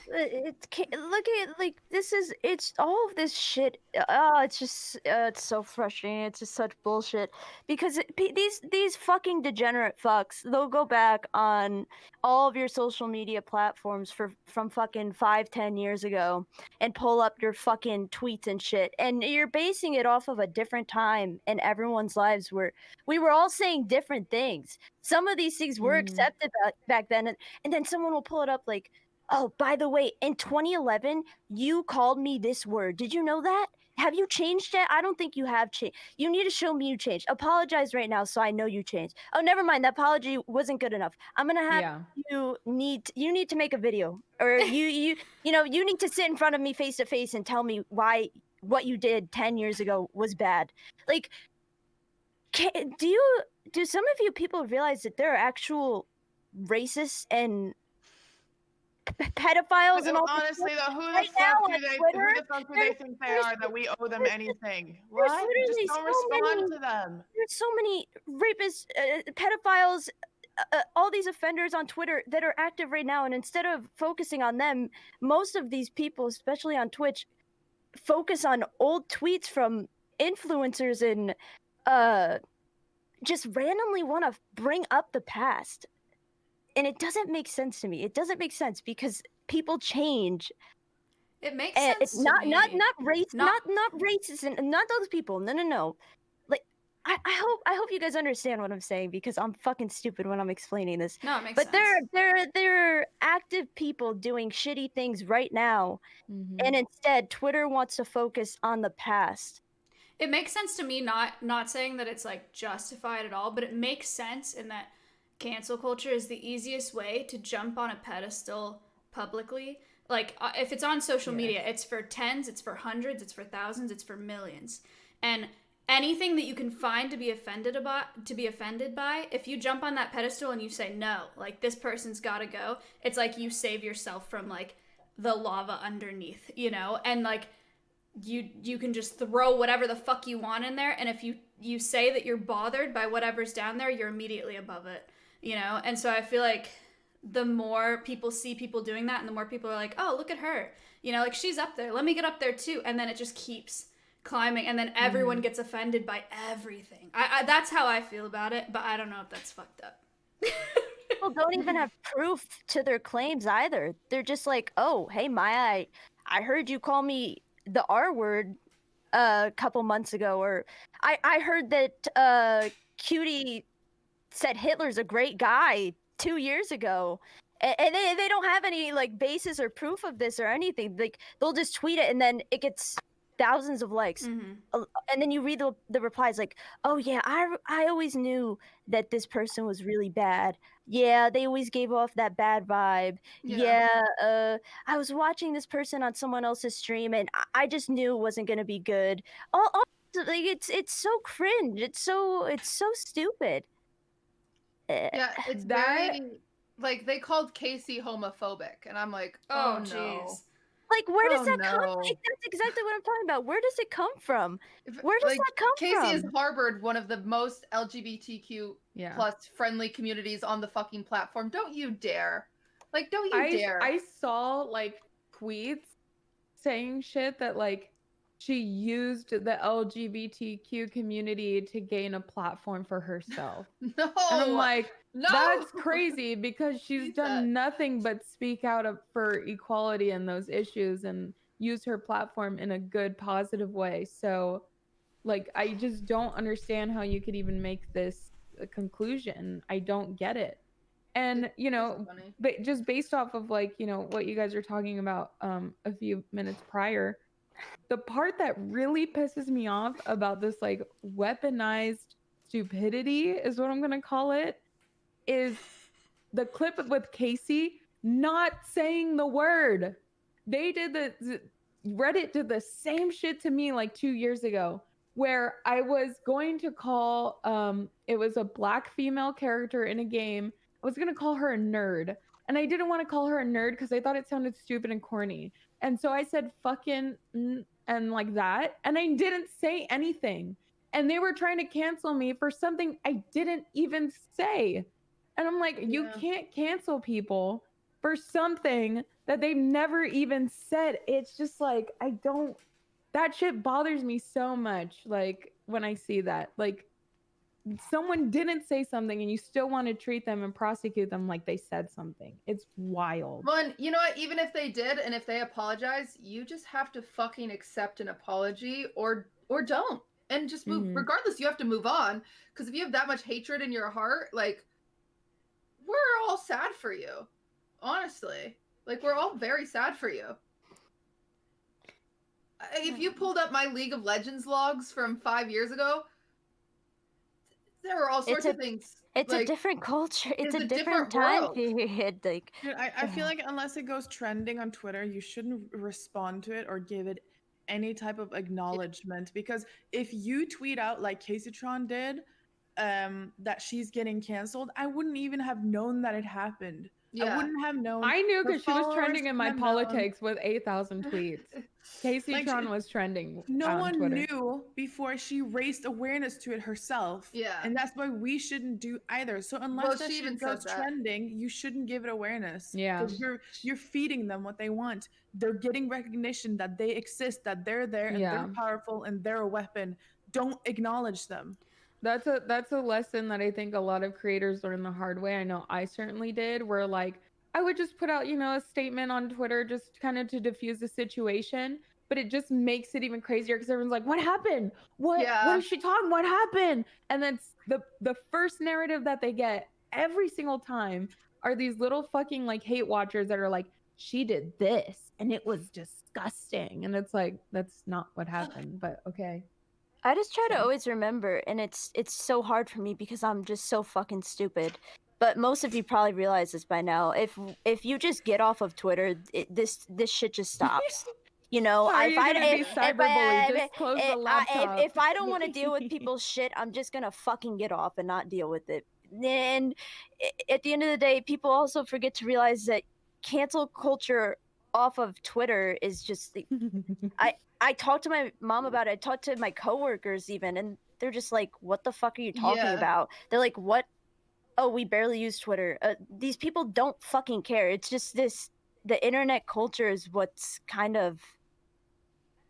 Look at, like, it's all of this shit. It's just it's so frustrating. It's just such bullshit, because these fucking degenerate fucks, they'll go back on all of your social media platforms from fucking 5-10 years ago and pull up your fucking tweets and shit, and you're basing it off of a different time in everyone's lives where we were all saying different things. Some of these things were accepted back then, and then someone will pull it up like, oh, by the way, in 2011, you called me this word. Did you know that? Have you changed it? I don't think you have changed. You need to show me you changed. Apologize right now so I know you changed. Oh, never mind. That apology wasn't good enough. I'm gonna have you need to make a video, or you need to sit in front of me face to face and tell me why what you did 10 years ago was bad. Like, do some of you people realize that there are actual racists and pedophiles and all? Honestly though, who the fuck do they think they are that we owe them anything? What? Just don't respond to them. There's so many rapists, pedophiles, all these offenders on Twitter that are active right now, and instead of focusing on them, most of these people, especially on Twitch, focus on old tweets from influencers and just randomly want to bring up the past. And it doesn't make sense to me. It doesn't make sense because people change. It makes sense. It's not race, not racist, and not those people. No. Like, I hope you guys understand what I'm saying because I'm fucking stupid when I'm explaining this. No, it makes but sense. there are active people doing shitty things right now, and instead Twitter wants to focus on the past. It makes sense to me, not saying that it's like justified at all, but it makes sense in that cancel culture is the easiest way to jump on a pedestal publicly. Like if it's on social media, it's for tens, it's for hundreds, it's for thousands, it's for millions. And anything that you can find to be offended by, if you jump on that pedestal and you say no, like this person's got to go, it's like you save yourself from like the lava underneath, you know? And like you can just throw whatever the fuck you want in there, and if you say that you're bothered by whatever's down there, you're immediately above it, you know? And so I feel like the more people see people doing that, and the more people are like, oh, look at her, you know, like she's up there, let me get up there too, and then it just keeps climbing, and then everyone gets offended by everyththing. I that's how I feel about it, but I don't know if that's fucked up. People don't even have proof to their claims either. They're just like, oh, hey Maya, I heard you call me the R word a couple months ago, or I heard that Cutie said Hitler's a great guy 2 years ago, and they don't have any like basis or proof of this or anything. Like they'll just tweet it and then it gets thousands of likes, and then you read the replies like, oh yeah, I always knew that this person was really bad. Yeah, they always gave off that bad vibe. I was watching this person on someone else's stream and I just knew it wasn't gonna be good. All like it's so cringe. It's so stupid. Yeah, it's very like they called Casey homophobic, and I'm like, oh, no. Jeez. Like, where does Oh, that come? no. Like, that's exactly what I'm talking about. Where does it come from? Where does that come Casey from? has harbored one of the most LGBTQ Yeah. plus friendly communities on the fucking platform. Don't you dare! Like, don't you dare! I saw like tweets saying shit that like she used the LGBTQ community to gain a platform for herself. No, and I'm like, no! that's crazy because she's done nothing but speak out for equality in those issues and use her platform in a good, positive way. So, like, I just don't understand how you could even make this a conclusion. I don't get it. And you know, but just based off of like, you know, what you guys are talking about a few minutes prior, the part that really pisses me off about this like weaponized stupidity is what I'm gonna call it, is the clip with Casey not saying the word. They did Reddit did the same shit to me like 2 years ago, where I was going to call it was a black female character in a game. I was gonna call her a nerd, and I didn't want to call her a nerd because I thought it sounded stupid and corny. And so I said fucking and like that, and I didn't say anything. And they were trying to cancel me for something I didn't even say. And I'm like, you can't cancel people for something that they've never even said. It's just like, that shit bothers me so much. Like when I see that, like someone didn't say something and you still want to treat them and prosecute them like they said something. It's wild. Well, and you know what? Even if they did, and if they apologize, you just have to fucking accept an apology, or don't, and just move. Regardless, you have to move on. Because if you have that much hatred in your heart, like, we're all sad for you. Honestly, like, we're all very sad for you. If you pulled up my League of Legends logs from 5 years ago, there were all sorts of things. It's like, a different culture. It's a different different time world. period. Like, Dude, I feel like unless it goes trending on Twitter, you shouldn't respond to it or give it any type of acknowledgement. Because if you tweet out like Caseytron did, that she's getting canceled, I wouldn't even have known that it happened. I wouldn't have known. I knew Her because she was followers trending in my wouldn't have known. politics with 8,000 tweets. Caseytron was trending. No on one Twitter. knew before she raised awareness to it herself. Yeah. And that's why we shouldn't do either. So unless Well, that she shit even goes said that. trending, you shouldn't give it awareness. Yeah. 'Cause you're feeding them what they want. They're getting recognition that they exist, that they're there, and Yeah. they're powerful, and they're a weapon. Don't acknowledge them. That's a lesson that I think a lot of creators learn the hard way. I know I certainly did, where like I would just put out, you know, a statement on Twitter just kind of to diffuse the situation. but it just makes it even crazier because everyone's like, what happened? What Yeah. is she talking? What happened? And then the first narrative that they get every single time are these little fucking like hate watchers that are like, she did this and it was disgusting. And it's like, that's not what happened, but okay. I just try to always remember, and it's so hard for me because I'm just so fucking stupid. But most of you probably realize this by now. If you just get off of Twitter, this shit just stops. You know, How are you gonna be cyberbullied? Just close the laptop. if I don't want to deal with people's shit, I'm just gonna fucking get off and not deal with it. And at the end of the day, people also forget to realize that cancel culture off of Twitter is just I talked to my mom about it. I talked to my coworkers even, and they're just like, "What the fuck are you talking Yeah. about?" They're like, "What? Oh, we barely use Twitter." These people don't fucking care. It's just the internet culture is what's kind of,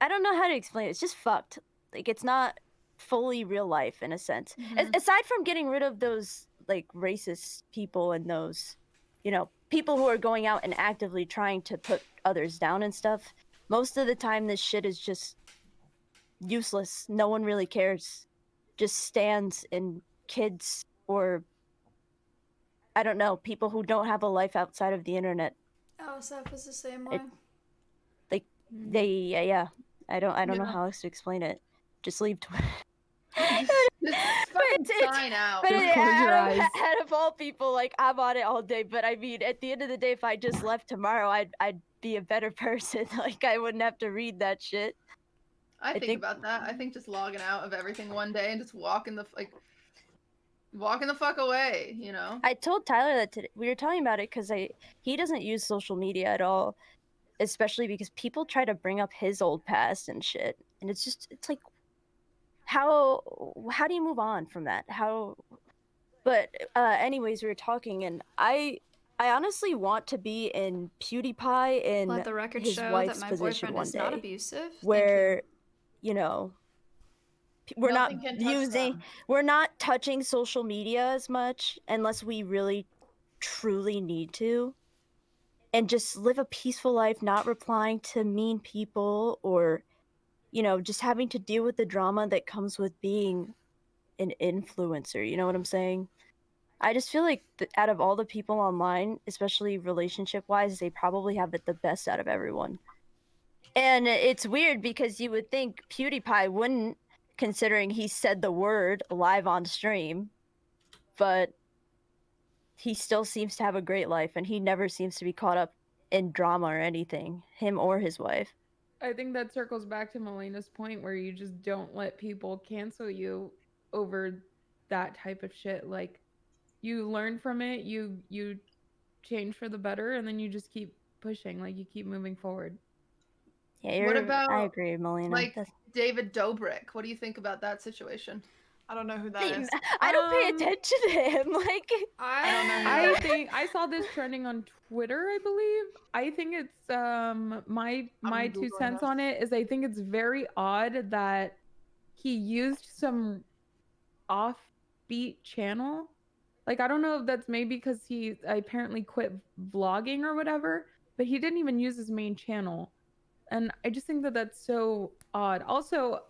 I don't know how to explain it. It's just fucked. Like, it's not fully real life in a sense. Aside from getting rid of those like racist people and those, you know, people who are going out and actively trying to put others down and stuff. Most of the time, this shit is just useless. No one really cares. Just stands in kids or, I don't know, people who don't have a life outside of the internet. Oh, Seth was the same way. Like yeah. I don't know Yeah. how else to explain it. Just leave Twitter. Just fucking sign out. But Just close your eyes. out of all people, like, I'm on it all day. But I mean, at the end of the day, if I just left tomorrow, I'd be a better person. Like, I wouldn't have to read that shit. I think about that. I think just logging out of everything one day and just walking the fuck away, you know? I told Tyler that today. We were talking about it because he doesn't use social media at all, especially because people try to bring up his old past and shit, and it's like, how do you move on from that? But anyways, we were talking, and I honestly want to be in PewDiePie in Let the record his show wife's that my position boyfriend one is day, not abusive. where you know, we're Nothing not can touch using, them. we're not touching social media as much unless we really truly need to, and just live a peaceful life, not replying to mean people or, you know, just having to deal with the drama that comes with being an influencer. You know what I'm saying? I just feel like out of all the people online, especially relationship wise, they probably have it the best out of everyone. And it's weird because you would think PewDiePie wouldn't, considering he said the word live on stream, but he still seems to have a great life and he never seems to be caught up in drama or anything, him or his wife. I think that circles back to Melina's point where you just don't let people cancel you over that type of shit. Like, you learn from it, you change for the better, and then you just keep pushing, like you keep moving forward. Yeah, What about, I agree, Melina. like, David Dobrik? What do you think about that situation? I don't know who that is. I don't pay attention to him. Like, I don't know who I that is. think I saw this trending on Twitter, I believe. I think it's my two Googling cents this. on it is I think it's very odd that he used some offbeat channel. Like, I don't know if that's maybe because he apparently quit vlogging or whatever, but he didn't even use his main channel. And I just think that that's so odd. Also,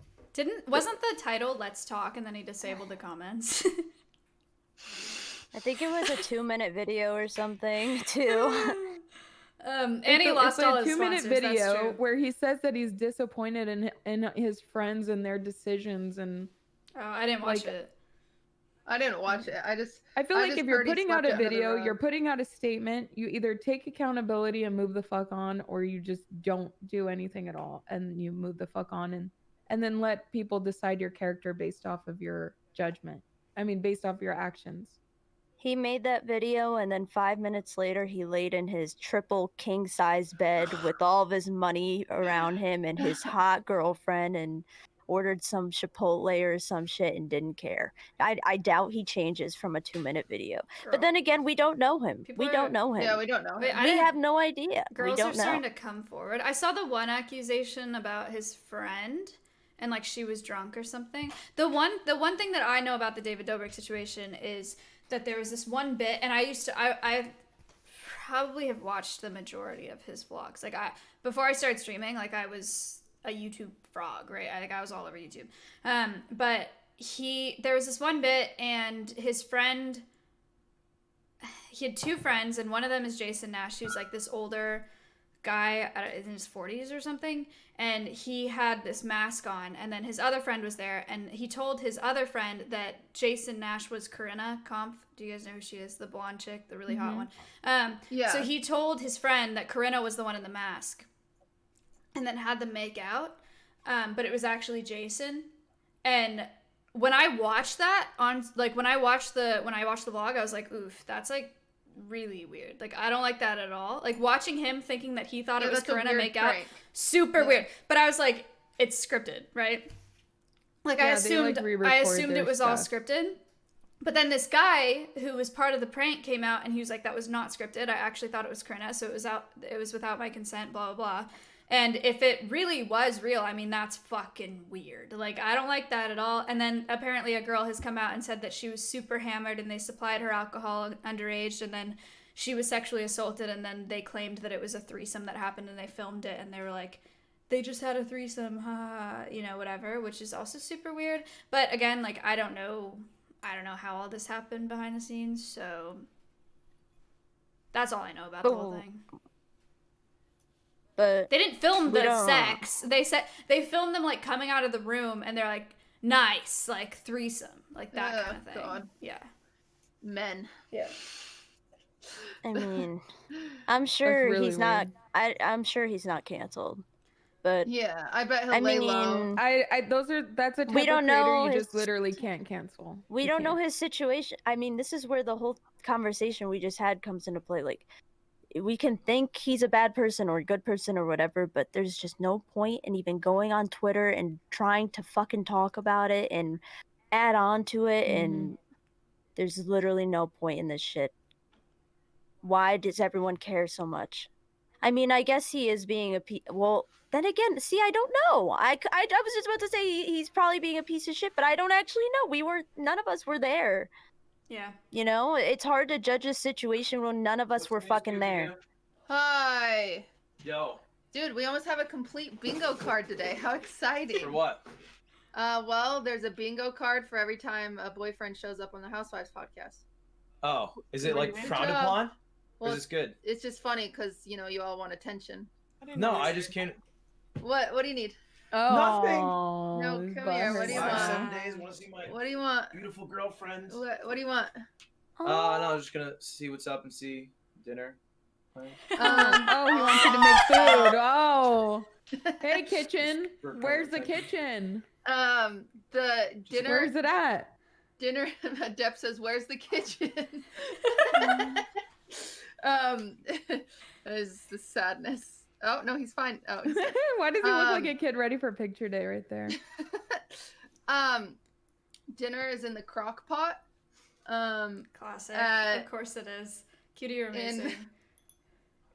wasn't the title "Let's Talk" and then he disabled the comments? I think it was a 2-minute video or something too. And he lost all his 2-minute sponsors, that's video true. where he says that he's disappointed in his friends and their decisions. And Oh, I didn't watch it. I didn't watch it. I feel like just if you're heard he putting out swept a it under the video, rug. you're putting out a statement, you either take accountability and move the fuck on, or you just don't do anything at all and you move the fuck on and then let people decide your character based off of your judgment. I mean, based off your actions. He made that video, and then 5 minutes later, he laid in his triple king size bed with all of his money around him and his hot girlfriend, and ordered some Chipotle or some shit and didn't care. I doubt he changes from a 2-minute video. But then again, we don't know him. We don't know him. Yeah, we don't know Wait, him. I We didn't- have no idea. Girls we don't are know. starting to come forward. I saw the one accusation about his friend, and like she was drunk or something. The one thing that I know about the David Dobrik situation is that there was this one bit, and I probably have watched the majority of his vlogs. Like before I started streaming, like I was a YouTube frog, right? I was all over YouTube. But there was this one bit, and his friend, he had two friends, and one of them is Jason Nash, who's like this older guy in his 40s or something, and he had this mask on, and then his other friend was there, and he told his other friend that Jason Nash was Corinna Kampf. Do you guys know who she is? The blonde chick, the really hot one. Yeah. So he told his friend that Corinna was the one in the mask, and then had them make out, but it was actually Jason. And when I watched that when I watched the vlog, I was like, oof, that's like really weird. Like, I don't like that at all. Like, watching him thinking that he thought it was Corinna make out, super weird. But I was like, it's scripted, right? Like, I assumed it was all scripted. But then this guy who was part of the prank came out, and he was like, that was not scripted. I actually thought it was Corinna, so it was without my consent, blah, blah, blah. And if it really was real, I mean, that's fucking weird. Like, I don't like that at all. And then apparently a girl has come out and said that she was super hammered, and they supplied her alcohol underage, and then she was sexually assaulted, and then they claimed that it was a threesome that happened, and they filmed it, and they were like, they just had a threesome, whatever, which is also super weird. But again, like, I don't know how all this happened behind the scenes, so that's all I know about the whole thing. But they didn't film the sex. They filmed them like coming out of the room, and they're like, nice, like threesome, like that kind of thing. God. Yeah. Men. Yeah. I mean, I'm sure really he's not. I'm sure he's not canceled. But yeah, I bet he'll lay low. That's a type we don't of creator know you his, just literally can't cancel. We don't know his situation. I mean, this is where the whole conversation we just had comes into play. Like, we can think he's a bad person or a good person or whatever, but there's just no point in even going on Twitter and trying to fucking talk about it and add on to it. And there's literally no point in this shit. Why does everyone care so much? I mean, I guess he is being well, then again, see, I don't know. I was just about to say he's probably being a piece of shit, but I don't actually know. None of us were there. Yeah. You know, it's hard to judge a situation when none of us were fucking there. Hi. Yo. Dude, we almost have a complete bingo card today. How exciting. For what? Well, there's a bingo card for every time a boyfriend shows up on the Housewives podcast. Oh, is it like frowned upon? Well, or is this good? It's just funny because, you know, you all want attention. No, I just can't. What do you need? Nothing. No, come here. What do you want? 7 days. Want to see my What do you want? Beautiful girlfriend. What do you want? No, I'm just gonna see what's up and see dinner. He wants you to make food. Oh, hey, kitchen. Where's the kitchen? The dinner. Where's it at? Dinner. Depp says, "Where's the kitchen?" Is the sadness. Oh no, he's fine. Oh, he's why does he look like a kid ready for picture day right there? Dinner is in the crock pot. Classic. Of course it is. Cutie, you're amazing.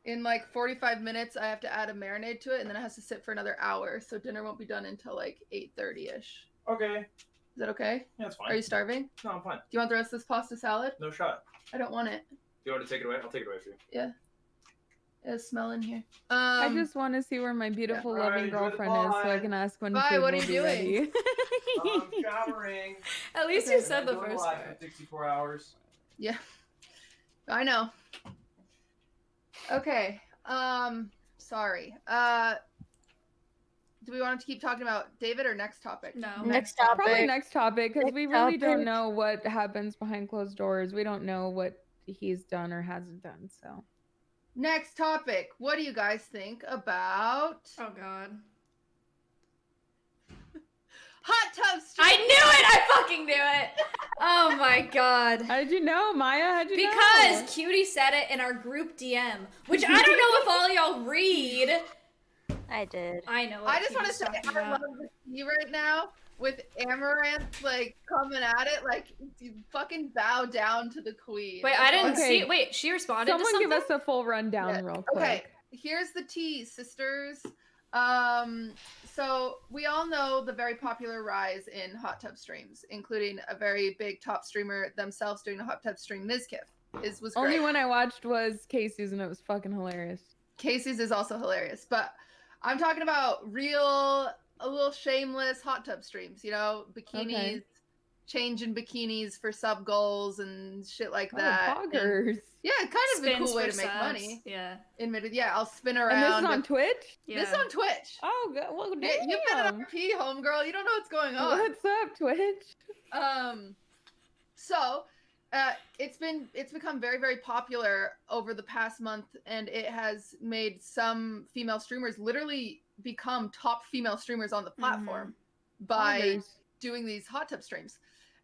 In like 45 minutes, I have to add a marinade to it, and then it has to sit for another hour. So dinner won't be done until like 8:30ish. Okay. Is that okay? Yeah, it's fine. Are you starving? No, I'm fine. Do you want the rest of this pasta salad? No shot. I don't want it. Do you want to take it away? I'll take it away for you. Yeah. It's smelling here. I just want to see where my beautiful, loving girlfriend is, so I can ask when Bye, food what are will you be doing? ready. I'm showering. At least you said the first part. part. 64 hours. Yeah. I know. Okay. Sorry. Do we want to keep talking about David or next topic? No. Next topic. Probably next topic, because we really don't topic. know what happens behind closed doors. We don't know what he's done or hasn't done, so. Next topic. What do you guys think about... Oh, God. Hot tub stream. I knew it! I fucking knew it! Oh my God. How did you know, Maya? How'd you know? Because Cutie said it in our group DM, which I don't know if all y'all read. I did. I know. I just want to say I love the tea right now with Amaranth like coming at it like you fucking bow down to the queen. Wait, I didn't see. Wait, she responded to Someone something? give us a full rundown real quick. Okay, here's the tea, sisters. So we all know the very popular rise in hot tub streams, including a very big top streamer themselves doing a hot tub stream. Mizkif was great. Only one I watched was Casey's, and it was fucking hilarious. Casey's is also hilarious, but I'm talking about a little shameless hot tub streams, you know, bikinis, Okay. changing bikinis for sub goals and shit like Oh, that. poggers. Yeah, kind of a Spins cool way for to make subs. money. Yeah. Admitted, yeah, I'll spin around. And this is on Twitch? This is on Twitch. Oh, good. Well, damn. Yeah, you've been an RP, homegirl. You don't know what's going on. What's up, Twitch? So, it's become very, very popular over the past month, and it has made some female streamers literally become top female streamers on the platform by Poggers. doing these hot tub streams.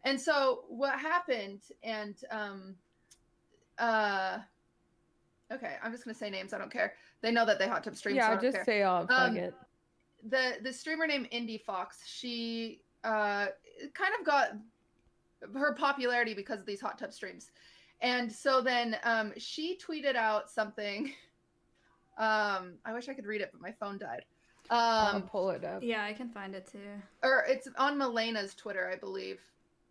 And so what happened, and okay, I'm just gonna say names. I don't care. They know that they hot tub stream. Yeah, so I don't just care. say fuck it. The streamer named Indie Fox, she kind of got her popularity because of these hot tub streams. And so then she tweeted out something. I wish I could read it, but my phone died. I'll pull it up. Yeah, I can find it too. Or it's on Melena's Twitter, I believe.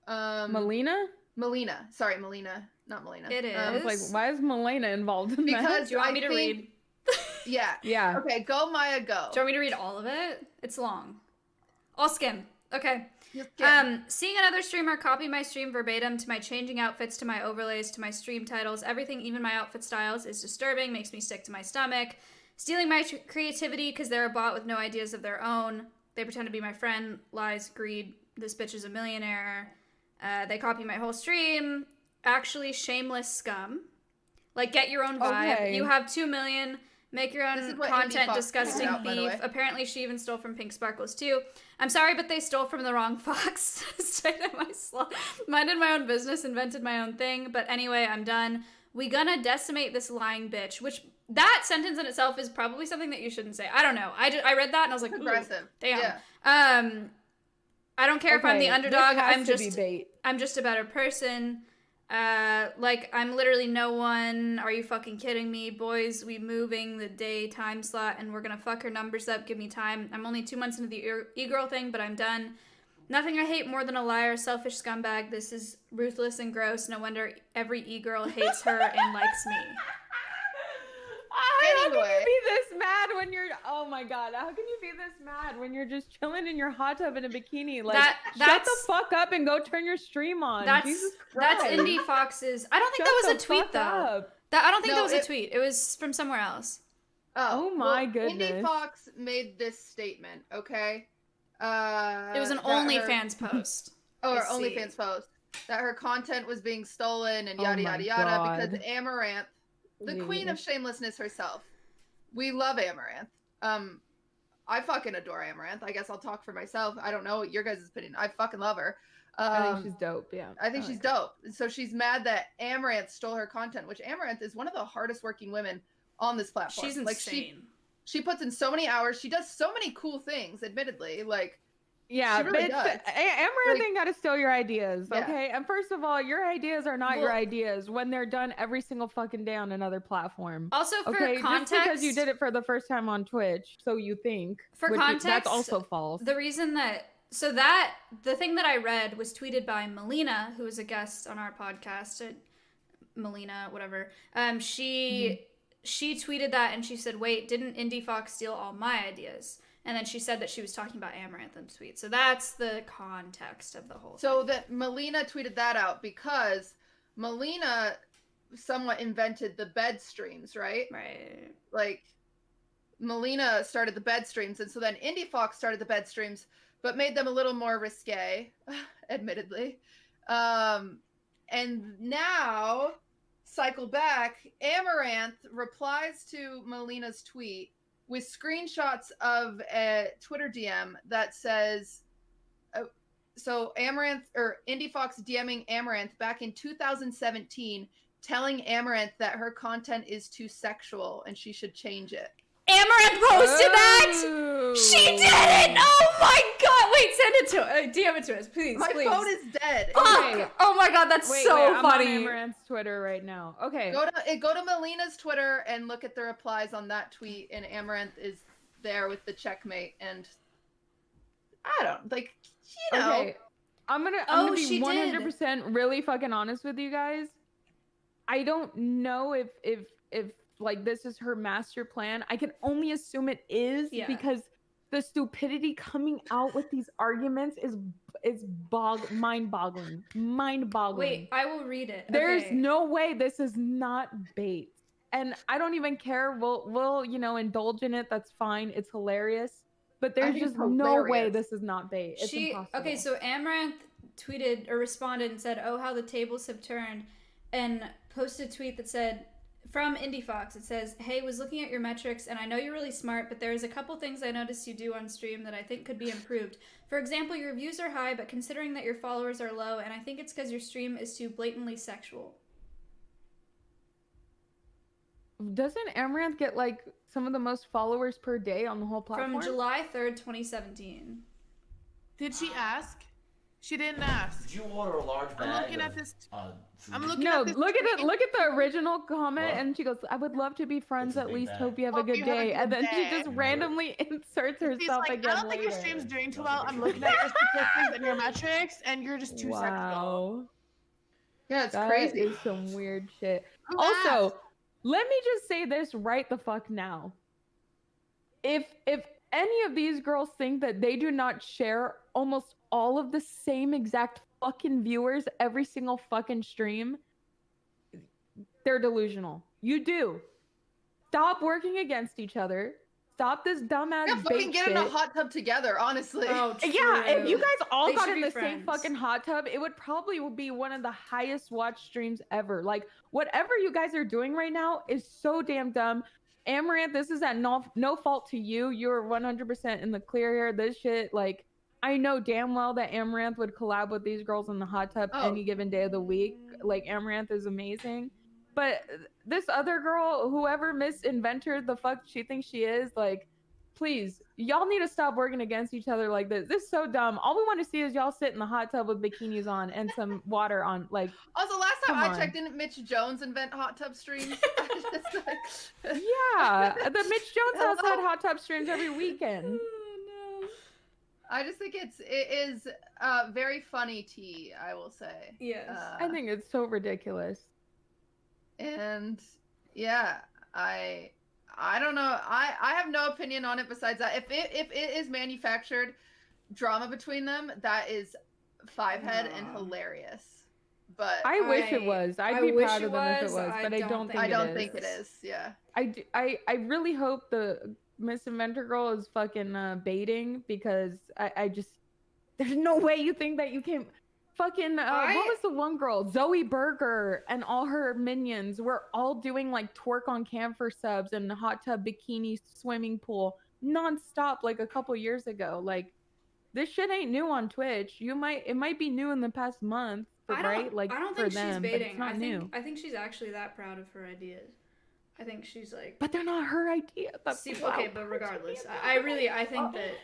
Melina? Melina. Sorry, Melina. Not Melina. It is. I was like, why is Melina involved in that? Because Do you want me to read? Yeah. Yeah. Okay, go Maya, go. Do you want me to read all of it? It's long. I'll skim. Okay. skim. Seeing another streamer copy my stream verbatim to my changing outfits, to my overlays, to my stream titles, everything, even my outfit styles, is disturbing, makes me sick to my stomach. Stealing my creativity because they're a bot with no ideas of their own. They pretend to be my friend. Lies, greed. This bitch is a millionaire. They copy my whole stream. Actually, shameless scum. Like, get your own vibe. Okay. You have 2 million. Make your This is own what content, Indie Fox disgusting tweeted out, by the beef. way. Apparently, she even stole from Pink Sparkles, too. I'm sorry, but they stole from the wrong fox. Stayed at my slot. Minded my own business, invented my own thing. But anyway, I'm done. We gonna decimate this lying bitch. Which, that sentence in itself is probably something that you shouldn't say. I don't know. I read that and I was like, ooh, Aggressive. damn. Yeah. I don't care if I'm the Okay, underdog. this has I'm to just be bait. I'm just a better person. Like, I'm literally no one. Are you fucking kidding me? Boys, we moving the day time slot and we're gonna fuck her numbers up. Give me time. I'm only 2 months into the e-girl thing, but I'm done. Nothing I hate more than a liar, selfish scumbag. This is ruthless and gross. No wonder every e-girl hates her and likes me. How can Anyway. you be this mad when you're? Oh my god! How can you be this mad when you're just chilling in your hot tub in a bikini? Like, shut the that's- fuck up and go turn your stream on. Jesus That's Christ. Indie Fox's. I don't think Shut that was the a tweet fuck though. up. I don't think No, that was a it- tweet. It was from somewhere else. Oh my Indie goodness. Fox made this statement, okay? It was an that her- OnlyFans post. Oh, her I see. OnlyFans post. That her content was being stolen and Oh yada my yada yada God. because Amaranth, the queen of shamelessness herself. We love Amaranth. I fucking adore Amaranth. I guess I'll talk for myself. I don't know what your guys' opinion. I fucking love her. I think she's dope. Yeah. I think she's dope. So she's mad that Amaranth stole her content, which Amaranth is one of the hardest working women on this platform. She's Like insane. she puts in so many hours. She does so many cool things, admittedly. Like, Yeah, she really but does. Amaranth ain't gotta steal your ideas, Yeah. okay? And first of all, your ideas are not your Well- ideas when they're done every single fucking day on another platform. Also, for Okay, context, just because you did it for the first time on Twitch, so you think. For which is- context, that's also false. The reason that the thing that I read was tweeted by Melina, who is a guest on our podcast. Melina, whatever. She tweeted that and she said, "Wait, didn't Indie Fox steal all my ideas?" And then she said that she was talking about Amaranth in the tweet. So that's the context of the whole so that Melina tweeted that out because Melina somewhat invented the bed streams, right? Right. Like, Melina started the bed streams, and so then Indie Fox started the bed streams, but made them a little more risque, admittedly. And now, cycle back, Amaranth replies to Melina's tweet with screenshots of a Twitter DM that says, so Amaranth, or Indie Fox DMing Amaranth back in 2017, telling Amaranth that her content is too sexual and she should change it. Amaranth posted that? She did it! Oh my god! Wait, send it to DM it to us, please. My please. phone is dead. Fuck! Oh my god, that's Wait, so I'm funny. on Amaranth's Twitter right now. Okay. Go to Melina's Twitter and look at the replies on that tweet, and Amaranth is there with the checkmate, and I don't like, you know. Okay. I'm gonna Oh, be she 100% really fucking honest with you guys. I don't know if like this is her master plan. I can only assume it is because the stupidity coming out with these arguments is mind-boggling. Wait, I will read it. There's Okay. no way this is not bait. And I don't even care. We'll indulge in it. That's fine. It's hilarious. But there's think just it's no way hilarious. this is not bait. It's impossible. Okay, so Amaranth tweeted or responded and said, "Oh, how the tables have turned," and posted a tweet that said, from Indie Fox, it says, "Hey, was looking at your metrics, and I know you're really smart, but there's a couple things I noticed you do on stream that I think could be improved. For example, your views are high, but considering that your followers are low, and I think it's because your stream is too blatantly sexual." Doesn't Amaranth get like some of the most followers per day on the whole platform? From July 3rd, 2017. Did she ask? She didn't ask. Did you order a large bag? I'm looking at this. I'm looking No, at this. look at it. Look at the original comment, What? and she goes, "I would love to be friends at least. bag. Hope you have a Hope good you have a day." good And then she day. just randomly inserts She's herself like, again I don't think your later. stream's doing too well. I'm looking at your statistics and your metrics, and you're just too sexual. Wow. Yeah, it's That crazy. is some weird shit. Who Also, asked? let me just say this right the fuck now. If any of these girls think that they do not share almost all of the same exact fucking viewers every single fucking stream, they're delusional. You do. Stop working against each other. Stop this dumbass Yeah, fucking bait get in a shit. hot tub together, honestly. Oh, Yeah, if you guys all They got should in be the same friends. fucking hot tub, it would probably be one of the highest watch streams ever. Like, whatever you guys are doing right now is so damn dumb. Amaranth, this is at no fault to you. You're 100% in the clear here. This shit, like, I know damn well that Amaranth would collab with these girls in the hot tub any given day of the week. Like, Amaranth is amazing. But this other girl, whoever Miss Inventor the fuck she thinks she is, like, please, y'all need to stop working against each other like this. This is so dumb. All we want to see is y'all sit in the hot tub with bikinis on and some water on. Like, Also, last time come I on. checked, didn't Mitch Jones invent hot tub streams? Yeah, the Mitch Jones house had hot tub streams every weekend. I just think it is very funny tea, I will say. Yes. I think it's so ridiculous. And yeah, I don't know. I have no opinion on it besides that. If it is manufactured drama between them, that is five-head and hilarious. But I wish it was. I'd be wish proud it of them if it was. was, but I don't think I it don't is. think it is. Yeah. I really hope the Miss Inventor girl is fucking baiting, because I just, there's no way you think that you can fucking what was the one girl, Zoe Berger, and all her minions were all doing like twerk on camphor subs and hot tub bikini swimming pool nonstop like a couple years ago. Like, this shit ain't new on Twitch. It might be new in the past month, right? Like, I don't for think them, she's but baiting. it's not new. I think she's actually that proud of her ideas. I think she's like. But they're not her ideas. Okay, but regardless, I think that.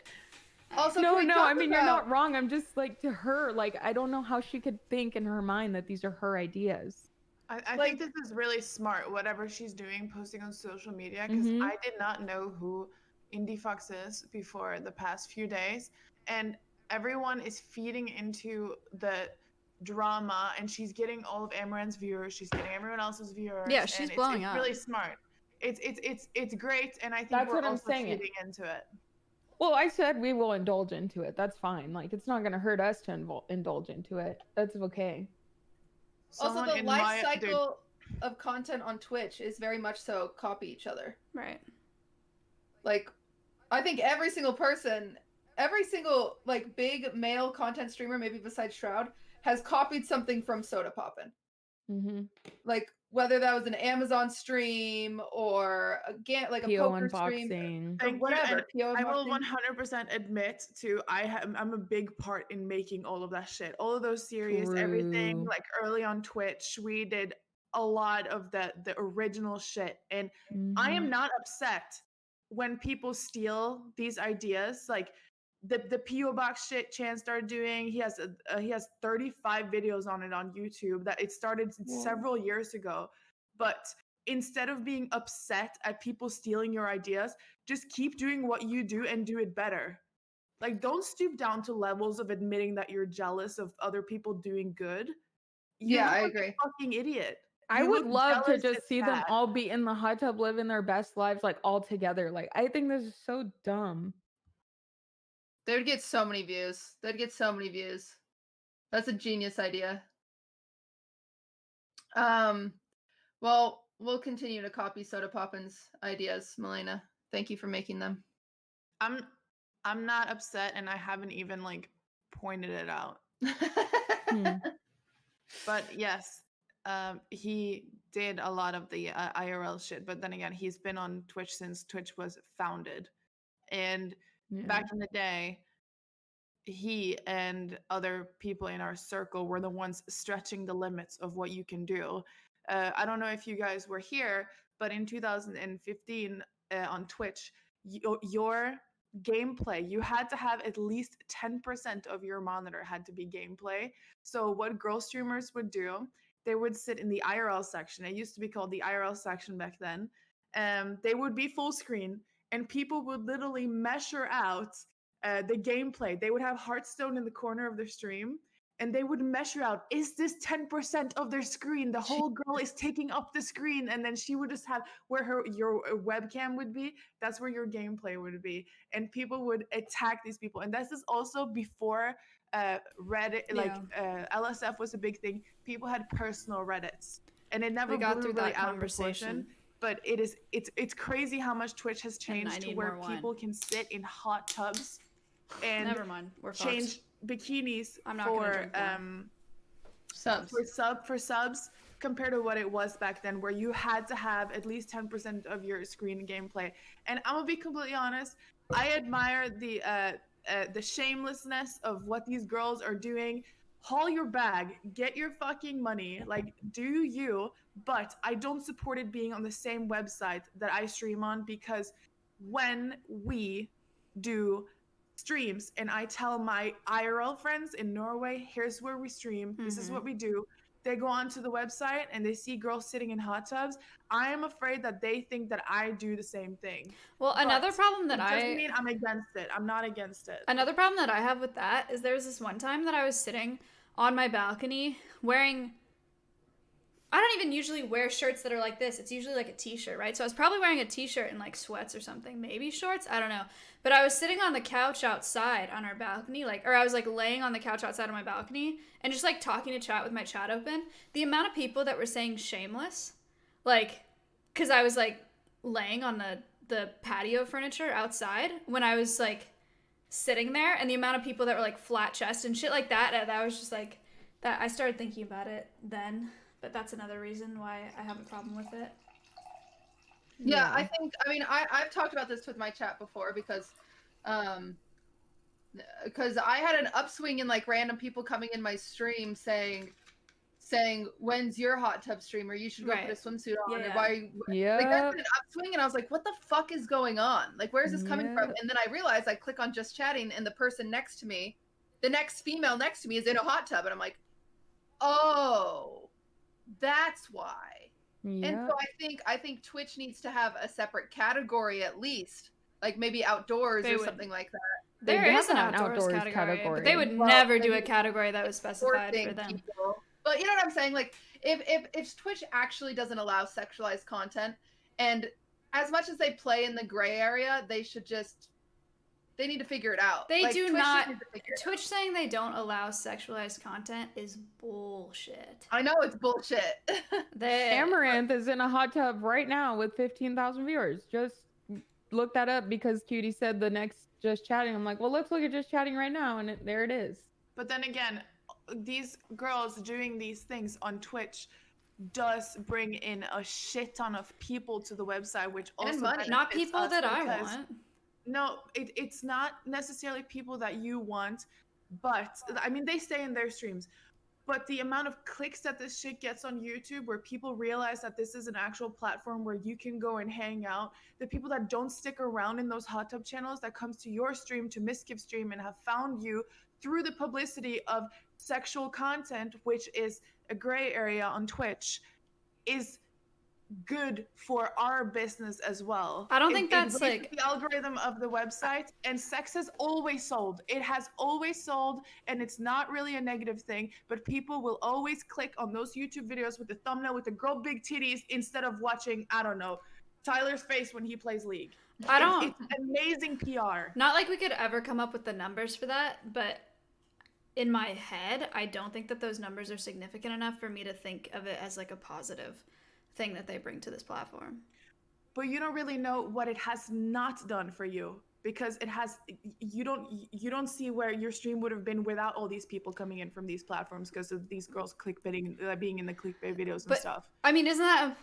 Also, no, can we I talk mean, you're about- not wrong. I'm just like, to her, like, I don't know how she could think in her mind that these are her ideas. I think this is really smart, whatever she's doing, posting on social media, because Mhm. I did not know who Indie Fox is before the past few days. And everyone is feeding into the drama, and she's getting all of Amaranth's viewers, she's getting everyone else's viewers. Yeah, she's and blowing it's up. really smart. It's great, and I think That's we're what I'm also saying. feeding into it. Well, I said we will indulge into it. That's fine. Like, it's not going to hurt us to indulge into it. That's okay. Also, Someone the in life my- cycle of content on Twitch is very much so copy each other. Right. Like, I think every single like big male content streamer, maybe besides Shroud, has copied something from Soda Poppin'. Mm-hmm. Like, whether that was an Amazon stream or a PO poker unboxing. stream, or Thank you, whatever. and PO I will unboxing. 100% admit to I'm a big part in making all of that shit. All of those series, everything, True. like early on Twitch, we did a lot of the original shit. And I am Mhm. not upset when people steal these ideas. Like the PO box shit Chan started doing, he has 35 videos on it on YouTube that it started several years ago. But instead of being upset at people stealing your ideas, just keep doing what you do and do it better. Like, don't stoop down to levels of admitting that you're jealous of other people doing good. You Yeah, look I like a agree. fucking idiot. I You would look love to jealous, just it's see them sad. all be in the hot tub living their best lives, like all together. Like, I think this is so dumb. They would get so many views. They'd get so many views. That's a genius idea. Well, we'll continue to copy Soda Poppin's ideas, Milena. Thank you for making them. I'm not upset, and I haven't even like pointed it out. But yes, he did a lot of the IRL shit. But then again, he's been on Twitch since Twitch was founded, and back in the day, he and other people in our circle were the ones stretching the limits of what you can do. I don't know if you guys were here, but in 2015 on Twitch, your gameplay, you had to have at least 10% of your monitor had to be gameplay. So what girl streamers would do, they would sit in the IRL section. It used to be called the IRL section back then. They would be full screen, and people would literally measure out the gameplay. They would have Hearthstone in the corner of their stream, and they would measure out, is this 10% of their screen? The whole girl is taking up the screen, and then she would just have where your webcam would be, that's where your gameplay would be. And people would attack these people. And this is also before Reddit, LSF was a big thing. People had personal Reddits, and it never We got blew through really that out of conversation. proportion. But it's crazy how much Twitch has changed to where people can sit in hot tubs and Never mind, we're change fucked. bikinis I'm not gonna for drink more. subs. For subs compared to what it was back then, where you had to have at least 10% of your screen gameplay. And I'm gonna be completely honest, I admire the shamelessness of what these girls are doing. Haul your bag, get your fucking money, like do you, but I don't support it being on the same website that I stream on, because when we do streams and I tell my IRL friends in Norway, here's where we stream, this is what we do, they go onto the website and they see girls sitting in hot tubs, I am afraid that they think that I do the same thing. Well, another problem that it doesn't mean I'm against it. I'm not against it. Another problem that I have with that is there was this one time that I was sitting on my balcony wearing, I don't even usually wear shirts that are like this. It's usually like a t-shirt, right? So I was probably wearing a t-shirt and like sweats or something, maybe shorts, I don't know. But I was sitting on the couch outside on our balcony, or I was like laying on the couch outside on my balcony and just like talking to chat with my chat open. The amount of people that were saying shameless, because I was like laying on the patio furniture outside when I was like sitting there, and the amount of people that were like flat chest and shit like that was just like, that I started thinking about it then. But that's another reason why I have a problem with it. Yeah, I've talked about this with my chat before, because I had an upswing in like random people coming in my stream saying when's your hot tub stream, or you should go put a swimsuit on, or why like that's an upswing, and I was like, what the fuck is going on? Like, where's this coming from? And then I realized, I click on just chatting, and the person next to me, the next female next to me, is in a hot tub, and I'm like, oh, that's why. And so I think Twitch needs to have a separate category, at least, like maybe outdoors or something like that. There is an outdoors category, but they would never do a category that was specified for them. But you know what I'm saying? Like, if Twitch actually doesn't allow sexualized content, and as much as they play in the gray area, they need to figure it out. They like, do Twitch not. needs to figure it out. Twitch saying they don't allow sexualized content is bullshit. I know it's bullshit. Amaranth is in a hot tub right now with 15,000 viewers. Just look that up, because Cutie said the next Just Chatting. I'm like, well, let's look at Just Chatting right now, and there it is. But then again, these girls doing these things on Twitch does bring in a shit ton of people to the website, which also money. Not people that I want. No, it's not necessarily people that you want, but I mean, they stay in their streams. But the amount of clicks that this shit gets on YouTube, where people realize that this is an actual platform where you can go and hang out, the people that don't stick around in those hot tub channels, that comes to your stream, to Miskiv stream, and have found you through the publicity of sexual content, which is a gray area on Twitch, is good for our business as well. I don't think that's, raises like- the algorithm of the website, and sex has always sold. It has always sold, and it's not really a negative thing, but people will always click on those YouTube videos with the thumbnail with the girl big titties instead of watching, I don't know, Tyler's face when he plays League. It's amazing PR. Not like we could ever come up with the numbers for that, but in my head, I don't think that those numbers are significant enough for me to think of it as like a positive thing that they bring to this platform. But you don't really know what it has not done for you, because it has, you don't see where your stream would have been without all these people coming in from these platforms because of these girls clickbaiting, being in the clickbait videos and stuff. I mean, isn't that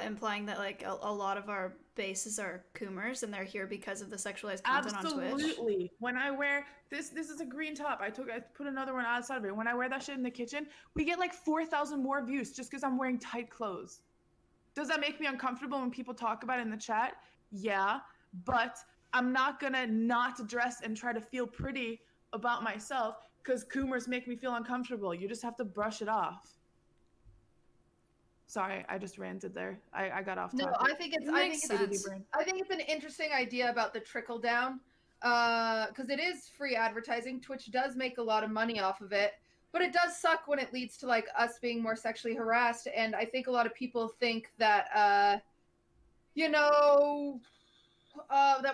implying that like a lot of our bases are coomers and they're here because of the sexualized content on Twitch? Absolutely. When I wear this is a green top. I put another one outside of it. When I wear that shit in the kitchen, we get like 4,000 more views just because I'm wearing tight clothes. Does that make me uncomfortable when people talk about it in the chat? Yeah, but I'm not gonna not dress and try to feel pretty about myself because coomers make me feel uncomfortable. You just have to brush it off. Sorry, I just ranted there. I got off topic. No, I think it's an interesting idea about the trickle down, because it is free advertising. Twitch does make a lot of money off of it, but it does suck when it leads to like us being more sexually harassed. And I think a lot of people think that that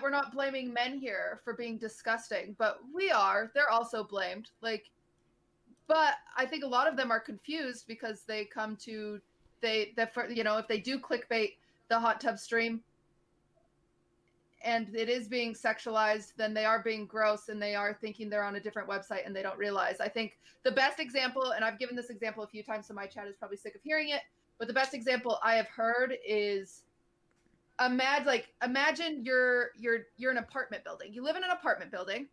we're not blaming men here for being disgusting, but we are. They're also blamed. But I think a lot of them are confused because they come to if they do clickbait the hot tub stream and it is being sexualized, then they are being gross and they are thinking they're on a different website and they don't realize. I think the best example, and I've given this example a few times, so my chat is probably sick of hearing it, but the best example I have heard is imagine you're an apartment building. You live in an apartment building.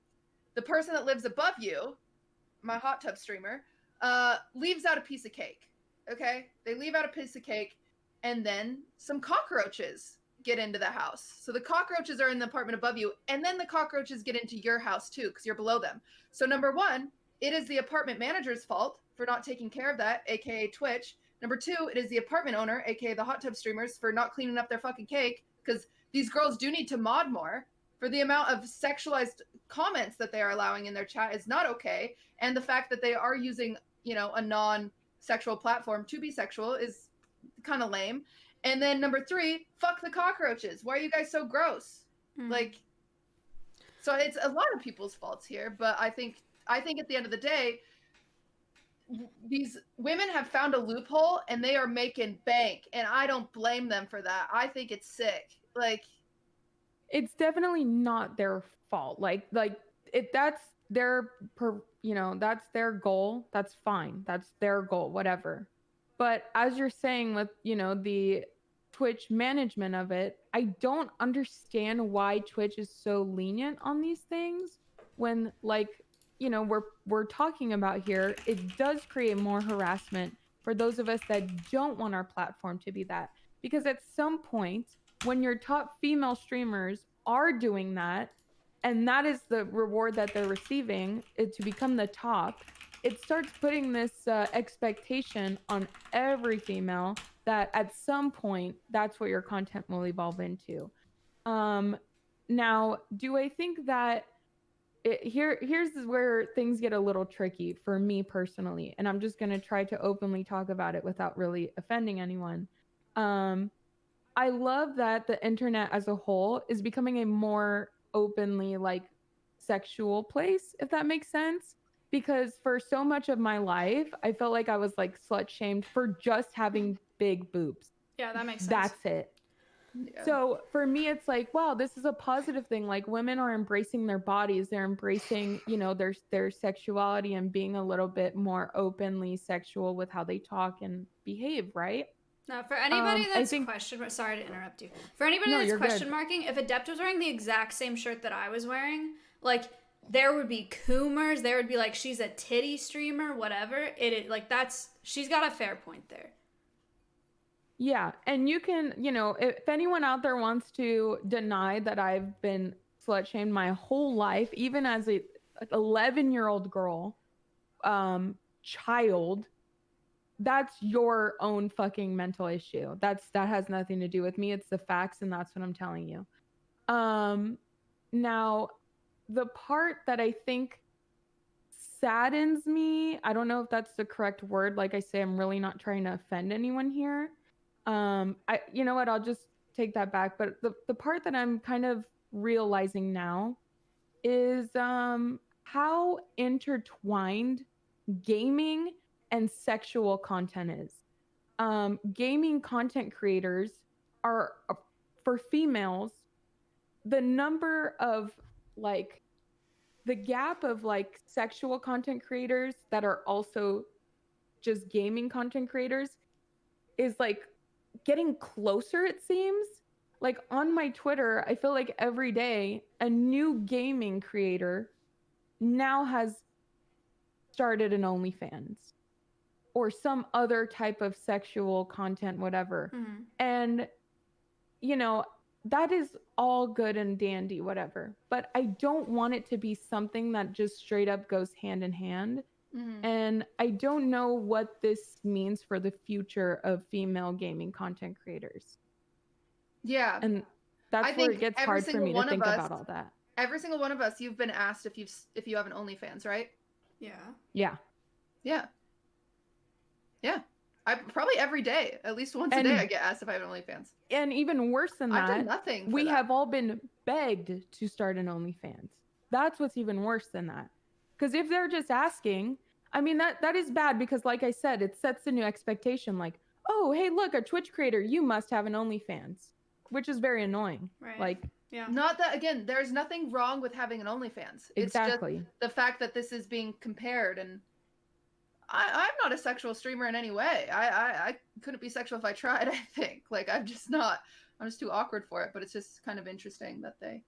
The person that lives above you, my hot tub streamer, leaves out a piece of cake. Okay, they leave out a piece of cake, and then some cockroaches get into the house. So the cockroaches are in the apartment above you, and then the cockroaches get into your house too, because you're below them. So number one, it is the apartment manager's fault for not taking care of that, aka Twitch. Number two, it is the apartment owner, aka the hot tub streamers, for not cleaning up their fucking cake, because these girls do need to mod more. For the amount of sexualized comments that they are allowing in their chat is not okay, and the fact that they are using, a non-sexual platform to be sexual is kind of lame. And then number three, fuck the cockroaches. Why are you guys so gross? So it's a lot of people's faults here, but I think at the end of the day, these women have found a loophole and they are making bank, and I don't blame them for that. I think it's sick. It's definitely not their fault. That's their that's their goal. That's fine. That's their goal, whatever. But as you're saying with, the Twitch management of it, I don't understand why Twitch is so lenient on these things when we're talking about here, it does create more harassment for those of us that don't want our platform to be that. Because at some point, when your top female streamers are doing that, and that is the reward that they're receiving, to become the top, it starts putting this expectation on every female that at some point, that's what your content will evolve into. Now, do I think that here's where things get a little tricky for me personally, and I'm just going to try to openly talk about it without really offending anyone. I love that the internet as a whole is becoming a more openly sexual place, if that makes sense. Because for so much of my life, I felt like I was slut shamed for just having big boobs. Yeah, that makes sense. That's it. Yeah. So for me, it's wow, this is a positive thing. Women are embracing their bodies. They're embracing, their sexuality and being a little bit more openly sexual with how they talk and behave, right? Now, for anybody that's sorry to interrupt you. For anybody that's question marking, if Adept was wearing the exact same shirt that I was wearing, there would be coomers. There would be she's a titty streamer, whatever. She's got a fair point there. Yeah, and you can, if anyone out there wants to deny that I've been slut shamed my whole life, even as a 11-year-old girl, child, that's your own fucking mental issue. That has nothing to do with me. It's the facts, and that's what I'm telling you. Now, the part that I think saddens me, I don't know if that's the correct word. Like I say, I'm really not trying to offend anyone here. You know what? I'll just take that back. But the part that I'm kind of realizing now is how intertwined gaming and sexual content is. Gaming content creators are, for females, the number of like the gap of like sexual content creators that are also just gaming content creators is like getting closer, it seems. Like on my Twitter, I feel like every day a new gaming creator now has started an OnlyFans or some other type of sexual content, whatever. Mhm. And, you know, that is all good and dandy, whatever. But I don't want it to be something that just straight up goes hand in hand. Mhm. And I don't know what this means for the future of female gaming content creators. Yeah. And that's I where think it gets every hard for single me to one think of us, about all that. Every single one of us, you've been asked if you have an OnlyFans, right? Yeah. Yeah. Yeah. Yeah. I probably every day, at least once a And- day, I get asked if I have an OnlyFans. And even worse than I've that, done nothing for we that. have all been begged to start an OnlyFans. That's what's even worse than that. Because if they're just asking, I mean, that is bad because, like I said, it sets a new expectation. Like, oh, hey, look, a Twitch creator, you must have an OnlyFans, which is very annoying. Right. Like, yeah. Not that, again, there's nothing wrong with having an OnlyFans. Exactly. It's just the fact that this is being compared, and I'm not a sexual streamer in any way. I couldn't be sexual if I tried, I think. Like, I'm just too awkward for it, but it's just kind of interesting that they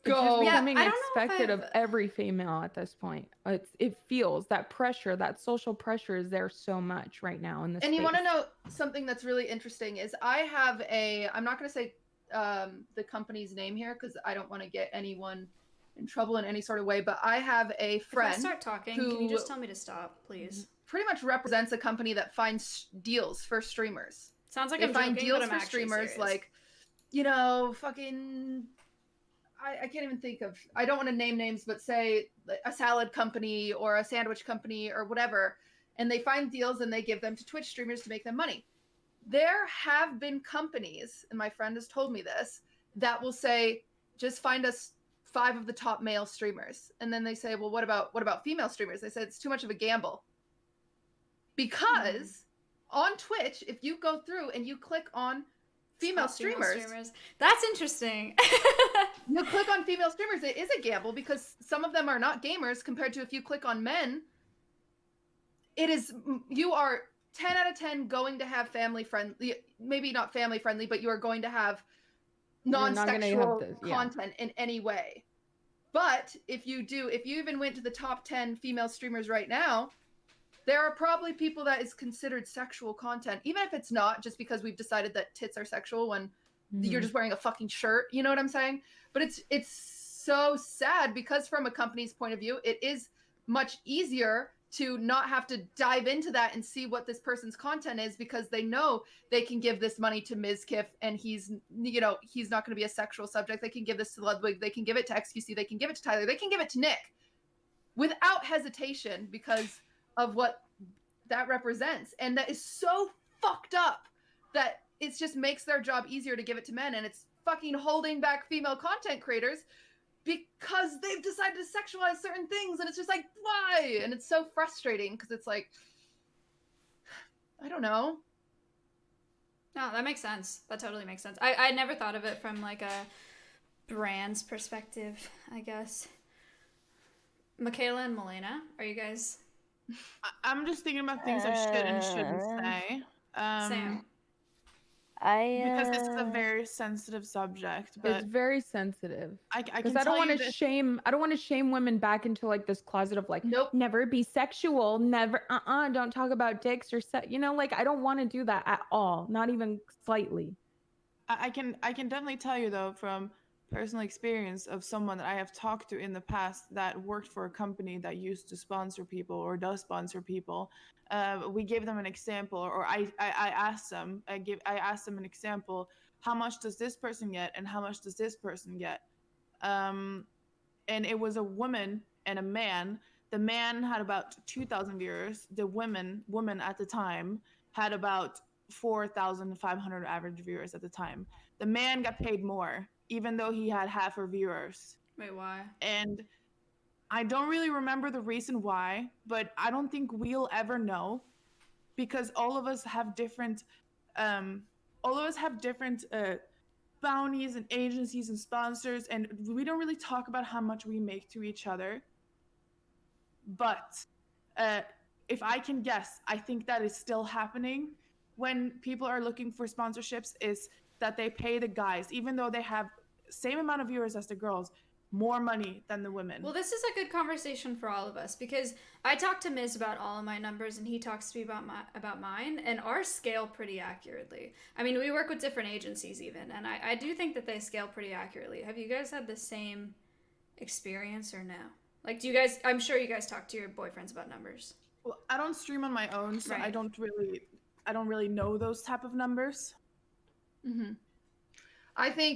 it's just go. becoming I don't know if expected of I've- every female at this point. It feels that pressure, that social pressure is there so much right now in this And you want to space. know something that's really interesting is I have I'm not going to say the company's name here because I don't want to get anyone in trouble in any sort of way, but I have a friend If I start talking, who can you just tell me to stop, please? pretty much represents a company that finds deals for streamers. Sounds like They I'm find joking, deals but I'm for actually streamers, serious. like, fucking. I can't even think of. I don't want to name names, but say a salad company or a sandwich company or whatever, and they find deals and they give them to Twitch streamers to make them money. There have been companies, and my friend has told me this, that will say, just find us 5 of the top male streamers, and then they say, well, what about female streamers? They said it's too much of a gamble because on Twitch, if you go through and you click on female Top female streamers, that's interesting. you click on female streamers, it is a gamble because some of them are not gamers compared to if you click on men. You are 10 out of 10 going to have family friendly, maybe not family friendly, but you are going to have You're not gonna have non-sexual this, yeah. content in any way. But if you even went to the top 10 female streamers right now, there are probably people that is considered sexual content, even if it's not, just because we've decided that tits are sexual when you're just wearing a fucking shirt. You know what I'm saying? But it's so sad because from a company's point of view, it is much easier to not have to dive into that and see what this person's content is because they know they can give this money to Mizkif and he's not going to be a sexual subject. They can give this to Ludwig. They can give it to XQC. They can give it to Tyler. They can give it to Nick without hesitation because of what that represents. And that is so fucked up that it just makes their job easier to give it to men. And it's fucking holding back female content creators because they've decided to sexualize certain things. And it's just like, why? And it's so frustrating because it's like, I don't know. No, that makes sense. That totally makes sense. I never thought of it from like a brand's perspective, I guess. Michaela and Milena, are you guys... I'm just thinking about things I should and shouldn't say. Same. Because this is a very sensitive subject, but it's very sensitive. I Because can I don't tell want you to that- shame. I don't want to shame women back into like this closet of like, never be sexual, never, don't talk about dicks or like I don't want to do that at all, not even slightly. I can definitely tell you though, from personal experience of someone that I have talked to in the past that worked for a company that used to sponsor people or does sponsor people. We gave them an example, or I asked them, I asked them an example. How much does this person get, and how much does this person get? And it was a woman and a man. The man had about 2,000 viewers. The woman at the time had about 4,500 average viewers at the time. The man got paid more, even though he had half her viewers. Wait, why? And I don't really remember the reason why, but I don't think we'll ever know, because all of us have different bounties and agencies and sponsors, and we don't really talk about how much we make to each other. But if I can guess, I think that is still happening when people are looking for sponsorships, is that they pay the guys, even though they have same amount of viewers as the girls, more money than the women. Well, this is a good conversation for all of us, because I talk to Miz about all of my numbers and he talks to me about mine, and ours scale pretty accurately. I mean, we work with different agencies even, and I do think that they scale pretty accurately. Have you guys had the same experience or no? Like, do you guys, I'm sure you guys talk to your boyfriends about numbers. Well, I don't stream on my own, so Right. I don't really know those type of numbers. Mm-hmm. I don't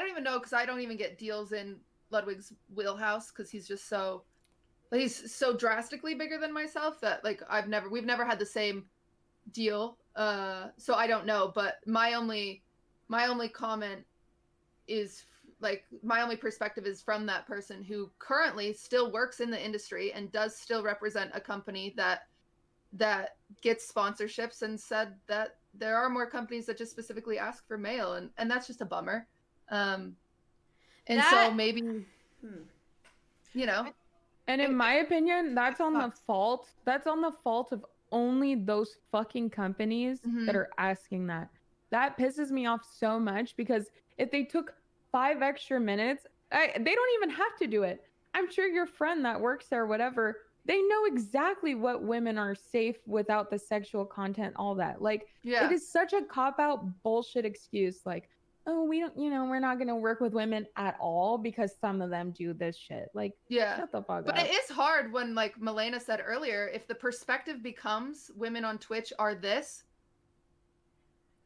even know, because I don't even get deals in Ludwig's wheelhouse, because he's so drastically bigger than myself that like we've never had the same deal. So I don't know, but my only comment is like, my only perspective is from that person who currently still works in the industry and does still represent a company that gets sponsorships, and said that there are more companies that just specifically ask for male, and that's just a bummer. So maybe, you know. And in my opinion, that's on the fault. That's on the fault of only those fucking companies that are asking that. That pisses me off so much, because if they took 5 extra minutes, they don't even have to do it. I'm sure your friend that works there, whatever, they know exactly what women are safe without the sexual content, all that. Like, it is such a cop-out bullshit excuse. Like, oh, we don't, we're not going to work with women at all because some of them do this shit. Like, shut the fuck up. But it is hard when, like Milena said earlier, if the perspective becomes women on Twitch are this.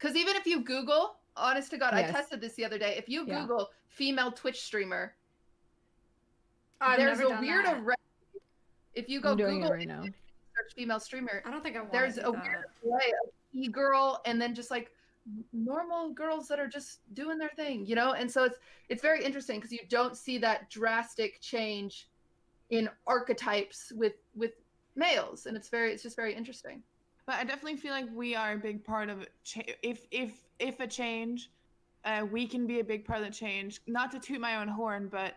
Because even if you Google, honest to God, I tested this the other day. If you Google female Twitch streamer, there's a weird array. If you go Google right now, search female streamer, I don't think I want there's to a weird array of e-girl, and then just like normal girls that are just doing their thing, and so it's very interesting, because you don't see that drastic change in archetypes with males, and it's just very interesting. But I definitely feel like we are a big part of if a change, we can be a big part of the change. Not to toot my own horn, but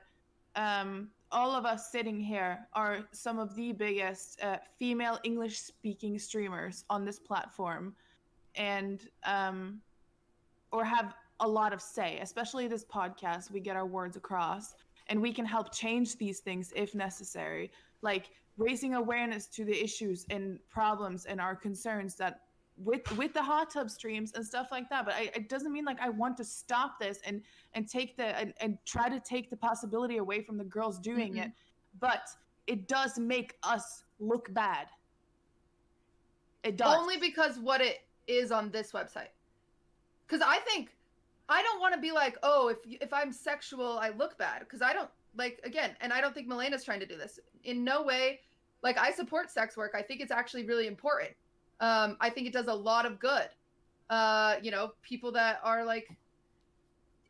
all of us sitting here are some of the biggest female English speaking streamers on this platform, and or have a lot of say, especially this podcast. We get our words across, and we can help change these things if necessary, like raising awareness to the issues and problems and our concerns that with the hot tub streams and stuff like that. But it doesn't mean like I want to stop this and take and try to take the possibility away from the girls doing it, but it does make us look bad. It does. Only because what it is on this website. Because I don't want to be like, oh, if I'm sexual, I look bad. Because I don't, like, again, and I don't think Milena's trying to do this. In no way, like, I support sex work. I think it's actually really important. I think it does a lot of good. People that are like,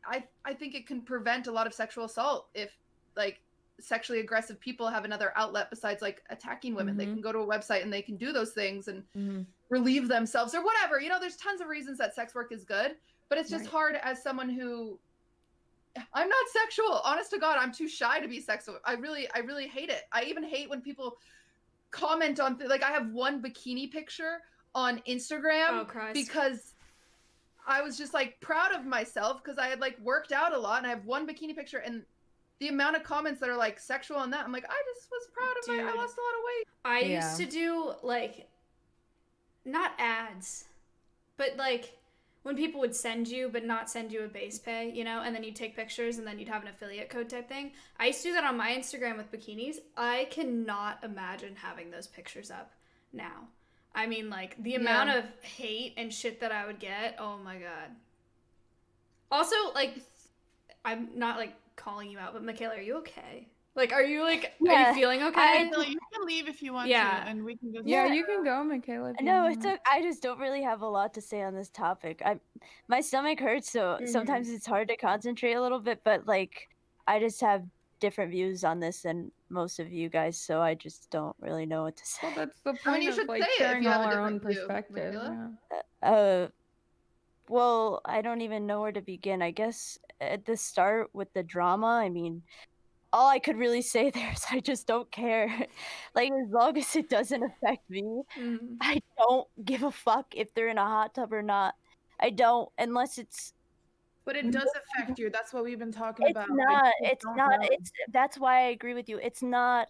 I think it can prevent a lot of sexual assault if, like, sexually aggressive people have another outlet besides, like, attacking women. They can go to a website and they can do those things and relieve themselves or whatever. There's tons of reasons that sex work is good, but it's just hard as someone who, I'm not sexual. Honest to God, I'm too shy to be sexual. I really hate it. I even hate when people comment on, like, I have one bikini picture on Instagram because I was just, like, proud of myself because I had, like, worked out a lot, and I have one bikini picture, and the amount of comments that are, like, sexual on that, I'm like, I just was proud of I lost a lot of weight. I used to do, like, not ads, but, like, when people would send you but not send you a base pay, you know, and then you'd take pictures and then you'd have an affiliate code type thing. I used to do that on my Instagram with bikinis. I cannot imagine having those pictures up now. I mean, like, the amount of hate and shit that I would get, oh my god. Also, like, I'm not, like, calling you out, but Michaela, are you okay? Like, are you feeling okay? So you can leave if you want to, and we can just. Yeah, you can go, Michaela. if you No, want. I just don't really have a lot to say on this topic. My stomach hurts, so sometimes it's hard to concentrate a little bit. But like, I just have different views on this than most of you guys, so I just don't really know what to say. Well, that's the point I mean, you of should like say it if sharing you have all a our own different view, perspective. Michaela. Well, I don't even know where to begin. I guess at the start with the drama, I mean, all I could really say there is I just don't care. Like, as long as it doesn't affect me, I don't give a fuck if they're in a hot tub or not. I don't, unless it's. But it does affect you. That's what we've been talking about. It's not. That's why I agree with you. It's not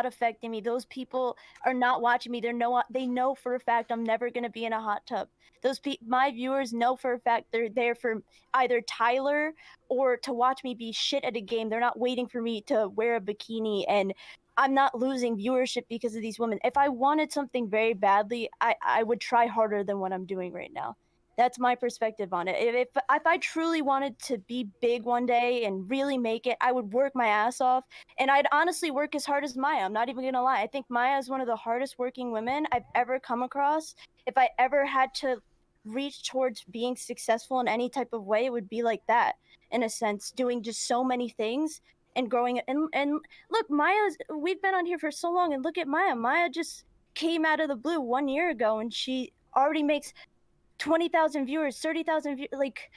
affecting me. Those people are not watching me. They know for a fact I'm never gonna be in a hot tub. My viewers know for a fact they're there for either Tyler or to watch me be shit at a game. They're not waiting for me to wear a bikini, and I'm not losing viewership because of these women. If I wanted something very badly, I would try harder than what I'm doing right now. That's my perspective on it. If I truly wanted to be big one day and really make it, I would work my ass off, and I'd honestly work as hard as Maya. I'm not even gonna lie. I think Maya is one of the hardest working women I've ever come across. If I ever had to reach towards being successful in any type of way, it would be like that, in a sense, doing just so many things and growing. And look, we've been on here for so long, and look at Maya. Maya just came out of the blue 1 year ago, and she already makes 20,000 viewers, 30,000 viewers, like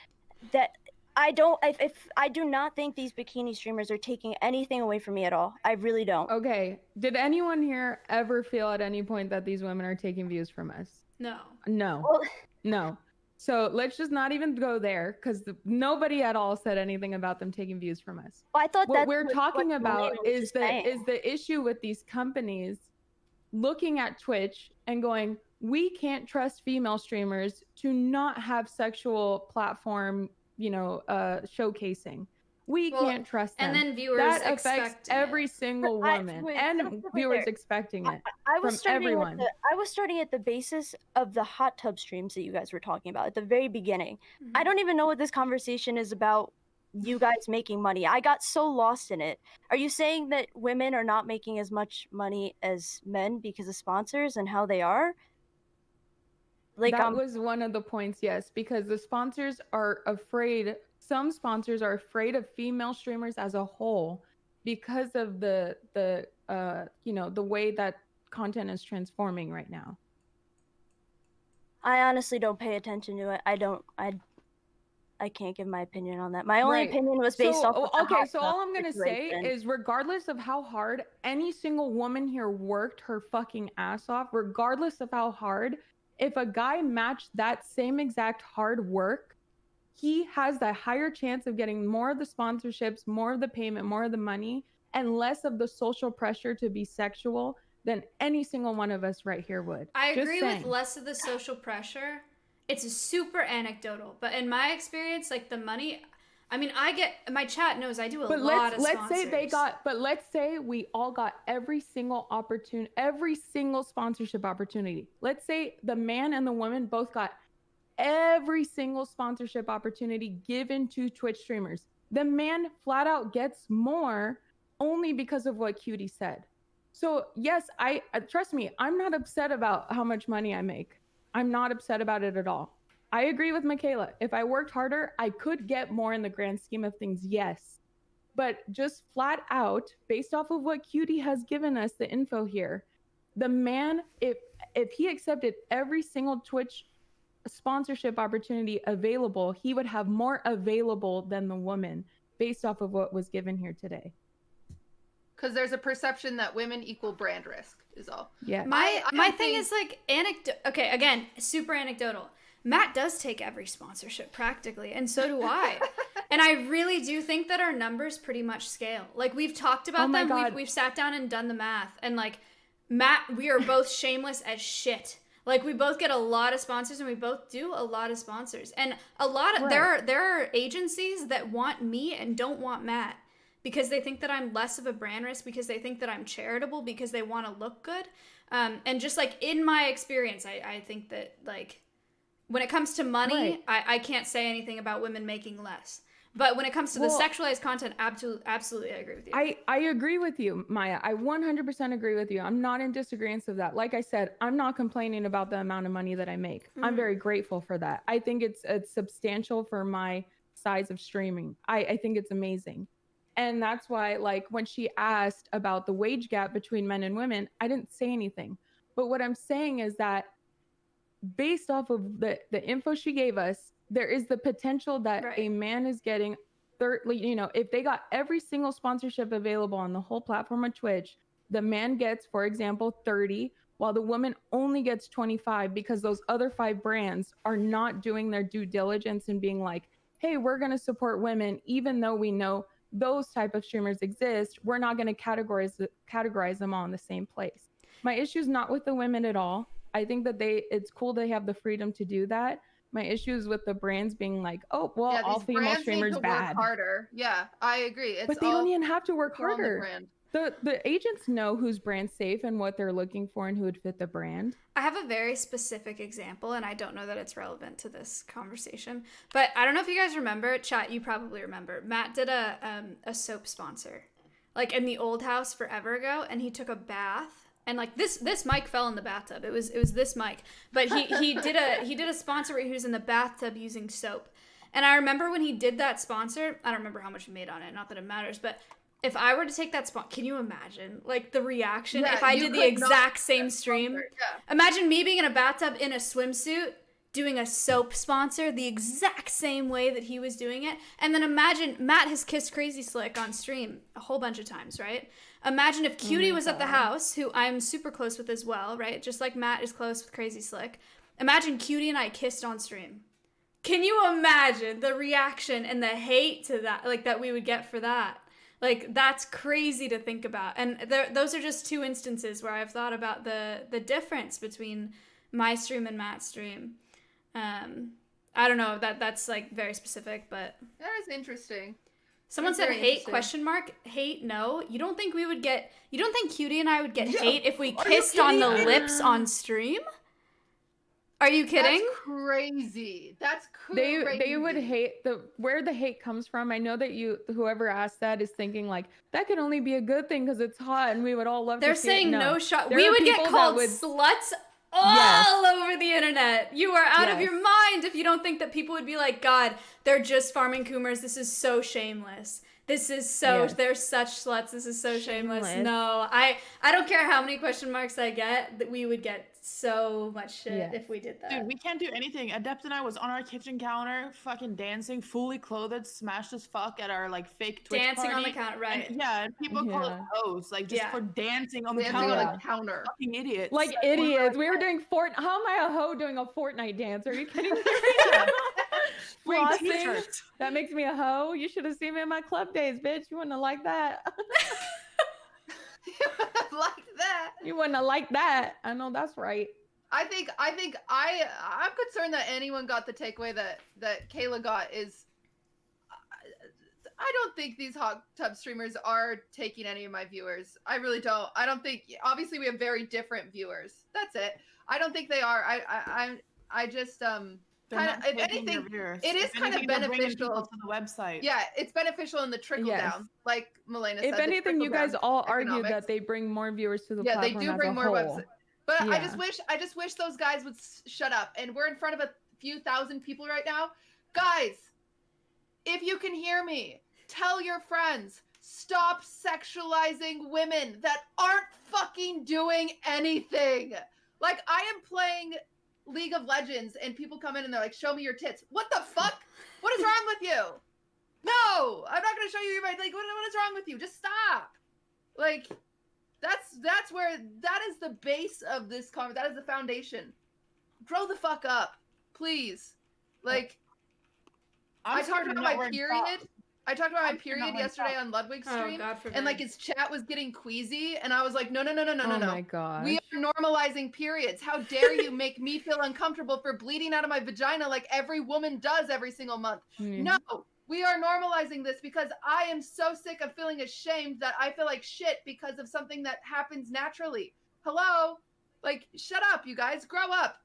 that. I do not think these bikini streamers are taking anything away from me at all. I really don't. Okay. Did anyone here ever feel at any point that these women are taking views from us? No. No. No. So let's just not even go there, because nobody at all said anything about them taking views from us. Well, I thought what that's we're talking about is saying. the issue with these companies looking at Twitch and going, we can't trust female streamers to not have sexual platform, showcasing. We can't trust them. And then viewers that affects expecting every single woman and viewers expecting it from everyone. I was starting at the basis of the hot tub streams that you guys were talking about at the very beginning. I don't even know what this conversation is about. You guys making money. I got so lost in it. Are you saying that women are not making as much money as men because of sponsors and how they are? Like, that was one of the points, yes, because the sponsors are afraid. Some sponsors are afraid of female streamers as a whole because of the way that content is transforming right now. I honestly don't pay attention to it. I can't give my opinion on that. My only opinion was based off of the hot so tub all I'm gonna say situation. is, regardless of how hard any single woman here worked her fucking ass off, regardless of how hard, if a guy matched that same exact hard work, he has the higher chance of getting more of the sponsorships, more of the payment, more of the money, and less of the social pressure to be sexual than any single one of us right here would. I Just agree saying. with less of the social pressure. It's super anecdotal, but in my experience, like, the money, I mean, my chat knows I do a lot of sponsors. Let's say we all got every single sponsorship opportunity. Let's say the man and the woman both got every single sponsorship opportunity given to Twitch streamers. The man flat out gets more only because of what Cutie said. So yes, I trust me, I'm not upset about how much money I make. I'm not upset about it at all. I agree with Michaela. If I worked harder, I could get more in the grand scheme of things, yes. But just flat out, based off of what Cutie has given us, the info here, the man, if he accepted every single Twitch sponsorship opportunity available, he would have more available than the woman, based off of what was given here today. Because there's a perception that women equal brand risk, is all. Yeah. My thing is, like, okay, again, super anecdotal. Matt does take every sponsorship practically, and so do I. And I really do think that our numbers pretty much scale. Like, we've talked about them. We've sat down and done the math. And, like, Matt, we are both shameless as shit. Like we both get a lot of sponsors, and we both do a lot of sponsors. And a lot of there are agencies that want me and don't want Matt because they think that I'm less of a brand risk, because they think that I'm charitable, because they want to look good. And just like in my experience, I think that like when it comes to money, I can't say anything about women making less. But when it comes to the sexualized content, absolutely, I agree with you. I agree with you, Maya. I 100% agree with you. I'm not in disagreement of that. Like I said, I'm not complaining about the amount of money that I make. I'm very grateful for that. I think it's substantial for my size of streaming. I think it's amazing. And that's why, like, when she asked about the wage gap between men and women, I didn't say anything. But what I'm saying is that based off of the info she gave us, there is the potential that a man is getting if they got every single sponsorship available on the whole platform of Twitch, the man gets, for example, 30, while the woman only gets 25 because those other 5 brands are not doing their due diligence and being like, hey, we're going to support women, even though we know those type of streamers exist. We're not going to categorize them all in the same place. My issue is not with the women at all. I think that it's cool they have the freedom to do that. My issue is with the brands being like, oh, well, all female streamers need to bad. Work harder. Yeah, I agree. But they don't even have to work harder. The agents know whose brand's safe and what they're looking for and who would fit the brand. I have a very specific example, and I don't know that it's relevant to this conversation. But I don't know if you guys remember, chat, you probably remember. Matt did a soap sponsor, like in the old house forever ago, and he took a bath. And like this mic fell in the bathtub. It was this mic. But he did a sponsor where he was in the bathtub using soap. And I remember when he did that sponsor, I don't remember how much he made on it, not that it matters, but if I were to take that spot, can you imagine like the reaction if I did the exact same stream? Yeah. Imagine me being in a bathtub in a swimsuit doing a soap sponsor the exact same way that he was doing it. And then imagine Matt has kissed Crazy Slick on stream a whole bunch of times, right? Imagine if Cutie was at the house, who I'm super close with as well, right? Just like Matt is close with Crazy Slick. Imagine Cutie and I kissed on stream. Can you imagine the reaction and the hate to that, like that we would get for that? Like that's crazy to think about. And those are just 2 instances where I've thought about the difference between my stream and Matt's stream. I don't know, that's like very specific, but that is interesting. Someone said hate ? Hate? No. You don't think Cutie and I would get hate if we kissed on the lips on stream? Are you kidding? That's crazy. That's crazy. They would hate where the hate comes from. I know that whoever asked that is thinking like that could only be a good thing because it's hot and we would all love to see it. They're saying no shot. We would get called sluts all over the internet. You are out of your mind if you don't think that people would be like, God, they're just farming Coomers. This is so shameless. This is so, they're such sluts. This is so shameless. No, I don't care how many question marks I get, that we would get so much shit if we did that. Dude, we can't do anything. Adept and I was on our kitchen counter, fucking dancing, fully clothed, smashed as fuck at our like fake Twitch dancing party. on the counter, right? And people call it pose, like just for dancing on the counter. Fucking idiots. Like idiots. We were doing How am I a hoe doing a Fortnite dance? Are you kidding me? Flossing. That makes me a hoe. You should have seen me in my club days, bitch. You wouldn't have liked that. You wouldn't have liked that. I know that's right. I'm concerned that anyone got the takeaway that Kayla got is I don't think these hot tub streamers are taking any of my viewers. I really don't. I don't think, obviously we have very different viewers. That's it. I don't think they are. I just kind of, if anything, it is kind of beneficial to the website. Yeah, it's beneficial in the trickle down, like Milena said. If anything, you guys all argue that they bring more viewers to the platform. Yeah, they do bring more websites. But I just wish those guys would shut up. And we're in front of a few thousand people right now. Guys, if you can hear me, tell your friends, stop sexualizing women that aren't fucking doing anything. Like, I am playing League of Legends and people come in and they're like, show me your tits. What the fuck? What is wrong with you? No, I'm not gonna show you your, like, what is wrong with you? Just stop. Like, that's where, that is the base of this that is the foundation. Grow the fuck up, please. Like, I talked about my period. I talked about my I'm sure not period yesterday on Ludwig's Oh, stream, God forbid. and like his chat was getting queasy, and I was like, no, no, no, no, no, no, Oh no. my gosh. We are normalizing periods. How dare you make me feel uncomfortable for bleeding out of my vagina like every woman does every single month? Mm. No, we are normalizing this because I am so sick of feeling ashamed that I feel like shit because of something that happens naturally. Hello? Like, shut up, you guys. Grow up.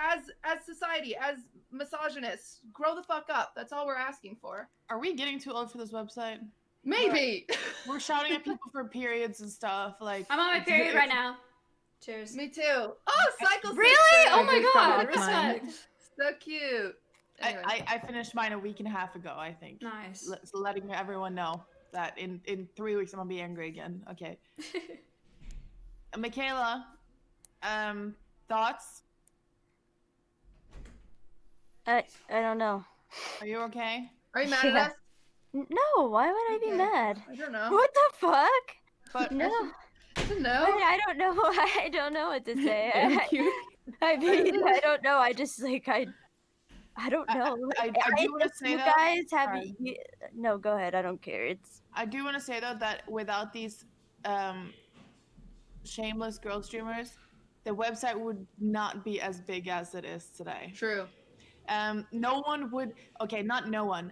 As society, as misogynists, grow the fuck up. That's all we're asking for. Are we getting too old for this website? Maybe. We're shouting at people for periods and stuff. Like I'm on my it's- period it's- right now. Cheers. Me too. Oh, cycle Really? sister. Oh my I just got god, off mine. respect. So cute. Anyway. I finished mine a week and a half ago, I think. Nice. Letting everyone know that in 3 weeks I'm gonna be angry again. Okay. Michaela, thoughts? I don't know. Are you okay? Are you mad at us? No, why would I be mad? I don't know. What the fuck? But no. No. I don't know. I don't know what to say. Thank you. I mean, I don't know. I just like I don't know. I do want to say you though. guys have Sorry. no. Go ahead. I don't care. It's. I do want to say though that without these shameless girl streamers, the website would not be as big as it is today. True. No one would. Okay, not no one.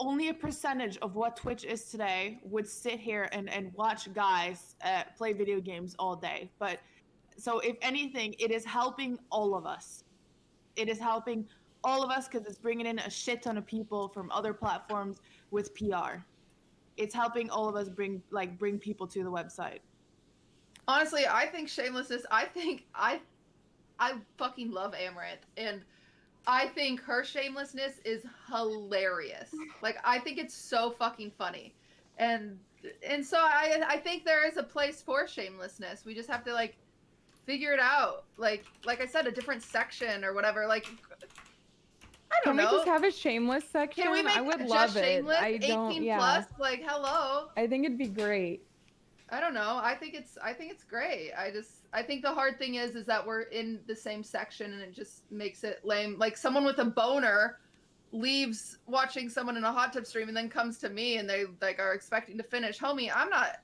Only a percentage of what Twitch is today would sit here and watch guys play video games all day. But so if anything, it is helping all of us. It is helping all of us because it's bringing in a shit ton of people from other platforms with PR. It's helping all of us bring people to the website. Honestly, I think shamelessness. I fucking love Amaranth, and I think her shamelessness is hilarious. Like, I think it's so fucking funny, and so I think there is a place for shamelessness. We just have to like figure it out. Like I said, a different section or whatever. Like, I don't know. Can we just have a shameless section? Can we make I would just love it. shameless, I don't. 18 Yeah. plus? Like, hello. I think it'd be great. I don't know. I think it's great. I think the hard thing is that we're in the same section and it just makes it lame. Like, someone with a boner leaves watching someone in a hot tub stream and then comes to me and they like are expecting to finish. Homie, I'm not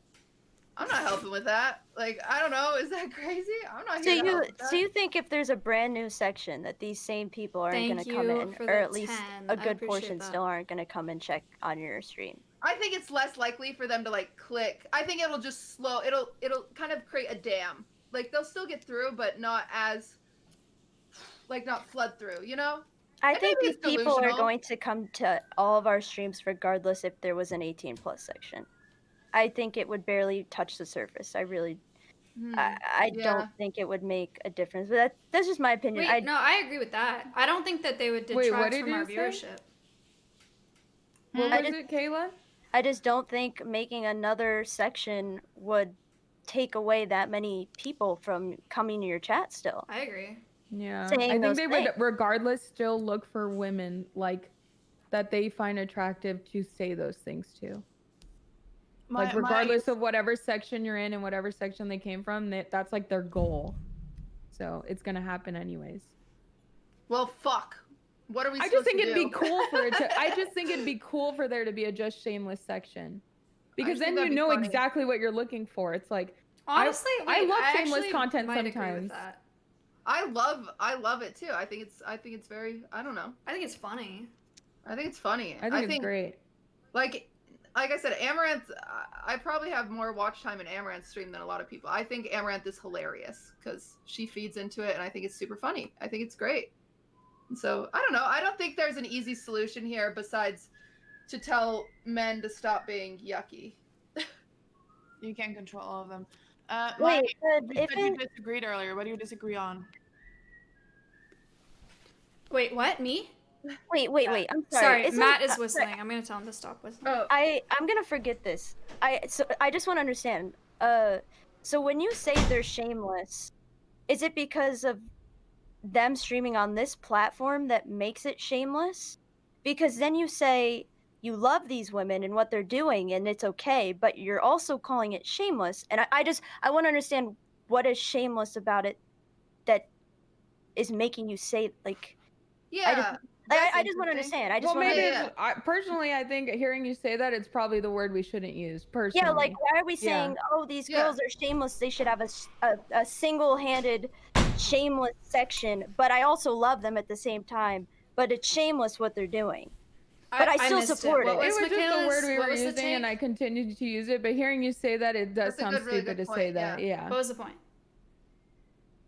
helping with that. Like, I don't know. Is that crazy? I'm not here to help with that. So you think if there's a brand new section that these same people aren't going Thank to come you in, for or the at least 10. a I good appreciate portion that. still aren't going to come and check on your stream? I think it's less likely for them to like click. I think it'll just it'll kind of create a dam. Like, they'll still get through, but not as like not flood through, you know? I And think maybe these it's people are delusional. going to come to all of our streams regardless if there was an 18 plus section. I think it would barely touch the surface. I really, I yeah. don't think it would make a difference. But that's just my opinion. Wait, no, I agree with that. I don't think that they would Wait, detract what did from our you say? viewership. What I was just- it, Kayla? I just don't think making another section would take away that many people from coming to your chat still. I agree. Yeah, saying I think those they things. would regardless still look for women like that they find attractive to say those things to. Like, regardless of whatever section you're in and whatever section they came from, that's like their goal. So it's gonna happen anyways. Well, fuck. What are we I supposed just think to it'd do? be cool for it to. I just think it'd be cool for there to be a just shameless section, because just think then you that'd be know funny. exactly what you're looking for. It's like Honestly, I wait, love I shameless actually content might agree with sometimes. that. I love it too. I think it's very, I don't know. I think it's funny. I think it's funny. I think it's great. Like I said, Amaranth, I probably have more watch time in Amaranth's stream than a lot of people. I think Amaranth is hilarious because she feeds into it and I think it's super funny. I think it's great. And so, I don't know. I don't think there's an easy solution here besides to tell men to stop being yucky. You can't control all of them. Wait, Mike, but you if said you it- disagreed earlier. What do you disagree on? Wait, what? Me? Wait. I'm sorry. Sorry, Isn't- Matt is sorry, whistling. I'm gonna tell him to stop whistling. Oh. I'm gonna forget this. I just want to understand. So when you say they're shameless, is it because of them streaming on this platform that makes it shameless? Because then you say you love these women and what they're doing and it's okay, but you're also calling it shameless. And I want to understand what is shameless about it that is making you say like. Yeah. That's I just want to interesting. understand. I just Well, want maybe to. it's, personally, I think hearing you say that, it's probably the word we shouldn't use. Personally. Yeah, like why are we Yeah. saying, oh, these girls are shameless? They should have a single-handed, shameless section. But I also love them at the same time. But it's shameless what they're doing. But I still support it. It was just the word we what were was the using, and take? I continued to use it. But hearing you say that, it does That's a sound good, really stupid good to say point, that. Yeah. What was the point?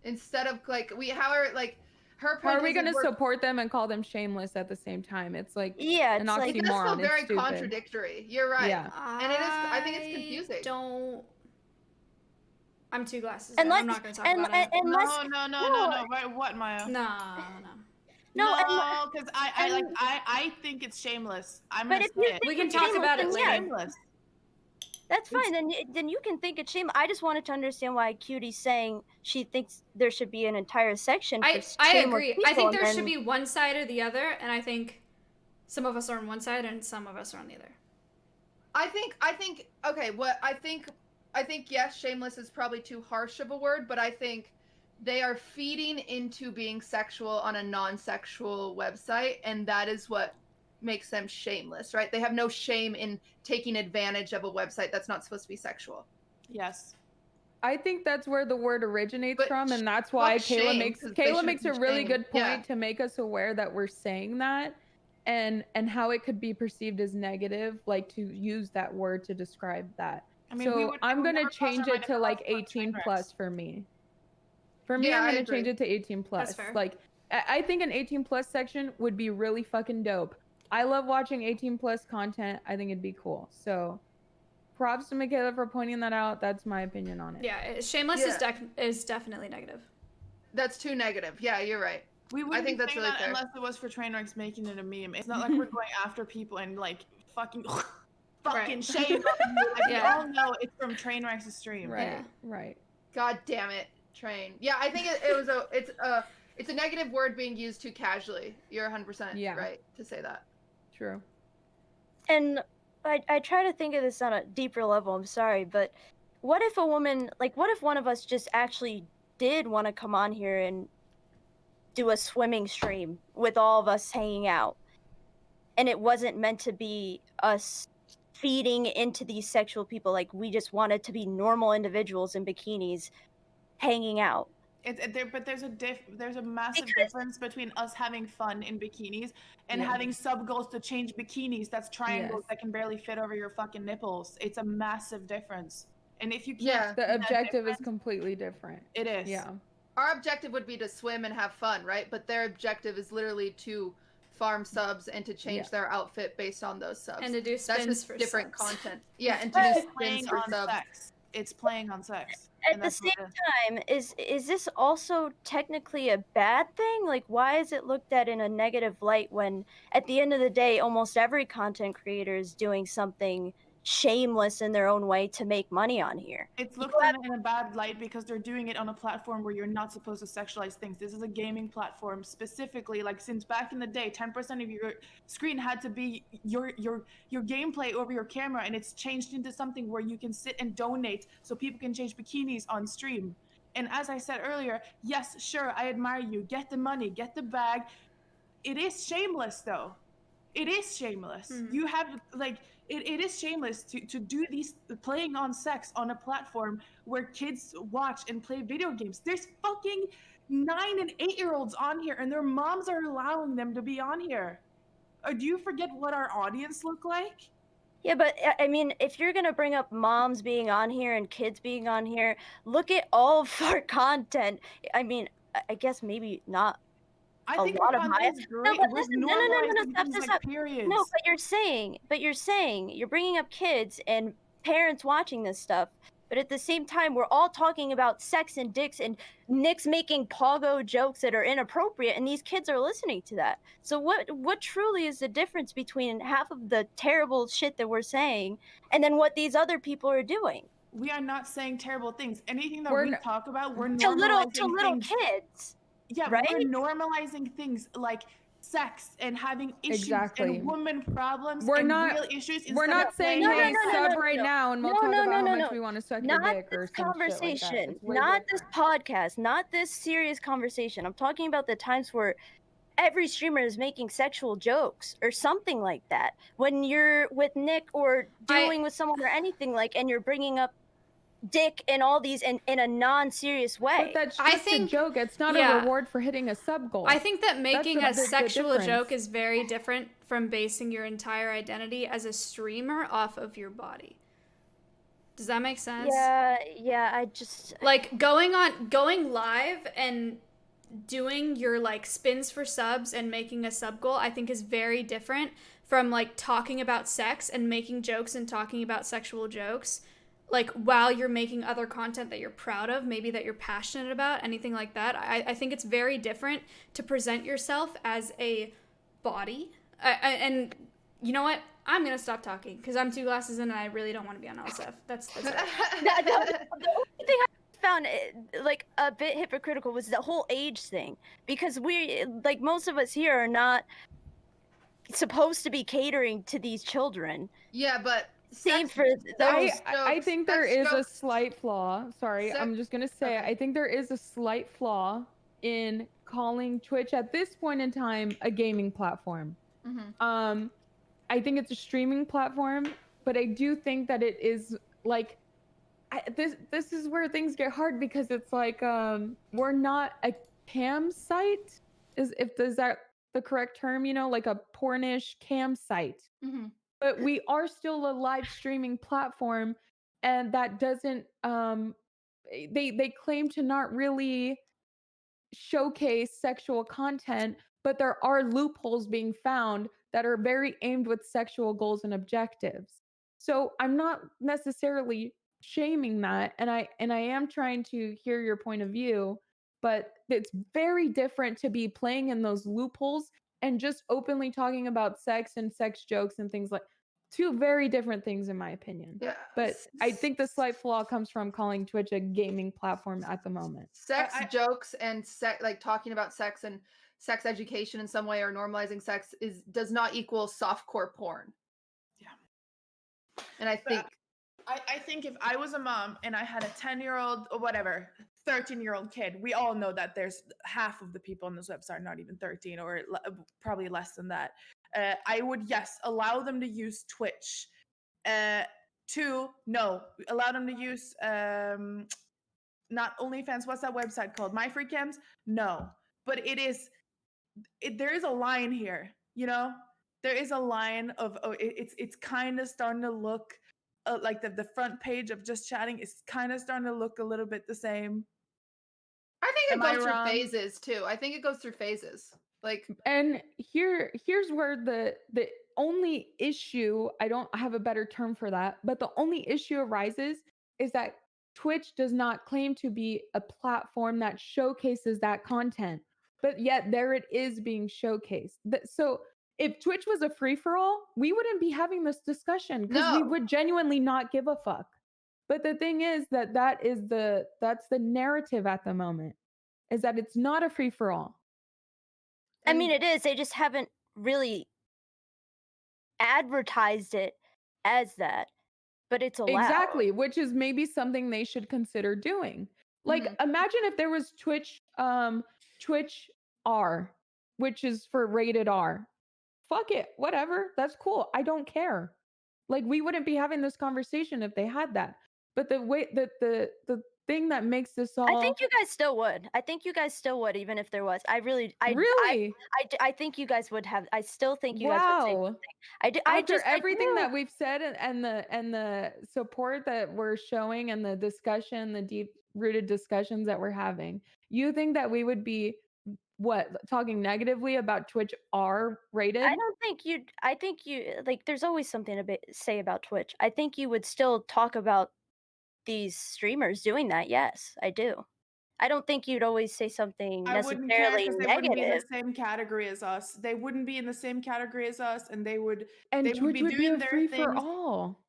Instead of like how are like her How point are we is going to we're- support them and call them shameless at the same time? It's like Yeah, an it's like- oxymoron. It does feel very it's stupid. contradictory. You're right. Yeah. And it is. I think it's confusing. I'm two glasses. And I'm not going to talk about it. No. Right? What, Maya? No. No, because I think it's shameless. I'm But gonna if you say think it. We can it's talk shameless, about it then later. yeah. Shameless. That's fine. Then you can think it's shameless. I just wanted to understand why Cutie's saying she thinks there should be an entire section for I shameless agree. people, I think and there then- should be one side or the other, and I think some of us are on one side and some of us are on the other. I think okay, I think yes, shameless is probably too harsh of a word, but I think they are feeding into being sexual on a non-sexual website, and that is what makes them shameless, right? They have no shame in taking advantage of a website that's not supposed to be sexual. Yes. I think that's where the word originates from, and that's why fuck shame, Kayla 'cause they shouldn't makes be a really shamed. good point Yeah. to make us aware that we're saying that, and how it could be perceived as negative, like to use that word to describe that. I mean, we So would- I'm we would gonna never cross change our it to mind like if it was 18 train plus for me. For me, Yeah, I'm I gonna change agree. it to 18 plus. That's fair. Like I think an 18 plus section would be really fucking dope. I love watching 18 plus content. I think it'd be cool. So props to Michaela for pointing that out. That's my opinion on it. Yeah, shameless is definitely negative. That's too negative. Yeah, you're right. We wouldn't I think be that's saying really that fair. unless it was for Trainwrecks making it a meme. It's not like we're going after people and like fucking shame on you. Like, Yeah. we all know it's from Trainwrecks' stream. Right. God damn it, train. Yeah, I think it's a negative word being used too casually. You're 100% right to say that. True. And I try to think of this on a deeper level. I'm sorry, but what if what if one of us just actually did want to come on here and do a swimming stream with all of us hanging out, and it wasn't meant to be us feeding into these sexual people? Like, we just wanted to be normal individuals in bikinis hanging out. But there's a massive difference between us having fun in bikinis and Yeah. having sub goals to change bikinis. That's triangles Yes. that can barely fit over your fucking nipples. It's a massive difference. And if you can't, Yeah. see The that objective is difference- completely different. It is. Yeah. Our objective would be to swim and have fun, right? But their objective is literally to farm subs and to change Yeah. their outfit based on those subs. And to do That's spins just for different subs. content. Yeah, and to do It's spins playing for on subs. sex. It's playing on sex. At and the that's same what it is. time, is this also technically a bad thing? Like, why is it looked at in a negative light when, at the end of the day, almost every content creator is doing something shameless in their own way to make money on here? It's looked at in a bad light because they're doing it on a platform where you're not supposed to sexualize things. This is a gaming platform specifically. Like, since back in the day, 10% of your screen had to be your gameplay over your camera, and it's changed into something where you can sit and donate so people can change bikinis on stream. And as I said earlier, yes, sure, I admire you. Get the money, get the bag. It is shameless, though. It is shameless. You have, like, it is shameless to do these playing on sex on a platform where kids watch and play video games. There's fucking 9 and 8-year-olds on here, and their moms are allowing them to be on here. Or do you forget what our audience look like? Yeah, but I mean, if you're gonna bring up moms being on here and kids being on here, look at all of our content. I mean, I guess maybe not I a think lot our of my. content's No, great. but We're listen, no, normalizing stop, things stop, like stop. periods. No, but you're saying you're bringing up kids and parents watching this stuff. But at the same time, we're all talking about sex and dicks and Nick's making pogo jokes that are inappropriate, and these kids are listening to that. So what truly is the difference between half of the terrible shit that we're saying and then what these other people are doing? We are not saying terrible things. Anything that We're we n- talk about, we're To little normalizing things. kids. Yeah, right? we're normalizing things like sex and having issues Exactly. and women problems We're and not- real issues. We're instead not of saying, playing hey, sex. sub right now, and we'll talk about how much we want to suck your Not dick or this some shit like that. conversation, It's way not different. this podcast, not this serious conversation. I'm talking about the times where every streamer is making sexual jokes or something like that. When you're with Nick or dealing with someone or anything like, and you're bringing up dick and all these in a non-serious way. But that's just a joke. It's not a reward for hitting a sub goal. I think that making That's a the sexual difference. joke is very different from basing your entire identity as a streamer off of your body. Does that make sense? Yeah, I just like going live and doing your like spins for subs and making a sub goal, I think is very different from like talking about sex and making jokes and talking about sexual jokes. Like while you're making other content that you're proud of, maybe that you're passionate about, anything like that. I think it's very different to present yourself as a body. And you know what? I'm going to stop talking because I'm 2 glasses in and I really don't want to be on LSF. That's it. the only thing I found like a bit hypocritical was the whole age thing, because we, like, most of us here are not supposed to be catering to these children. Yeah, but same for those. I think there is a slight flaw. Sorry, I'm just gonna say I think there is a slight flaw in calling Twitch at this point in time a gaming platform. I think it's a streaming platform, but I do think that it is like this is where things get hard, because it's like we're not a cam site. Is that the correct term? You know, like a pornish cam site. But we are still a live streaming platform, and that doesn't they claim to not really showcase sexual content, but there are loopholes being found that are very aimed with sexual goals and objectives. So I'm not necessarily shaming that, and I am trying to hear your point of view, but it's very different to be playing in those loopholes and just openly talking about sex and sex jokes and things like. Two very different things, in my opinion. Yeah. But I think the slight flaw comes from calling Twitch a gaming platform at the moment. Sex jokes and like talking about sex and sex education in some way, or normalizing sex does not equal softcore porn. Yeah. And I think I think if I was a mom and I had a 10-year-old or whatever, 13-year-old kid, we all know that there's half of the people on this website are not even 13, or probably less than that. I would, yes, allow them to use Twitch. 2, no, allow them to use not OnlyFans. What's that website called? My Free Cams? No, but there is a line here. You know, there is a line of it's kind of starting to look like the front page of Just Chatting is kind of starting to look a little bit the same. I think it goes through phases too. I think it goes through phases. Like, and here's where the only issue, I don't have a better term for that, but the only issue arises is that Twitch does not claim to be a platform that showcases that content, but yet there it is being showcased. So if Twitch was a free-for-all, we wouldn't be having this discussion, because we would genuinely not give a fuck. But the thing is that's the narrative at the moment, is that it's not a free-for-all. I mean, it is. They just haven't really advertised it as that, but it's allowed. Exactly, which is maybe something they should consider doing. Like, imagine if there was Twitch R, which is for rated R. Fuck it, whatever. That's cool. I don't care. Like, we wouldn't be having this conversation if they had that. But the way that the thing that makes this all, I think you guys still would. Even if there was. I think you guys would have. I still think you guys would say something. After everything that we've said and the support that we're showing and the discussion, the deep rooted discussions that we're having, you think that we would be talking negatively about Twitch R rated? I think you like, there's always something to say about Twitch. I think you would still talk about these streamers doing that. Yes, I do. I don't think you'd always say something necessarily I wouldn't care, because they wouldn't be in the negative. same category as us. They wouldn't be in the same category as us, and they would. And they Twitch would be doing a their free things. for all.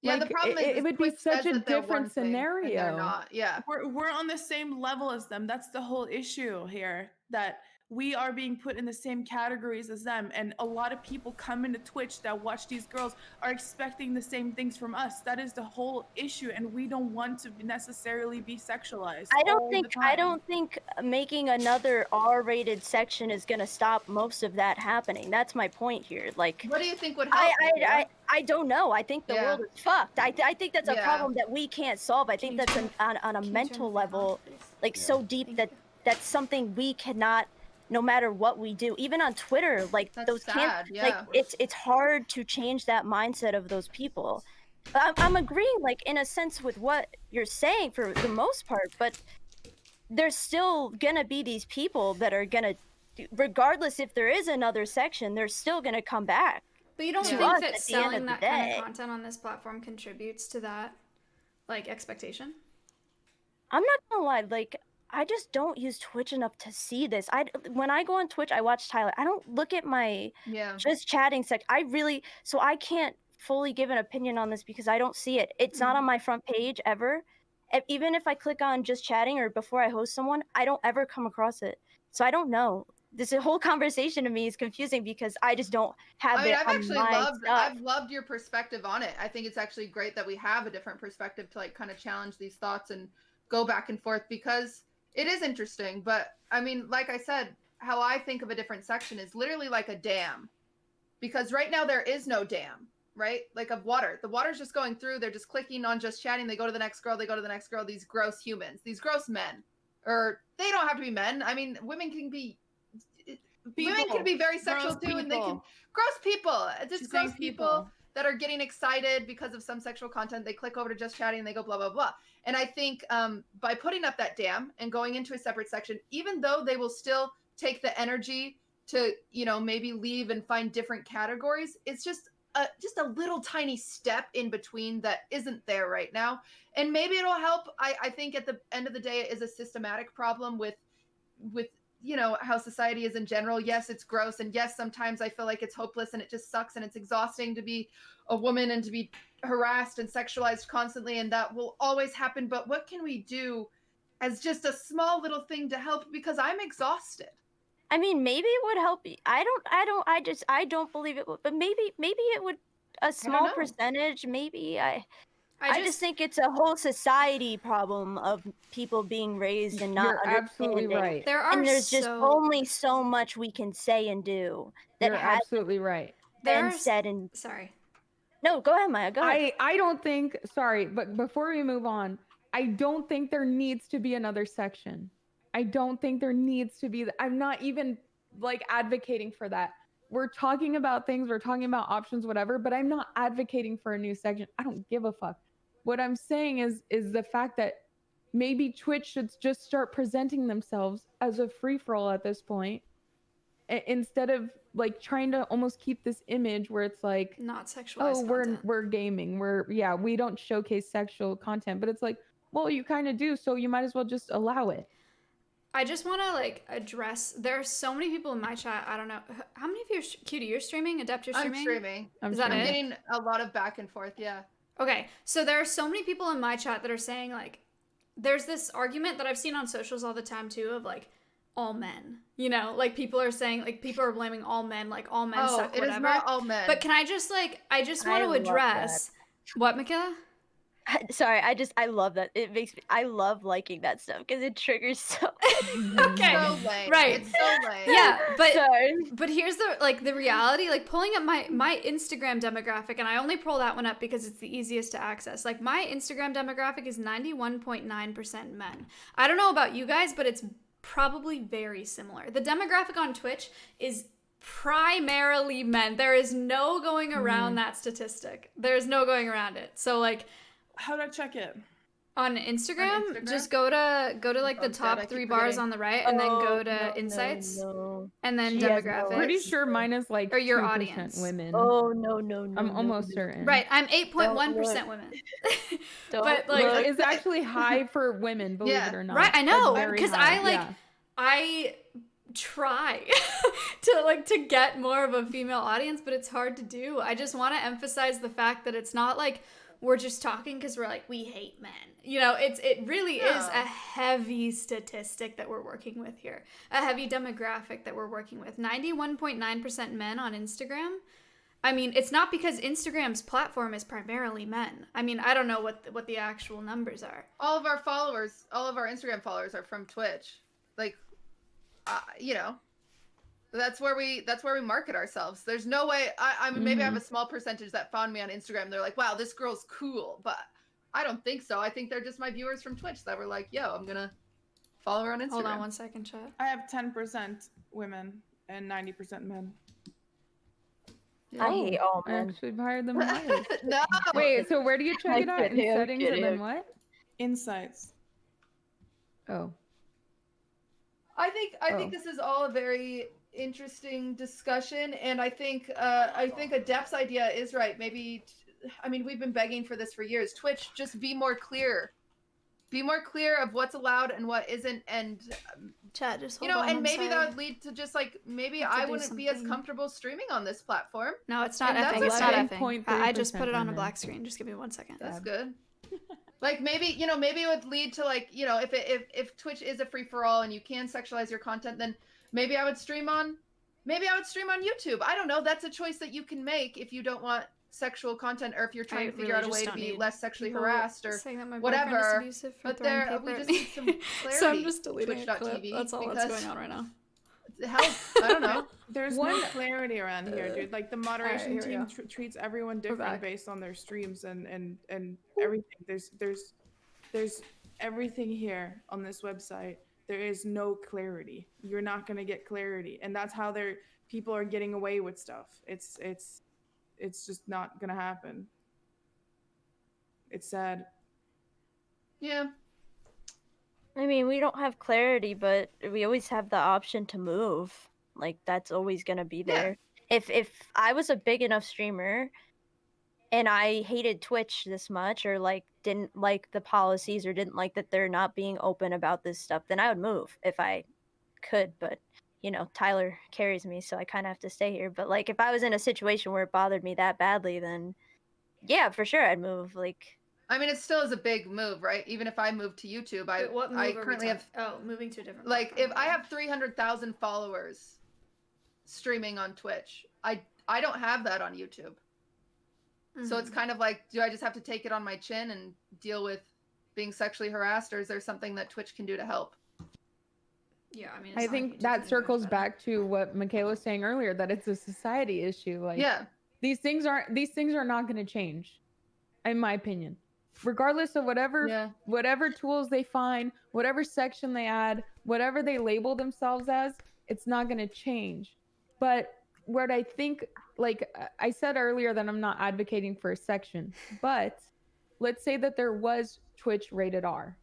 Yeah, like, the problem is it would be Twitch such says a that they're different one thing, and they're scenario. not. Yeah, we're on the same level as them. That's the whole issue here. That we are being put in the same categories as them, and a lot of people come into Twitch that watch these girls are expecting the same things from us. That is the whole issue, and we don't want to necessarily be sexualized. I all the I time. don't think making another R-rated section is gonna stop most of that happening. That's my point here. Like, What do you think would help? I don't know. I think the world is fucked. I think that's a Yeah. problem that we can't solve. I think that's on a mental level, like so deep that that's something we cannot, no matter what we do. Even on Twitter, like those sad, kids, like yeah. it's hard to change that mindset of those people. But I'm agreeing, like in a sense, with what you're saying for the most part. But there's still gonna be these people that are gonna, regardless if there is another section, they're still gonna come back. But you don't to think us that at the end selling of the that kind day. of content on this platform contributes to that, like, expectation? I'm not gonna lie, like I just don't use Twitch enough to see this. When I go on Twitch, I watch Tyler. I don't look at my just chatting section. So I can't fully give an opinion on this because I don't see it. It's not on my front page ever. Even if I click on just chatting or before I host someone, I don't ever come across it. So I don't know. This whole conversation to me is confusing because I just don't have I mean, it I've on actually my loved stuff. I've loved your perspective on it. I think it's actually great that we have a different perspective to like kind of challenge these thoughts and go back and forth because it is interesting. But I mean, like I said, how I think of a different section is literally like a dam. Because right now there is no dam, right? Like of water. The water's just going through, they're just clicking on just chatting, they go to the next girl, they go to the next girl, these gross humans, these gross men. Or they don't have to be men. I mean, women can be women can be very sexual too, and they can gross people. Just gross people that are getting excited because of some sexual content. They click over to just chatting and they go blah blah blah. And I think by putting up that dam and going into a separate section, even though they will still take the energy to, you know, maybe leave and find different categories, it's just a little tiny step in between that isn't there right now. And maybe it'll help. I think at the end of the day, it is a systematic problem with you know, how society is in general. Yes, it's gross. And yes, sometimes I feel like it's hopeless and it just sucks and it's exhausting to be a woman and to be harassed and sexualized constantly. And that will always happen. But what can we do as just a small little thing to help? Because I'm exhausted. I mean, maybe it would help. I don't believe it would, but maybe it would, a small percentage, maybe. I just think it's a whole society problem of people being raised and not You're absolutely understanding. right. And there's just only so much we can say and do that You're has absolutely right. been said and sorry. No, go ahead, Maya. Go ahead. I don't think, sorry, but before we move on, I don't think there needs to be another section. I don't think there needs to be. I'm not even like advocating for that. We're talking about things, we're talking about options, whatever, but I'm not advocating for a new section. I don't give a fuck. What I'm saying is the fact that maybe Twitch should just start presenting themselves as a free-for-all at this point, instead of like trying to almost keep this image where it's like not sexualized content. We're gaming, we don't showcase sexual content, but it's like, well, you kind of do, so you might as well just allow it. I just want to like address, there are so many people in my chat. I don't know how many of you are Cutie, you're streaming? Adept, you're streaming? I'm streaming. Is that I'm it? getting a lot of back and forth. Yeah. Okay, so there are so many people in my chat that are saying, like, there's this argument that I've seen on socials all the time, too, of, like, all men. You know, like, people are saying, like, people are blaming all men, like, all men suck, whatever. It is not all men. But can I just, like, I just want to address... What, Michaela? Sorry, I love that. It makes me, I love liking that stuff because it triggers so. Okay, so lame. right. It's so lame. Yeah, but here's the reality. Like pulling up my Instagram demographic, and I only pull that one up because it's the easiest to access. Like my Instagram demographic is 91.9% men. I don't know about you guys, but it's probably very similar. The demographic on Twitch is primarily men. There is no going around that statistic. There's no going around it. So like, how do I check it? On Instagram, just go to like the top 3 bars on the right, and then go to insights, and then demographics. Pretty sure mine is like or your 2% audience women. Oh no. I'm almost certain. Right, I'm 8.1% women. But like, well, it's actually high for women, believe it or not. Right, I know, because high. I try to get more of a female audience, but it's hard to do. I just want to emphasize the fact that it's not like we're just talking because we're like, we hate men. You know, it really is a heavy statistic that we're working with here. A heavy demographic that we're working with. 91.9% men on Instagram. I mean, it's not because Instagram's platform is primarily men. I mean, I don't know what the actual numbers are. All of our Instagram followers are from Twitch. Like, you know, that's where we market ourselves. There's no way. I mean, maybe I have a small percentage that found me on Instagram. They're like, wow, this girl's cool, but I don't think so. I think they're just my viewers from Twitch that were like, yo, I'm gonna follow her on Instagram. Hold on 1 second, chat. I have 10% women and 90% men. I hate all men. Actually higher than mine. No. Wait, so where do you check it out? In I'm settings and then kidding. what? Insights. Oh. I think this is all a very interesting discussion, and I think Adept's idea is right. Maybe, I mean, we've been begging for this for years. Twitch, just be more clear. Be more clear of what's allowed and what isn't, and chat, just you hold know, on, and I'm maybe sorry. that would lead to just like maybe I wouldn't be as comfortable streaming on this platform. No, it's not And that's effing. It's not okay. effing. I just put it on a black screen. Just give me 1 second. That's good. Like maybe, you know, maybe it would lead to like, you know, if Twitch is a free for all and you can sexualize your content, then maybe I would stream on YouTube. I don't know. That's a choice that you can make if you don't want sexual content, or if you're trying to figure out a way to be less sexually harassed or whatever. But there, we just need some clarity. So I'm just deleting a clip. Twitch.tv. That's all that's going on right now. Help. I don't know. There's no clarity around here, dude. Like the moderation Alright, here we team treats everyone different back. based on their streams and everything. There's everything here on this website. There is no clarity. You're not gonna get clarity, and that's how people are getting away with stuff. It's just not gonna happen. It's sad. Yeah. I mean, we don't have clarity, but we always have the option to move. Like, that's always gonna be there. If I was a big enough streamer and I hated Twitch this much, or like didn't like the policies, or didn't like that they're not being open about this stuff, then I would move if I could. But you know, Tyler carries me, so I kind of have to stay here. But like, if I was in a situation where it bothered me that badly, then yeah, for sure I'd move. Like, I mean, it still is a big move, right? Even if I move to YouTube, I currently have moving to a different. Like, if I have 300,000 followers streaming on Twitch, I don't have that on YouTube. So it's kind of like, do I just have to take it on my chin and deal with being sexually harassed, or is there something that Twitch can do to help? Yeah, I mean, I think that circles back to what Michaela was saying earlier, that it's a society issue. Like, these things are not going to change, in my opinion. Regardless of whatever tools they find, whatever section they add, whatever they label themselves as, it's not going to change. But what I think, like I said earlier, that I'm not advocating for a section, but let's say that there was Twitch rated R,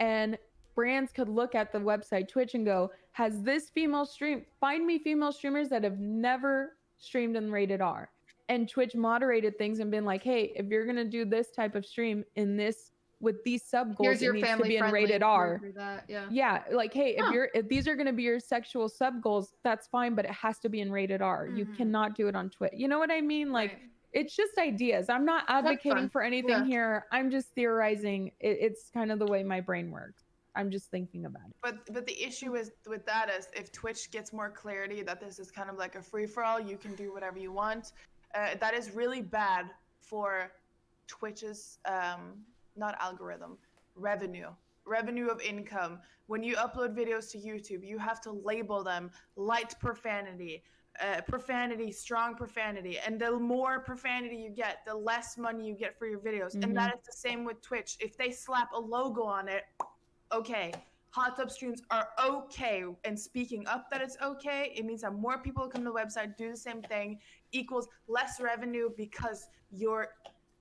and brands could look at the website Twitch and go, has this female stream, find me female streamers that have never streamed in rated R. And Twitch moderated things and been like, hey, if you're gonna do this type of stream in this with these sub goals, it needs to be in rated R. Yeah, like, hey, if these are gonna be your sexual sub goals, that's fine, but it has to be in rated R. You cannot do it on Twitch. You know what I mean? Like, it's just ideas. I'm not advocating for anything here. I'm just theorizing. It's kind of the way my brain works. I'm just thinking about it. But the issue is with that is if Twitch gets more clarity that this is kind of like a free for all, you can do whatever you want. That is really bad for Twitch's not algorithm, revenue of income. When you upload videos to YouTube, you have to label them light profanity, strong profanity, and the more profanity you get, the less money you get for your videos. And that is the same with Twitch. If they slap a logo on it, okay, hot tub streams are okay. And speaking up that it's okay, it means that more people come to the website, do the same thing, equals less revenue because your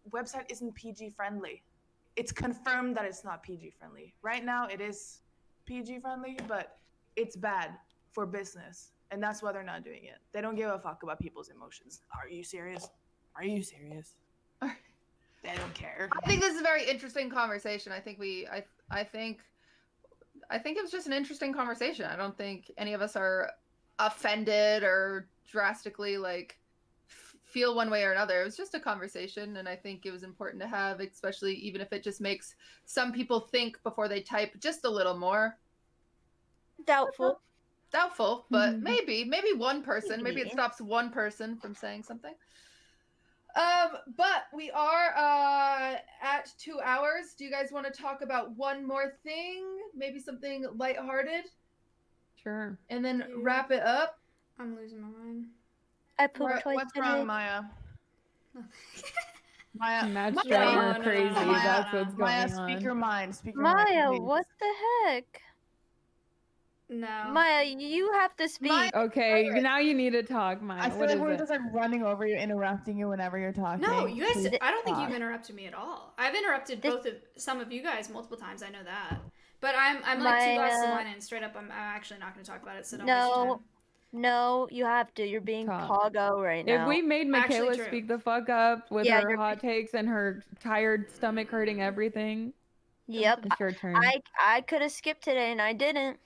website isn't PG friendly. It's confirmed that it's not PG friendly. Right now it is PG friendly, but it's bad for business. And that's why they're not doing it. They don't give a fuck about people's emotions. Are you serious? Are you serious? They don't care. I think this is a very interesting conversation. I think it was just an interesting conversation. I don't think any of us are offended or drastically like feel one way or another. It was just a conversation, and I think it was important to have, especially even if it just makes some people think before they type just a little more. Doubtful. Doubtful, but maybe one person. Maybe it Maybe. stops one person from saying something. But we are at 2 hours. Do you guys want to talk about one more thing? Maybe something lighthearted? Sure. And then wrap it up? I'm losing my mind. I pooped twice What's today. wrong, Maya? Maya, Matt's Maya, driving her crazy. Maya, That's what's going Maya, on. speak your mind. Speak your mind. Maya, please. what the heck? No. Maya, you have to speak. Okay, now you need to talk, Maya. I feel What like is we're it? just like running over you, interrupting you whenever you're talking. No, you guys. Please I don't think talk. you've interrupted me at all. I've interrupted some of you guys multiple times. I know that. But I'm like 2 glasses of wine in, straight up. I'm actually not going to talk about it. So don't waste your time. No, you have to. You're being poggo right now. If we made Actually Michaela true. speak the fuck up with Yeah, her you're hot takes and her tired stomach hurting everything, Yep. it's your turn. I could have skipped today and I didn't.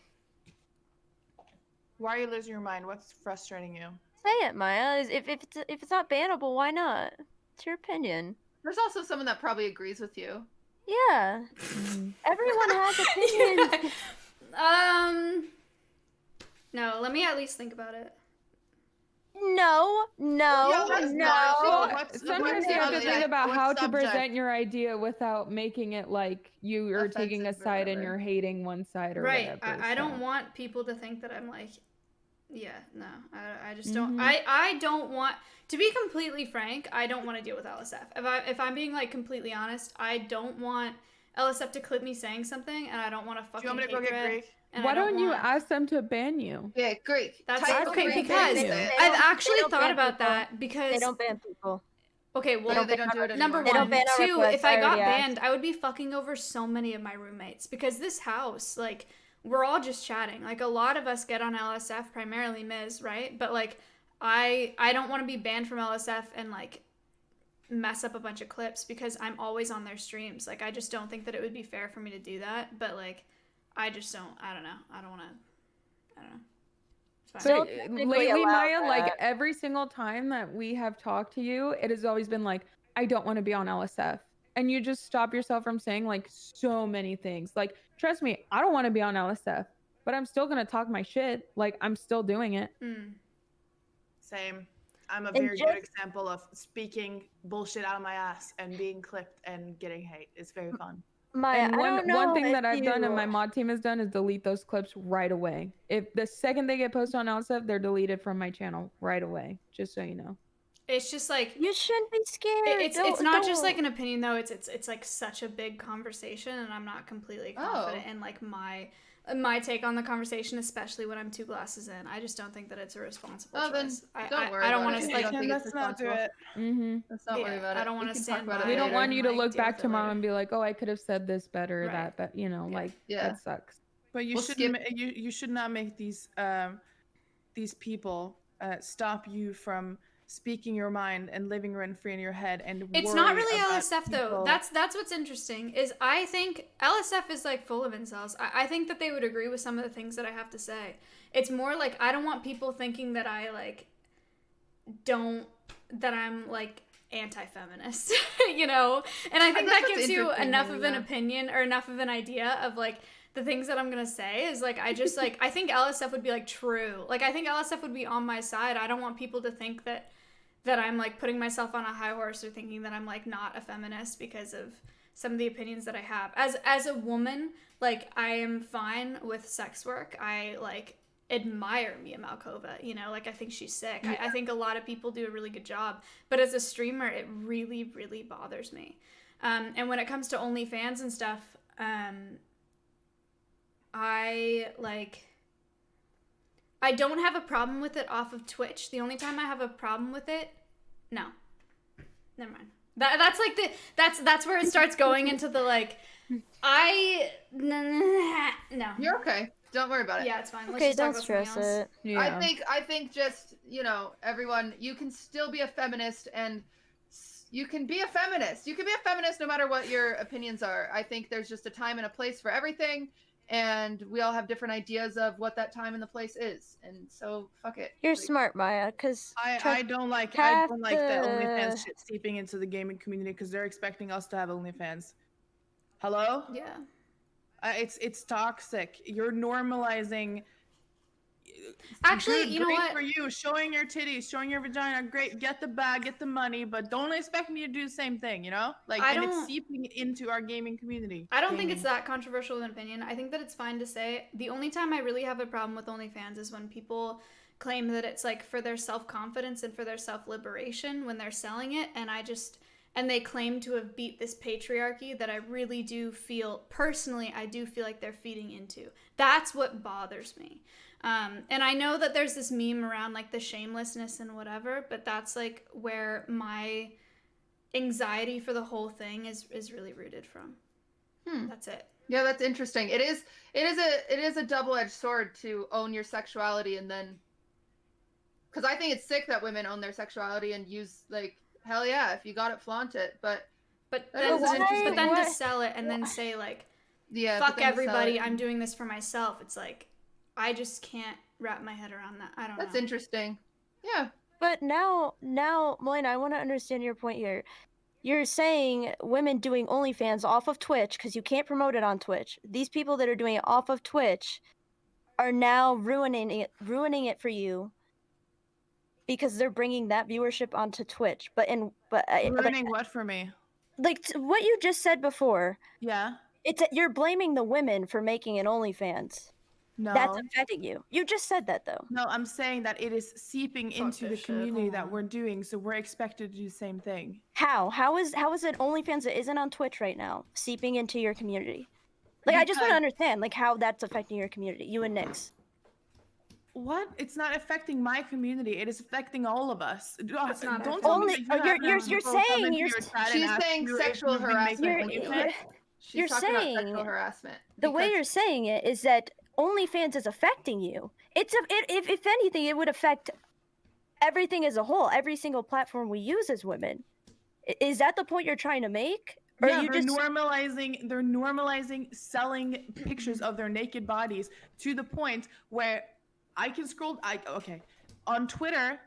Why are you losing your mind? What's frustrating you? Say it, Maya. If it's not bannable, why not? It's your opinion. There's also someone that probably agrees with you. Yeah. Everyone has opinions. No, let me at least think about it. No. Sometimes you have to think about how to present your idea without making it like you are taking a side and you're hating one side or Right. whatever. I don't want people to think that I'm like, yeah, no. I just don't. I don't want to be completely frank. I don't want to deal with LSF. If I'm being like completely honest, I don't want LSF to clip me saying something, and I don't want to fucking. Do you want me to go get Greek? Why don't you ask them to ban you? Yeah, Greek. That's Type okay Greek. because They I've don't- actually they don't thought ban about people. that because They don't ban people. Okay, well, they don't do it number anymore. They don't one, ban our two. requests, If I I got already asked. banned, I would be fucking over so many of my roommates because this house, like, we're all just chatting. Like, a lot of us get on LSF, primarily Ms, right? But like, I don't want to be banned from LSF and like mess up a bunch of clips because I'm always on their streams. Like, I just don't think that it would be fair for me to do that. But like, I just don't. I don't know. I don't want to. I don't know. It's fine. So lately, Maya, like every single time that we have talked to you, it has always been like, I don't want to be on LSF. And you just stop yourself from saying like so many things. Like, trust me, I don't want to be on LSF, but I'm still going to talk my shit. Like, I'm still doing it. Same. I'm a And very good just- example of speaking bullshit out of my ass and being clipped and getting hate. It's very fun. Maya, And I don't know one thing that if I've done and you- my mod team has done is delete those clips right away. If the second they get posted on LSF, they're deleted from my channel right away. Just so you know. It's just like You shouldn't be scared. it's not just like Don't. an opinion though. It's like such a big conversation, and I'm not completely confident in like my take on the conversation, especially when I'm 2 glasses in. I just don't think that it's a responsible then choice. don't worry I don't about want it. to You like. don't think it's Let's not do responsible. it. Mm-hmm. Let's not worry about it. I don't want We to can stand talk about by it We don't later. want you to like, look deal back with it tomorrow later. and be like, oh, I could have said this better or Right. that, but you know, like Yeah. that sucks. But you We'll shouldn't. You should not make these people stop you from speaking your mind and living rent free in your head. And It's not worry really about LSF though. people. That's what's interesting is I think LSF is like full of incels. I think that they would agree with some of the things that I have to say. It's more like I don't want people thinking that I like that I'm like anti-feminist, you know? And I think That's that what's gives you interesting, enough though, of an yeah. opinion or enough of an idea of like the things that I'm gonna say is like I just like I think LSF would be like true. Like I think LSF would be on my side. I don't want people to think that I'm like putting myself on a high horse or thinking that I'm like not a feminist because of some of the opinions that I have. As a woman, like I am fine with sex work. I like admire Mia Malkova, you know, like I think she's sick. I think a lot of people do a really good job, but as a streamer it really, really bothers me. And when it comes to OnlyFans and stuff, I don't have a problem with it off of Twitch. The only time I have a problem with it, no, never mind. That's like that's where it starts going into the like, no. You're okay. Don't worry about it. Yeah, it's fine. Let's Okay, just talk don't about something stress else. it. Yeah. I think just, you know, everyone, you can still be a feminist and you can be a feminist. You can be a feminist no matter what your opinions are. I think there's just a time and a place for everything. and we all have different ideas of what that time and the place is, and so fuck it. You're Like, smart, Maya, because I don't like the OnlyFans shit seeping into the gaming community because they're expecting us to have OnlyFans. Hello? Yeah. It's toxic. You're normalizing. Actually, Good, you know great what? for you, showing your titties, showing your vagina, great. Get the bag, get the money, but don't expect me to do the same thing. You know, like, and it's seeping into our gaming community. I don't think it's that controversial of an opinion. I think that it's fine to say. The only time I really have a problem with OnlyFans is when people claim that it's like for their self-confidence and for their self-liberation when they're selling it, and they claim to have beat this patriarchy that I really do feel, personally, I do feel like they're feeding into. That's what bothers me. And I know that there's this meme around like the shamelessness and whatever, but that's like where my anxiety for the whole thing is really rooted from. That's it. Yeah, that's interesting. It is a double-edged sword to own your sexuality, and then, because I think it's sick that women own their sexuality and use, like, hell yeah, if you got it, flaunt it. But then to sell it and then say like, yeah, fuck everybody, I'm doing this for myself. It's like, I just can't wrap my head around that. I don't know. That's interesting. Yeah. But now, Melina, I want to understand your point here. You're saying women doing OnlyFans off of Twitch, because you can't promote it on Twitch. These people that are doing it off of Twitch are now ruining it for you because they're bringing that viewership onto Twitch. Ruining what for me? Like what you just said before. Yeah. You're blaming the women for making an OnlyFans. No. That's affecting you. You just said that though. No, I'm saying that it is seeping into the community that we're doing, so we're expected to do the same thing. How? How is it OnlyFans that isn't on Twitch right now seeping into your community? Like, I just want to understand, like, how that's affecting your community, you and Nyx. What? It's not affecting my community. It is affecting all of us. Don't tell Only me that you're saying She's saying sexual harassment. You're talking about saying sexual harassment. The way you're saying it is that OnlyFans is affecting you. If anything, it would affect everything as a whole, every single platform we use as women. Is that the point you're trying to make? Or yeah, you they're normalizing selling pictures of their naked bodies to the point where I can scroll. On Twitter,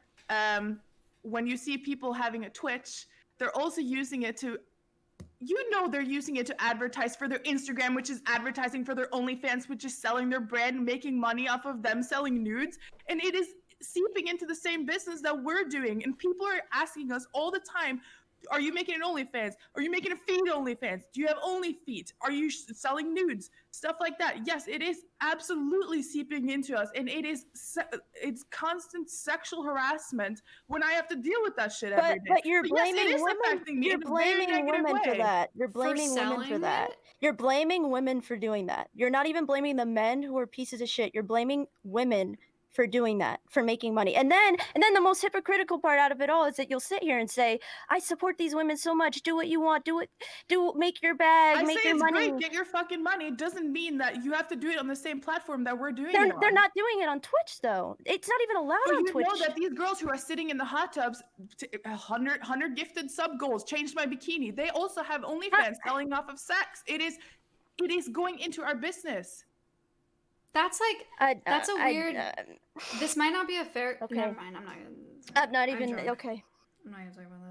when you see people having a Twitch, they're also using it to. They're using it to advertise for their Instagram, which is advertising for their OnlyFans, which is selling their brand, making money off of them selling nudes. And it is seeping into the same business that we're doing. And people are asking us all the time, are you making an OnlyFans? Are you making a feed OnlyFans? Do you have OnlyFeet? Are you selling nudes? Stuff like that. Yes, it is absolutely seeping into us. And it's constant sexual harassment when I have to deal with that shit every day. But you're blaming yes, it is women. affecting me You're in a very blaming negative women for way. that. You're blaming women for that. You're blaming women for doing that. You're not even blaming the men who are pieces of shit. You're blaming women for doing that, for making money. And then the most hypocritical part out of it all is that you'll sit here and say, I support these women so much. Do what you want. Make your bag, make your money. Great, get your fucking money. It doesn't mean that you have to do it on the same platform that we're doing They're it on. not doing it on Twitch though. It's not even allowed on Twitch. You know that these girls who are sitting in the hot tubs, 100 gifted sub goals, changed my bikini. They also have OnlyFans selling off of sex. It is going into our business. That's like that's a weird. This might not be a fair. Okay. Never mind. I'm not gonna. I'm not even okay. I'm not gonna talk about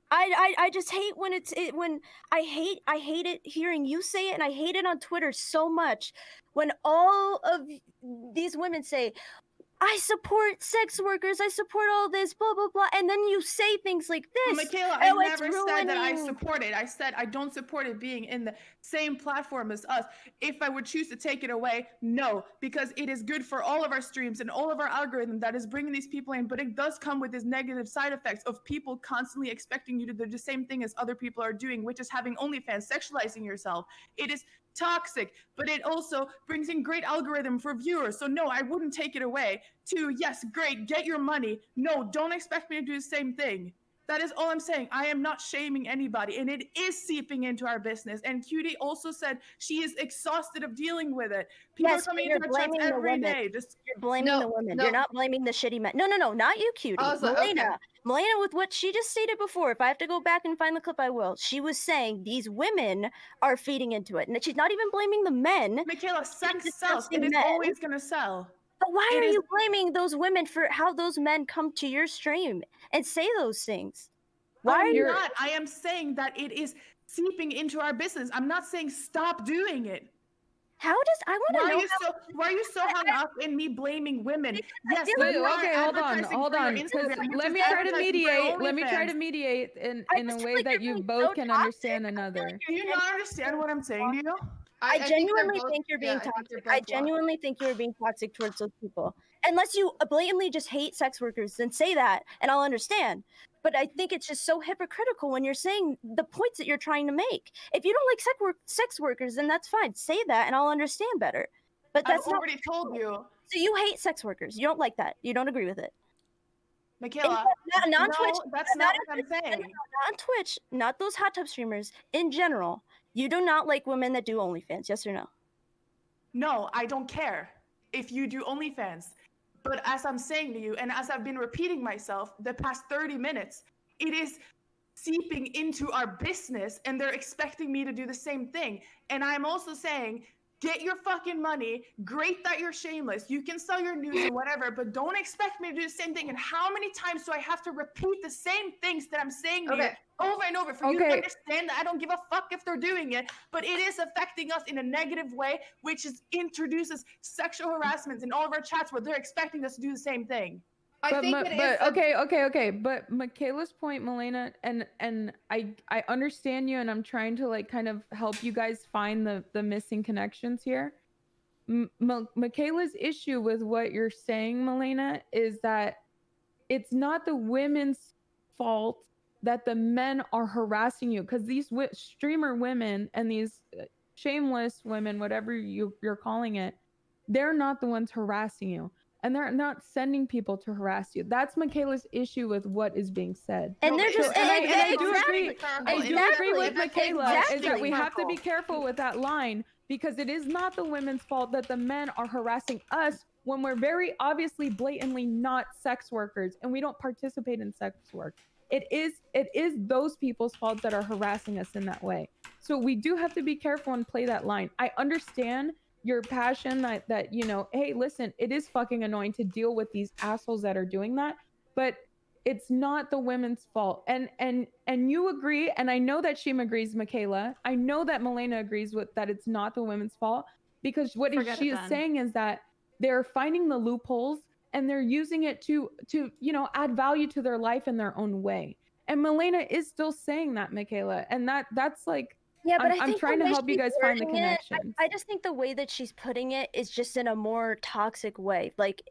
that. I just hate when I hate it hearing you say it, and I hate it on Twitter so much when all of these women say, I support sex workers, I support all this, blah blah blah, and then you say things like this. Well, Michaela, I never said that I support it. I said I don't support it being in the same platform as us. If I would choose to take it away, no, because it is good for all of our streams and all of our algorithm that is bringing these people in, but it does come with these negative side effects of people constantly expecting you to do the same thing as other people are doing, which is having OnlyFans, sexualizing yourself. It is toxic, but it also brings in great algorithm for viewers. So no, I wouldn't take it away. To yes, great, get your money. No, don't expect me to do the same thing. That is all I'm saying. I am not shaming anybody, and it is seeping into our business. And Cutie also said she is exhausted of dealing with it. People Yes, are coming but into our chats every day. You're blaming the women. You're not blaming the shitty men. No, not you, Cutie. Melena. Melena, with what she just stated before, if I have to go back and find the clip, I will. She was saying these women are feeding into it, and she's not even blaming the men. Michaela, sex sells. It is always going to sell. But why are you blaming those women for how those men come to your stream and say those things? Why are you not? I am saying that it is seeping into our business. I'm not saying stop doing it. How does I want to know? Why are you so hung up in me blaming women? Yes. Wait, okay, hold on. 'Cause let me try to mediate. Let me try to mediate in a way that you both can understand another. Do you not understand what I'm saying to you? I genuinely think you're being toxic. I genuinely think you're being toxic towards those people. Unless you blatantly just hate sex workers, then say that, and I'll understand. But I think it's just so hypocritical when you're saying the points that you're trying to make. If you don't like sex workers, then that's fine. Say that, and I'll understand better. But that's I've already told you. So you hate sex workers. You don't like that. You don't agree with it. Michaela, not no, Twitch. that's not what I'm saying. Not on Twitch. Not those hot tub streamers. In general, you do not like women that do OnlyFans. Yes or no? No, I don't care if you do OnlyFans. But as I'm saying to you, and as I've been repeating myself the past 30 minutes, it is seeping into our business, and they're expecting me to do the same thing. And I'm also saying, get your fucking money. Great that you're shameless. You can sell your news and whatever, but don't expect me to do the same thing. And how many times do I have to repeat the same things that I'm saying to you over and over for you to understand that I don't give a fuck if they're doing it, but it is affecting us in a negative way, which introduces sexual harassment in all of our chats where they're expecting us to do the same thing. Okay. But Michaela's point, Melena, and I understand you, and I'm trying to like kind of help you guys find the missing connections here. Michaela's issue with what you're saying, Melena, is that it's not the women's fault that the men are harassing you, because these streamer women and these shameless women, whatever you're calling it, they're not the ones harassing you. And they're not sending people to harass you. That's Michaela's issue with what is being said. And they're just I do agree with Michaela is that we have to be careful with that line, because it is not the women's fault that the men are harassing us when we're very obviously blatantly not sex workers and we don't participate in sex work. It is those people's fault that are harassing us in that way. So we do have to be careful and play that line. I understand your passion that you know, hey, listen, it is fucking annoying to deal with these assholes that are doing that, but it's not the women's fault. And you agree, and I know that Shima agrees, Michaela. I know that Melena agrees with that it's not the women's fault, because what she is saying is that they're finding the loopholes and they're using it to you know, add value to their life in their own way. And Melena is still saying that, Michaela, and that's like, yeah, but I'm trying to help you guys find the connection. I just think the way that she's putting it is just in a more toxic way, like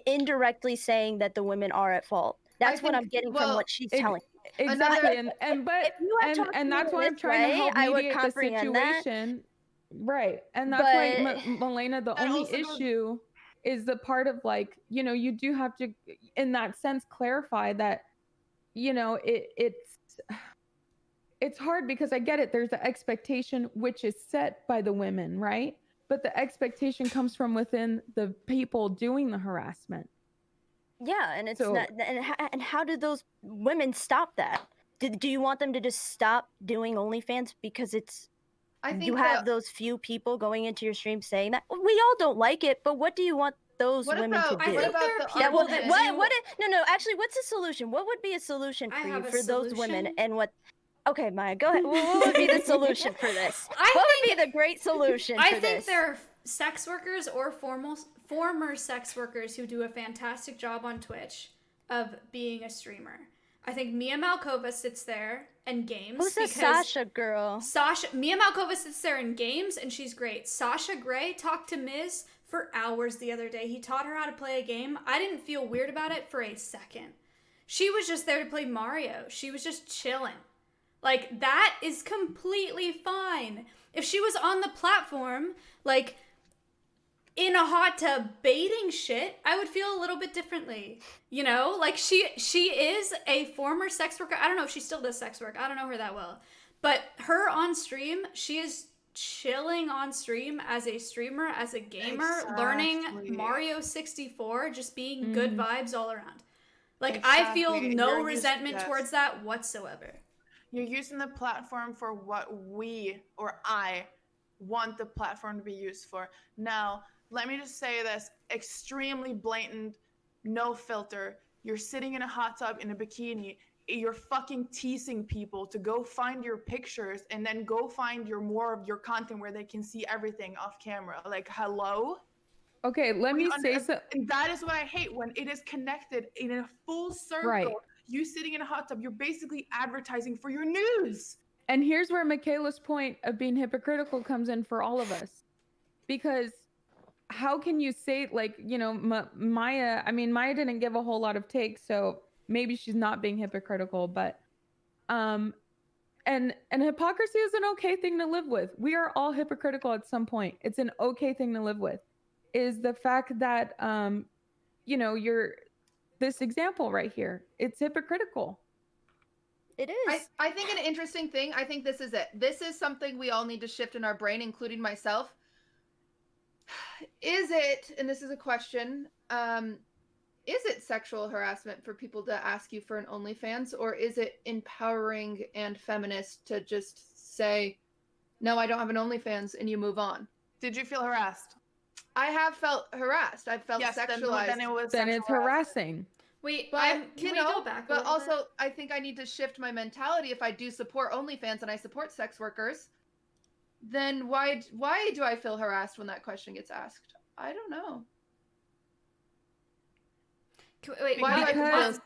indirectly saying that the women are at fault. That's what I'm getting from what she's telling. Exactly, and that's why I'm trying to help mediate the situation. Right, and that's why Melena, the only issue is the part of like, you know, you do have to, in that sense, clarify that, you know, it's hard, because I get it. There's the expectation which is set by the women, right? But the expectation comes from within the people doing the harassment. Yeah, and it's not. And how do those women stop that? Do you want them to just stop doing OnlyFans because it's? I think you have those few people going into your stream saying that. We all don't like it, but what do you want those women to do? No. Actually, what's the solution? What would be a solution for you for those women? And what? Okay, Maya, go ahead. What would be the solution for this? What would be the great solution for this? I think there are sex workers or former sex workers who do a fantastic job on Twitch of being a streamer. I think Mia Malkova sits there and games. Who's the Sasha girl? Mia Malkova sits there and games, and she's great. Sasha Grey talked to Miz for hours the other day. He taught her how to play a game. I didn't feel weird about it for a second. She was just there to play Mario. She was just chilling. Like, that is completely fine. If she was on the platform, like, in a hot tub baiting shit, I would feel a little bit differently. You know, like she is a former sex worker. I don't know if she still does sex work. I don't know her that well. But her on stream, she is chilling on stream as a streamer, as a gamer, learning Mario 64, just being good vibes all around. Like, I feel no resentment towards that whatsoever. You're using the platform for what we, or I, want the platform to be used for. Now, let me just say this, extremely blatant, no filter. You're sitting in a hot tub in a bikini. You're fucking teasing people to go find your pictures and then go find your more of your content where they can see everything off camera. Like, hello? Okay, let me say so. And that is what I hate, when it is connected in a full circle. Right. You sitting in a hot tub, you're basically advertising for your news. And here's where Michaela's point of being hypocritical comes in for all of us. Because how can you say, like, you know, Maya, I mean, Maya didn't give a whole lot of takes, so maybe she's not being hypocritical, but and hypocrisy is an okay thing to live with. We are all hypocritical at some point. It's an okay thing to live with. Is the fact that you know, you're this example right here. It's hypocritical. It is. I think an interesting thing, I think this is it. This is something we all need to shift in our brain, including myself. Is it, and this is a question, is it sexual harassment for people to ask you for an OnlyFans, or is it empowering and feminist to just say, no, I don't have an OnlyFans, and you move on? Did you feel harassed? I have felt harassed. I've felt sexualized. Then it's harassing. Wait, but can we go back? But also, I think I need to shift my mentality. If I do support OnlyFans and I support sex workers, then why do I feel harassed when that question gets asked? I don't know. Wait, because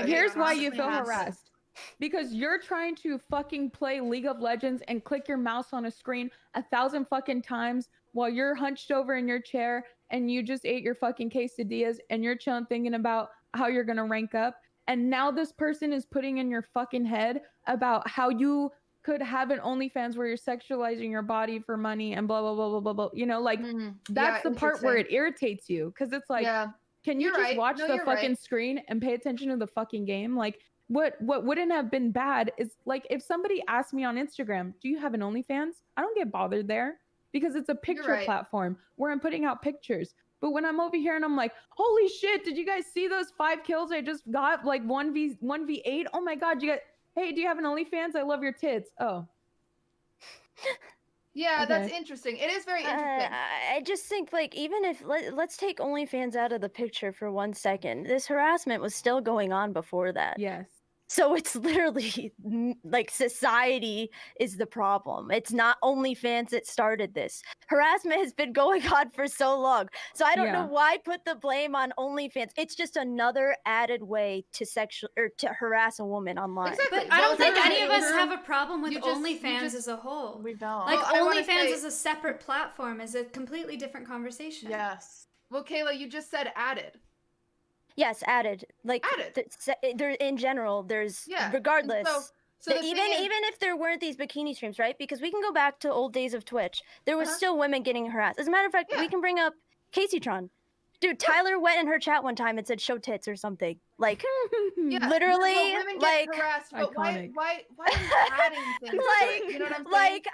here's why you feel harassed. Because you're trying to fucking play League of Legends and click your mouse on a screen 1,000 fucking times while you're hunched over in your chair and you just ate your fucking quesadillas and you're chilling thinking about how you're gonna rank up. And now this person is putting in your fucking head about how you could have an OnlyFans where you're sexualizing your body for money and blah, blah, blah, blah, blah, blah. You know, like, that's the part where it irritates you. Because it's like, can you just watch the fucking screen and pay attention to the fucking game? Like, what wouldn't have been bad is, like, if somebody asked me on Instagram, do you have an OnlyFans? I don't get bothered there because it's a picture platform where I'm putting out pictures. But when I'm over here and I'm like, holy shit, did you guys see those 5 kills I just got? Like 1v8? Oh my God, hey, do you have an OnlyFans? I love your tits. Oh. Yeah, Okay. that's interesting. It is very interesting. I just think, like, even if let's take OnlyFans out of the picture for 1 second, this harassment was still going on before that. Yes. So it's literally like society is the problem. It's not OnlyFans that started this. Harassment has been going on for so long. So I don't know why put the blame on OnlyFans. It's just another added way to to harass a woman online. Exactly. But I don't think any of us have a problem with OnlyFans as a whole. We don't. Like, Well, I wanna OnlyFans say- is a separate platform, is a completely different conversation. Yes. Well, Kayla, you just said added. Yes, added. Like there in general, there's regardless. So the even thing is- even if there weren't these bikini streams, right? Because we can go back to old days of Twitch. There was still women getting harassed. As a matter of fact, we can bring up Caseytron. Dude, Tyler went in her chat one time and said "show tits" or something. Like, literally, well, women like, get harassed, but why are you adding things to it? You know what I'm saying? like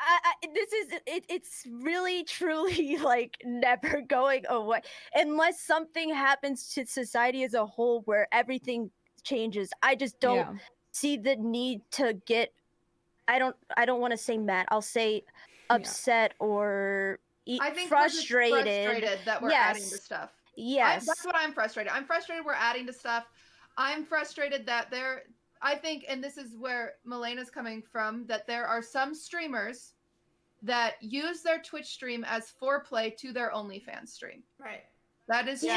this is it's really truly like never going away unless something happens to society as a whole where everything changes. I just don't see the need to get I don't want to say mad. I'll say upset or I think frustrated. we're just frustrated that we're adding to stuff. Yes. That's what I'm frustrated. I'm frustrated we're adding to stuff. I'm frustrated that I think, and this is where Melena's coming from, that there are some streamers that use their Twitch stream as foreplay to their OnlyFans stream. Right. That is true.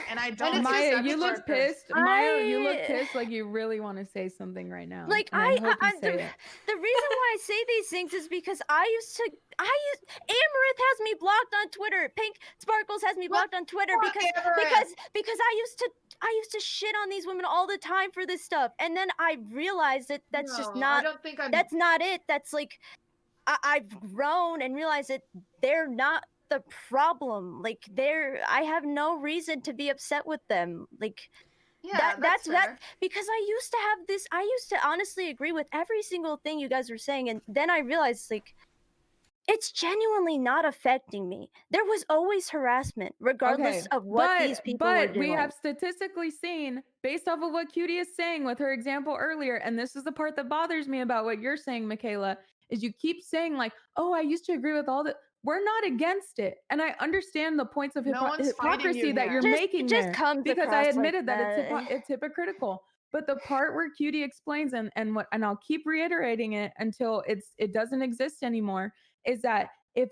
And I don't. Maya, you look pissed. Maya, you look pissed like you really want to say something right now. Like and I hope you say it. the reason why I say these things is because Amaranth has me blocked on Twitter. Pink Sparkles has me blocked on Twitter because I used to shit on these women all the time for this stuff, and then I realized that that's just not. I don't think I'm. That's not it. That's like I've grown and realized that they're not the problem. Like I have no reason to be upset with them. Like Yeah, that's fair. because I used to honestly agree with every single thing you guys were saying, and then I realized like it's genuinely not affecting me. There was always harassment, regardless of what these people were But doing. we have statistically seen, based off of what Cutie is saying with her example earlier, and this is the part that bothers me about what you're saying, Michaela, is you keep saying like, "Oh, I used to agree with all that." We're not against it, and I understand the points of No one's fighting hypocrisy you that here. you're making It just there, comes because I across like admitted that that. it's hypocritical. But the part where Cutie explains, and I'll keep reiterating it until it doesn't exist anymore, is that if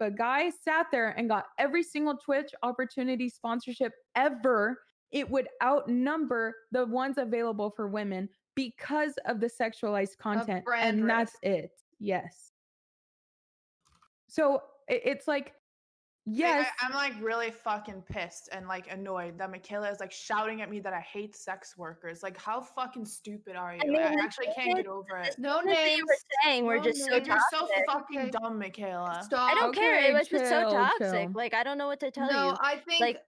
a guy sat there and got every single Twitch opportunity sponsorship ever, it would outnumber the ones available for women because of the sexualized content, brand and that's risk. it. Yes. So it's like, yes. I'm like really fucking pissed and like annoyed that Michaela is like shouting at me that I hate sex workers. Like, how fucking stupid are you? I mean, I the actually thing can't get is, over the it. No things that you were saying were No just so names. You're so toxic. fucking dumb, Michaela. Stop. I don't care. It was just so chill, toxic. chill. Like I don't know what to tell No, you. I think Like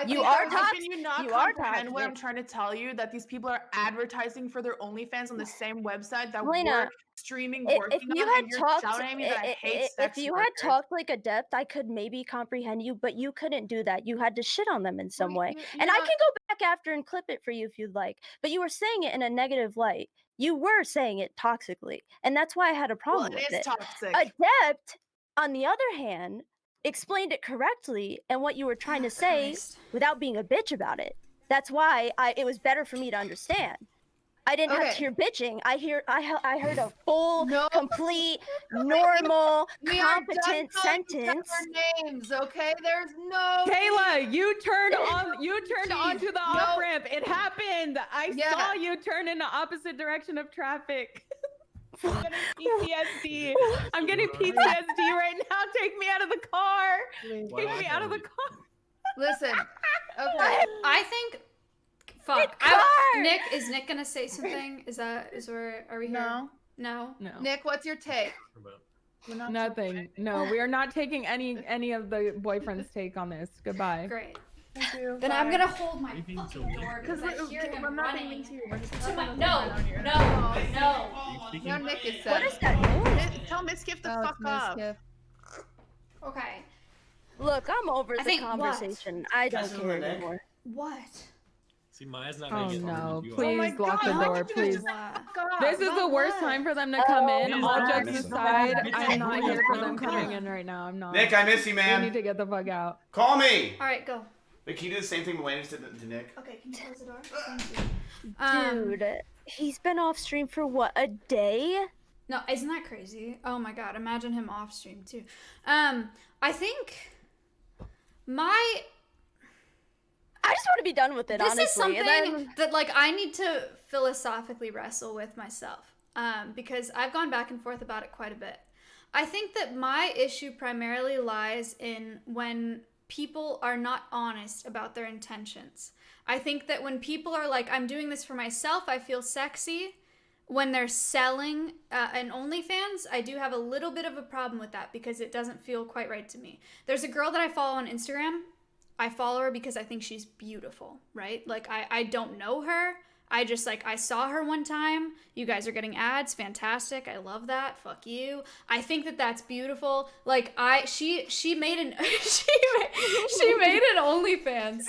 you think are that- How toxic. can you not You are comprehend what I'm toxic. trying to tell you? That these people are advertising for their OnlyFans on the same website that Helena, we're streaming, If working you on, had and you're talked, shouting at me that I hate if sex you workers. had talked like a depth, I could maybe comprehend you, but you couldn't do that. You had to shit on them in some way, and I can go back after and clip it for you if you'd like. But you were saying it in a negative light. You were saying it toxically, and that's why I had a problem Well, it with is toxic. Adept, on the other hand, explained it correctly and what you were trying to say without being a bitch about it. That's why it was better for me to understand. I didn't have to hear bitching. I heard a full, complete, normal, We are done competent calling each other sentence. names, okay? There's no Kayla, you turned Jeez, onto the off ramp. It happened. I Yeah. saw you turn in the opposite direction of traffic. I'm getting PTSD. I'm getting PTSD right now. Take me out of the car. Take me out of the car. Listen, okay. I think. Fuck. Nick, is Nick gonna say something? Are we here? No. Nick, what's your take? Nothing. No, we are not taking any of the boyfriend's take on this. Goodbye. Great. Thank you. Then I'm gonna hold my fucking door because I hear him I'm not running. being to you. We're just To my, talking no, about here. no. Now Nick is What said. is that noise? Tell Miskiff the Oh, fuck it's up. Miskiff. Okay. Look, I'm over I the think what? conversation. I don't Cousin care Nick? anymore. What? See, Maya's not Oh making it no! you are. Please lock the door, please. What? This is the worst time for them to come in. It is All not. jokes It is aside, not. I'm not here for them Come coming on. in right now. I'm not. Nick, I miss you, They man. need to get the fuck out. Call me. All right, go. Wait, can you do the same thing Melanie did to Nick? Okay, can you close the door? Thank you. Dude, he's been off stream for what, a day? No, isn't that crazy? Oh my god, imagine him off stream too. I think I just want to be done with it, this honestly. is something And then- that like I need to philosophically wrestle with myself, because I've gone back and forth about it quite a bit. I think that my issue primarily lies in when people are not honest about their intentions. I think that when people are like, I'm doing this for myself, I feel sexy. When they're selling an OnlyFans, I do have a little bit of a problem with that because it doesn't feel quite right to me. There's a girl that I follow on Instagram. I follow her because I think she's beautiful, right? Like, I don't know her. I just, like, I saw her one time. You guys are getting ads. Fantastic. I love that. Fuck you. I think that that's beautiful. Like, she made an, she made an OnlyFans.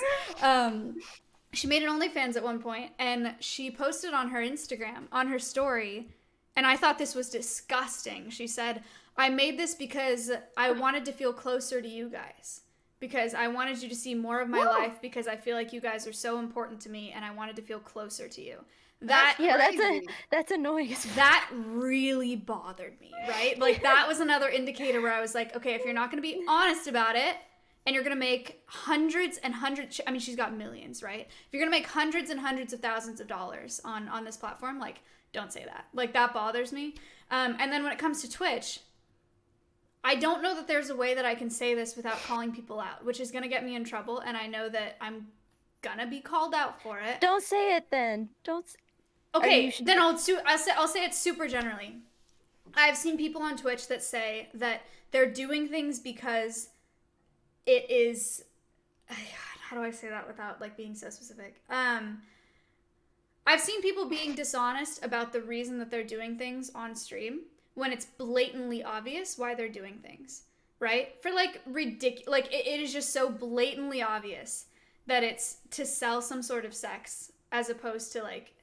She made an OnlyFans at one point, and she posted on her Instagram, on her story, and I thought this was disgusting. She said, I made this because I wanted to feel closer to you guys. Because I wanted you to see more of my life because I feel like you guys are so important to me and I wanted to feel closer to you. That's annoying. That really bothered me, right? Like that was another indicator where I was like, okay, if you're not going to be honest about it and you're going to make hundreds and hundreds, I mean, she's got millions, right? If you're going to make hundreds and hundreds of thousands of dollars on this platform, like, don't say that. Like, that bothers me. And then when it comes to Twitch, I don't know that there's a way that I can say this without calling people out, which is going to get me in trouble, and I know that I'm going to be called out for it. Don't say it then. Okay, then I'll say it super generally. I've seen people on Twitch that say that they're doing things because it is, how do I say that without like being so specific? I've seen people being dishonest about the reason that they're doing things on stream when it's blatantly obvious why they're doing things, right? For like ridiculous, like it is just so blatantly obvious that it's to sell some sort of sex as opposed to like,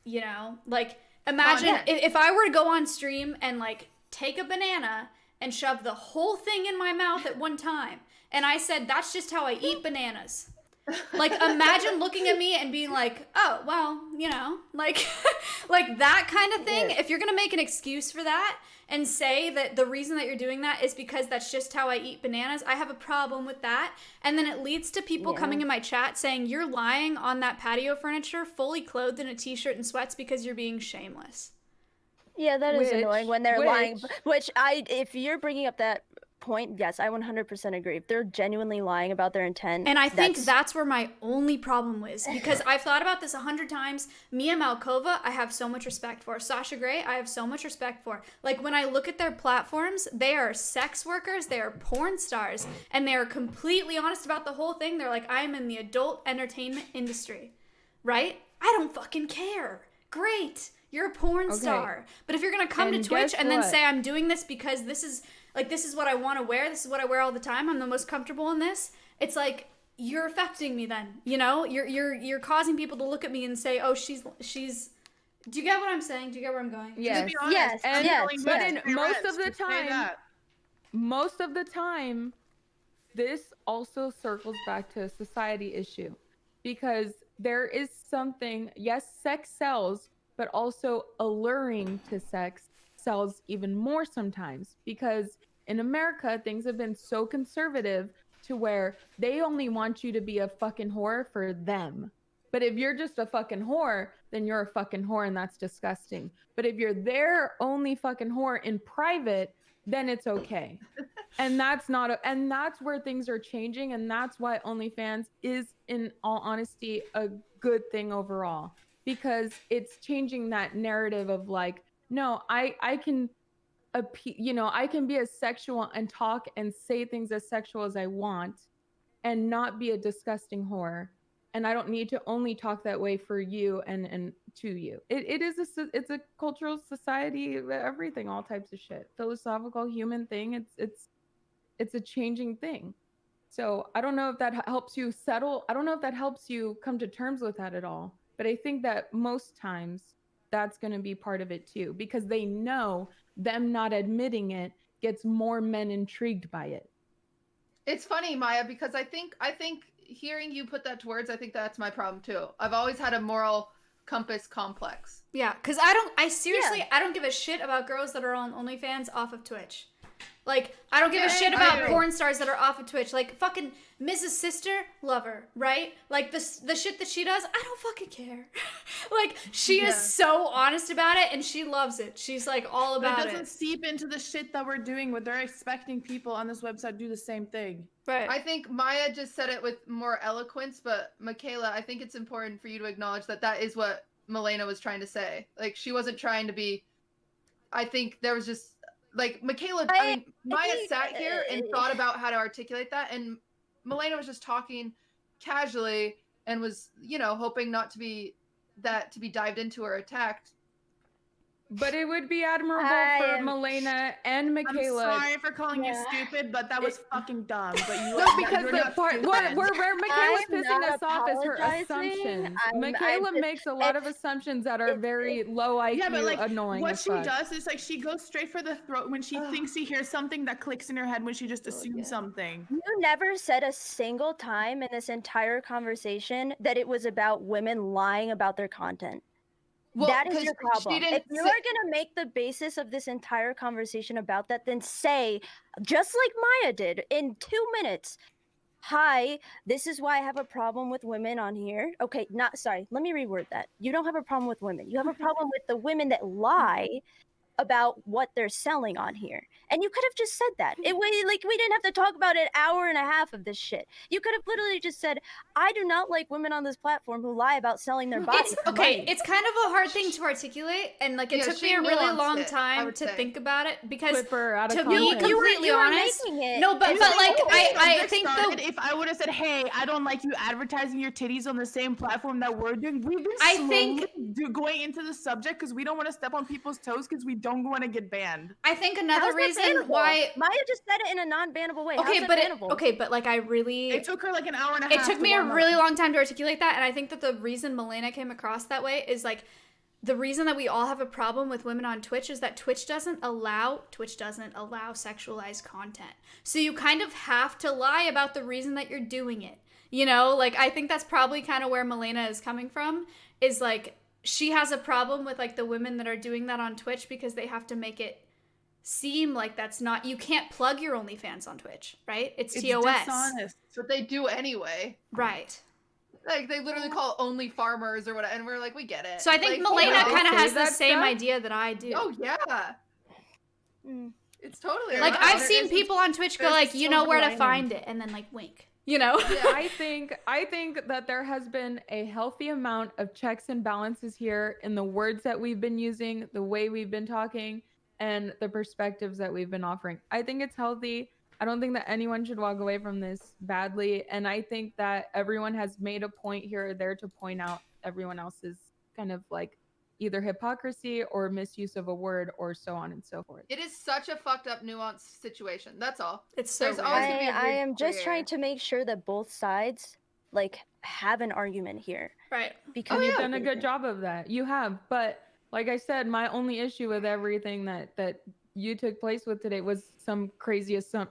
you know, like imagine if I were to go on stream and like take a banana and shove the whole thing in my mouth at one time and I said, that's just how I eat bananas. Like, imagine looking at me and being like, oh, well, you know, like, like that kind of thing. If you're going to make an excuse for that and say that the reason that you're doing that is because that's just how I eat bananas, I have a problem with that. And then it leads to people coming in my chat saying, you're lying on that patio furniture fully clothed in a t-shirt and sweats because you're being shameless. Yeah, that is annoying when they're lying. If you're bringing up that point, yes, I 100% agree. If they're genuinely lying about their intent, and I think that's where my only problem was, because I've thought about this 100 times. Mia Malkova, I have so much respect for. Sasha Grey, I have so much respect for. Like, when I look at their platforms, they are sex workers, they are porn stars, and they are completely honest about the whole thing. They're like, I am in the adult entertainment industry, right? I don't fucking care. Great. You're a porn star. But if you're going to come to Twitch and then say, I'm doing this because this is what I want to wear, this is what I wear all the time, I'm the most comfortable in this, it's like, you're affecting me then, you know? You're causing people to look at me and say, oh, she's do you get what I'm saying? Do you get where I'm going? Yes. Yes. And but in most of the time, this also circles back to a society issue, because there is something, yes, sex sells, but also alluring to sex sells even more sometimes, because in America, things have been so conservative to where they only want you to be a fucking whore for them. But if you're just a fucking whore, then you're a fucking whore, and that's disgusting. But if you're their only fucking whore in private, then it's okay. And that's and that's where things are changing, and that's why OnlyFans is, in all honesty, a good thing overall, because it's changing that narrative of like, no, I can I can be as sexual and talk and say things as sexual as I want and not be a disgusting whore. And I don't need to only talk that way for you and to you. It's a cultural society, everything, all types of shit. Philosophical, human thing. It's a changing thing. So I don't know if that helps you settle. I don't know if that helps you come to terms with that at all. But I think that most times that's going to be part of it too, because they know them not admitting it gets more men intrigued by it. It's funny, Maya, because I think hearing you put that to words, I think that's my problem too. I've always had a moral compass complex. Yeah, because I seriously don't give a shit about girls that are on OnlyFans off of Twitch. Like, I don't give a shit about porn stars that are off of Twitch. Like, fucking Mrs. Sister, love her, right? Like, the shit that she does, I don't fucking care. Like, she is so honest about it, and she loves it. She's, like, all about it. It doesn't seep into the shit that we're doing, where they're expecting people on this website to do the same thing. Right. I think Maya just said it with more eloquence, but Michaela, I think it's important for you to acknowledge that that is what Milena was trying to say. Like, she wasn't trying to be... I think there was just... Like, Michaela, Maya sat here and thought about how to articulate that, and Milena was just talking casually and was, hoping not to be dived into or attacked. But it would be admirable for Milena and Michaela. I'm sorry for calling you stupid, but that was fucking dumb. But you because the part where Michaela's pissing us off is her assumptions. Michaela makes a lot of assumptions that are very low IQ, yeah, but like, annoying. What she does is like she goes straight for the throat when she thinks she hears something that clicks in her head when she just assumes something. You never said a single time in this entire conversation that it was about women lying about their content. Well, that is your problem. If you are going to make the basis of this entire conversation about that, then say, just like Maya did in 2 minutes, hi, this is why I have a problem with women on here. Okay, let me reword that. You don't have a problem with women. You have a problem with the women that lie about what they're selling on here. And you could have just said that. We didn't have to talk about an hour and a half of this shit. You could have literally just said, I do not like women on this platform who lie about selling their bodies. It's kind of a hard thing to articulate, and like it took me a really long time to think about it because to be completely honest, no, but like I think if I would have said, hey, I don't like you advertising your titties on the same platform that we're doing, we've been going into the subject because we don't want to step on people's toes because we don't want to get banned. I think another reason why Maya just said it in a non-bannable way. But like I really it took her like an hour and a half. It took me a really long time to articulate that, and I think that the reason Milena came across that way is like the reason that we all have a problem with women on Twitch is that Twitch doesn't allow sexualized content. So you kind of have to lie about the reason that you're doing it. You know, like I think that's probably kind of where Milena is coming from, is like she has a problem with like the women that are doing that on Twitch because they have to make it seem like that's not, you can't plug your OnlyFans on Twitch, right? It's TOS. Dishonest, but they do anyway. Right. Like they literally call only farmers or whatever, and we're like, we get it. So I think Milena kind of has the same idea that I do. Oh yeah. It's totally like right. I've seen people on Twitch go like, you know where to find it, and then like wink. You know? I think that there has been a healthy amount of checks and balances here in the words that we've been using, the way we've been talking, and the perspectives that we've been offering. I think it's healthy. I don't think that anyone should walk away from this badly. And I think that everyone has made a point here or there to point out everyone else's kind of like either hypocrisy or misuse of a word or so on and so forth. It is such a fucked up, nuanced situation. That's all. It's so weird. I am just trying to make sure that both sides like have an argument here. Right. Because you've done a good job of that. You have. But like I said, my only issue with everything that you took place with today was some crazy some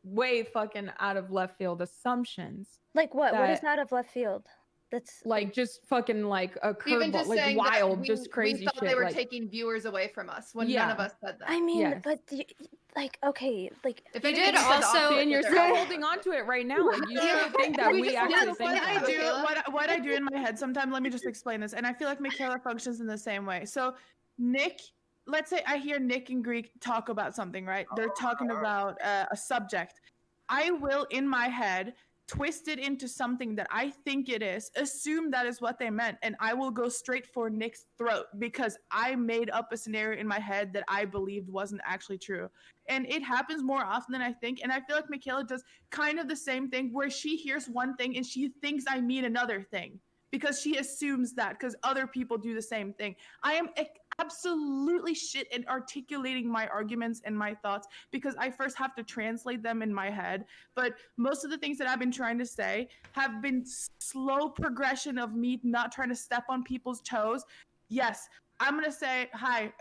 way fucking out of left field assumptions. Like what? What is out of left field? That's like just fucking like a even curveball, just like saying wild, that just crazy we thought shit. they were like, taking viewers away from us when none of us said that. I mean, but like okay, like if you did also, and you're still holding on to it right now. You still think that we actually think that. What I do in my head sometimes. Let me just explain this, and I feel like Michaela functions in the same way. So Nick, let's say I hear Nick and Greek talk about something, right? They're talking about a subject. I will, in my head, twist it into something that I think it is, assume that is what they meant, and I will go straight for Nick's throat because I made up a scenario in my head that I believed wasn't actually true. And it happens more often than I think, and I feel like Michaela does kind of the same thing where she hears one thing and she thinks I mean another thing because she assumes that because other people do the same thing. I am absolutely shit at articulating my arguments and my thoughts because I first have to translate them in my head. But most of the things that I've been trying to say have been slow progression of me not trying to step on people's toes. Yes, I'm going to say hi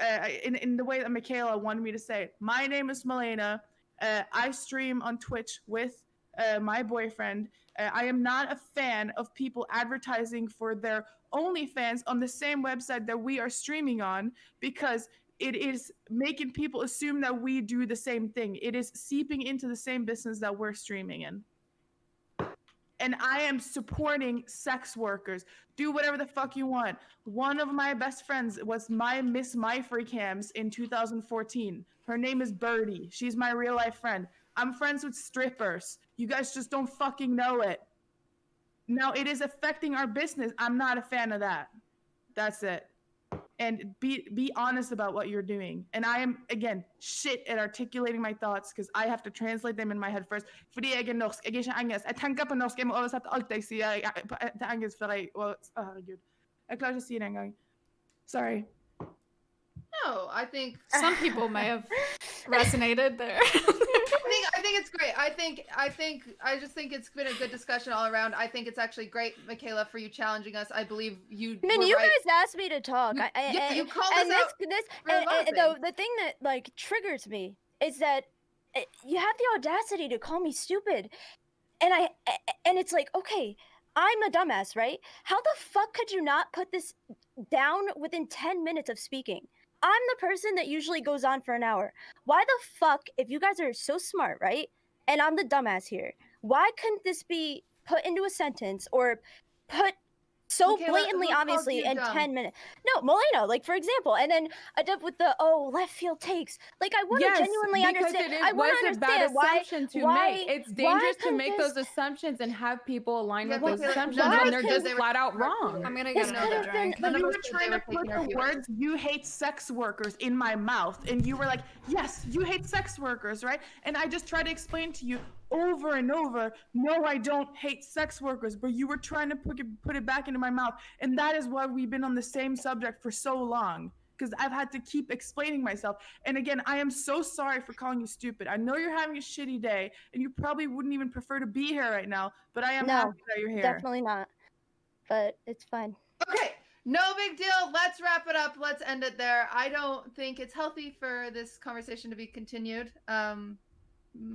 in the way that Michaela wanted me to say it. My name is Milena. I stream on Twitch with my boyfriend. I am not a fan of people advertising for their OnlyFans on the same website that we are streaming on because it is making people assume that we do the same thing. It is seeping into the same business that we're streaming in. And I am supporting sex workers. Do whatever the fuck you want. One of my best friends was my Miss My Free Cams in 2014. Her name is Birdie. She's my real life friend. I'm friends with strippers. You guys just don't fucking know it. Now, it is affecting our business. I'm not a fan of that. That's it. And be honest about what you're doing. And I am, again, shit at articulating my thoughts because I have to translate them in my head first. Fordi jeg norsk. Jeg ikke engelsk. Jeg tenker på norsk. Jeg må oversette alt jeg sier til engelsk før jeg... herregud. Jeg klarer ikke å si det engang. Sorry. No, I think some people may have resonated there. I think it's great. I just think it's been a good discussion all around. I think it's actually great, Michaela, for you challenging us. I believe you. I mean, you guys asked me to talk. You called us out. The thing that like triggers me is that you have the audacity to call me stupid, and it's like, okay, I'm a dumbass, right? How the fuck could you not put this down within 10 minutes of speaking? I'm the person that usually goes on for an hour. Why the fuck, if you guys are so smart, right? And I'm the dumbass here. Why couldn't this be put into a sentence or put so Michaela, blatantly, who called obviously, you in dumb? 10 minutes. No, Molina, like, for example, and then Adept with the, left field takes. Like, I want to Yes, genuinely because understand. it I want was to a bad understand why, assumption to make. It's dangerous to can make this, those assumptions and have people align with well, those Michaela, assumptions none of when us they're said just they were flat out taking our wrong. viewers. I'm gonna This get could another have been, drink. None of You us were said trying they to were put taking our the viewers. words "you hate sex workers" in my mouth, and you were like, "Yes, you hate sex workers, right?" And I just tried to explain to you over and over, "No, I don't hate sex workers," but you were trying to put it back into my mouth, and that is why we've been on the same subject for so long. Because I've had to keep explaining myself. And again, I am so sorry for calling you stupid. I know you're having a shitty day, and you probably wouldn't even prefer to be here right now, but I am no, happy that you're here. definitely not. But it's fine. Okay, no big deal. Let's wrap it up. Let's end it there. I don't think it's healthy for this conversation to be continued. No,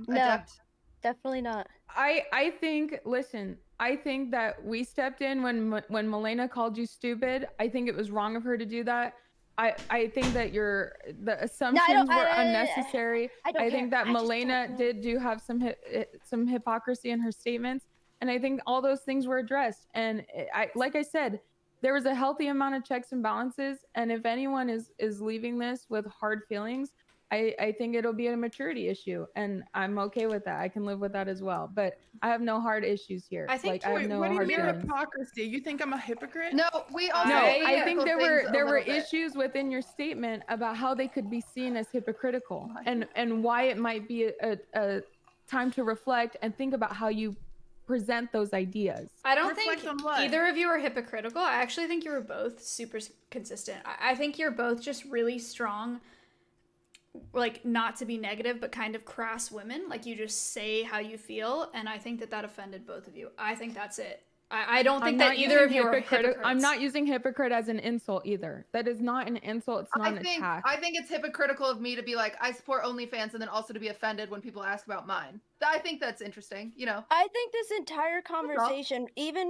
Adept. definitely not. I think, listen, I think that we stepped in when Milena called you stupid. I think it was wrong of her to do that. I think that the assumptions were unnecessary. I think that Milena do have some hypocrisy in her statements, and I think all those things were addressed. And like I said, there was a healthy amount of checks and balances. And if anyone is leaving this with hard feelings, I think it'll be a maturity issue, and I'm okay with that. I can live with that as well. But I have no hard issues here. I think. I have no What do you hard mean feelings. hypocrisy? You think I'm a hypocrite? No, we also No, say I think hypocritical there things a were little bit. issues within your statement about how they could be seen as hypocritical, and why it might be a time to reflect and think about how you present those ideas. I don't Reflect think on what? either of you are hypocritical. I actually think you were both super consistent. I think you're both just really strong, like, not to be negative, but kind of crass women. Like, you just say how you feel, and I think that offended both of you. I think that's it. I don't think that either of you are hypocrites. I'm not using hypocrite as an insult either. That is not an insult. It's not an attack. I think it's hypocritical of me to be like, I support OnlyFans, and then also to be offended when people ask about mine. I think that's interesting, you know. I think this entire conversation, even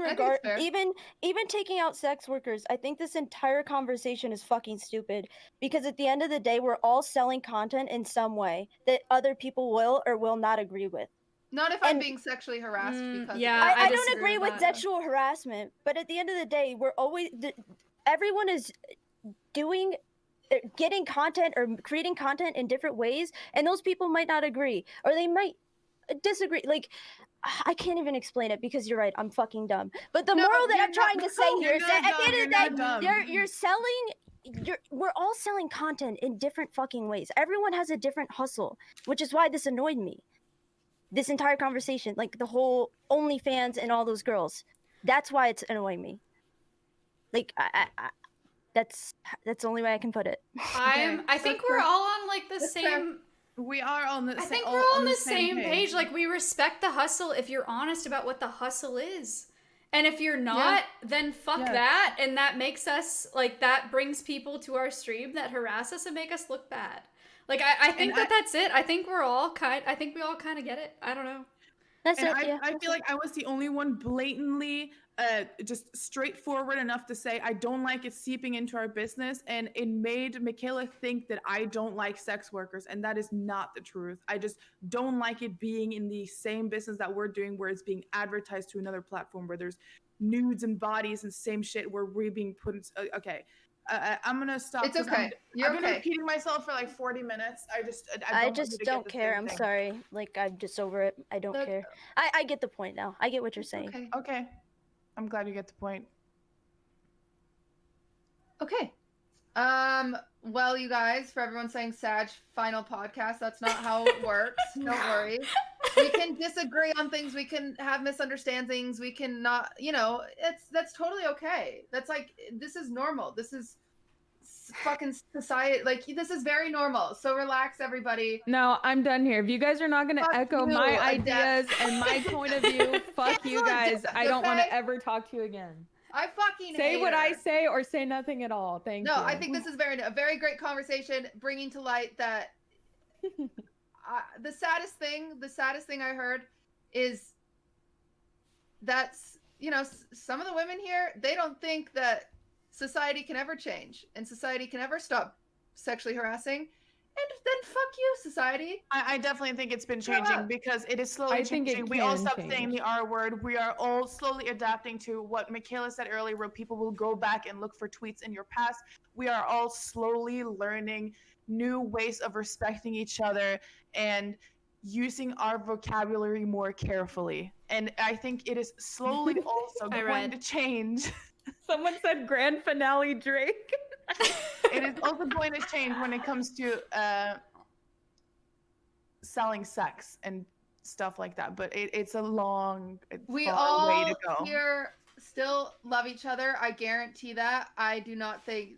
taking out sex workers, I think this entire conversation is fucking stupid. Because at the end of the day, we're all selling content in some way that other people will or will not agree with. Not if I'm being sexually harassed because yeah, of it. I don't agree with sexual harassment, but at the end of the day, everyone is getting content or creating content in different ways, and those people might not agree, or they might disagree. Like, I can't even explain it because you're right, I'm fucking dumb. But the moral that I'm trying to say here is that at the end of the day, you're selling. We're all selling content in different fucking ways. Everyone has a different hustle, which is why this annoyed me. This entire conversation, like the whole OnlyFans and all those girls, that's why it's annoying me. Like, that's the only way I can put it. I think we're all on like the same. We are on the. I think we're all on the same page. Like, we respect the hustle if you're honest about what the hustle is. And if you're not, then fuck that. And that makes us, like, that brings people to our stream that harass us and make us look bad. Like, I think that's it. I think we all kind of get it. I don't know. I feel like I was the only one blatantly just straightforward enough to say I don't like it seeping into our business, and it made Michaela think that I don't like sex workers, and that is not the truth. I just don't like it being in the same business that we're doing, where it's being advertised to another platform where there's nudes and bodies and same shit where we're being put in, okay. I'm gonna stop. It's okay. I've been repeating myself for like 40 minutes. I just don't care. I'm sorry. Like, I'm just over it. I don't care. I get the point now. I get what you're saying. Okay. I'm glad you get the point. Okay. Well, you guys, for everyone saying Sag final podcast, that's not how it works. Don't worry. We can disagree on things. We can have misunderstandings. We can not, that's totally okay. That's like, this is normal. This is fucking society. Like, this is very normal. So relax, everybody. No, I'm done here. If you guys are not going to echo my ideas and my point of view, fuck you guys. I don't want to ever talk to you again. I fucking say hate what her. I say or say nothing at all. Thank you. No, I think this is a very great conversation, bringing to light that the saddest thing I heard is that, some of the women here, they don't think that society can ever change and society can ever stop sexually harassing. And then fuck you, society. I definitely think it's been changing because it is slowly I think it changing. We all can stopped saying change. the R word. We are all slowly adapting to what Michaela said earlier, where people will go back and look for tweets in your past. We are all slowly learning new ways of respecting each other and using our vocabulary more carefully. And I think it is slowly also going to change. Someone said grand finale Drake. It is also going to change when it comes to selling sex and stuff like that. But it's a long, We far all way to go. here still love each other. I guarantee that. I do not think.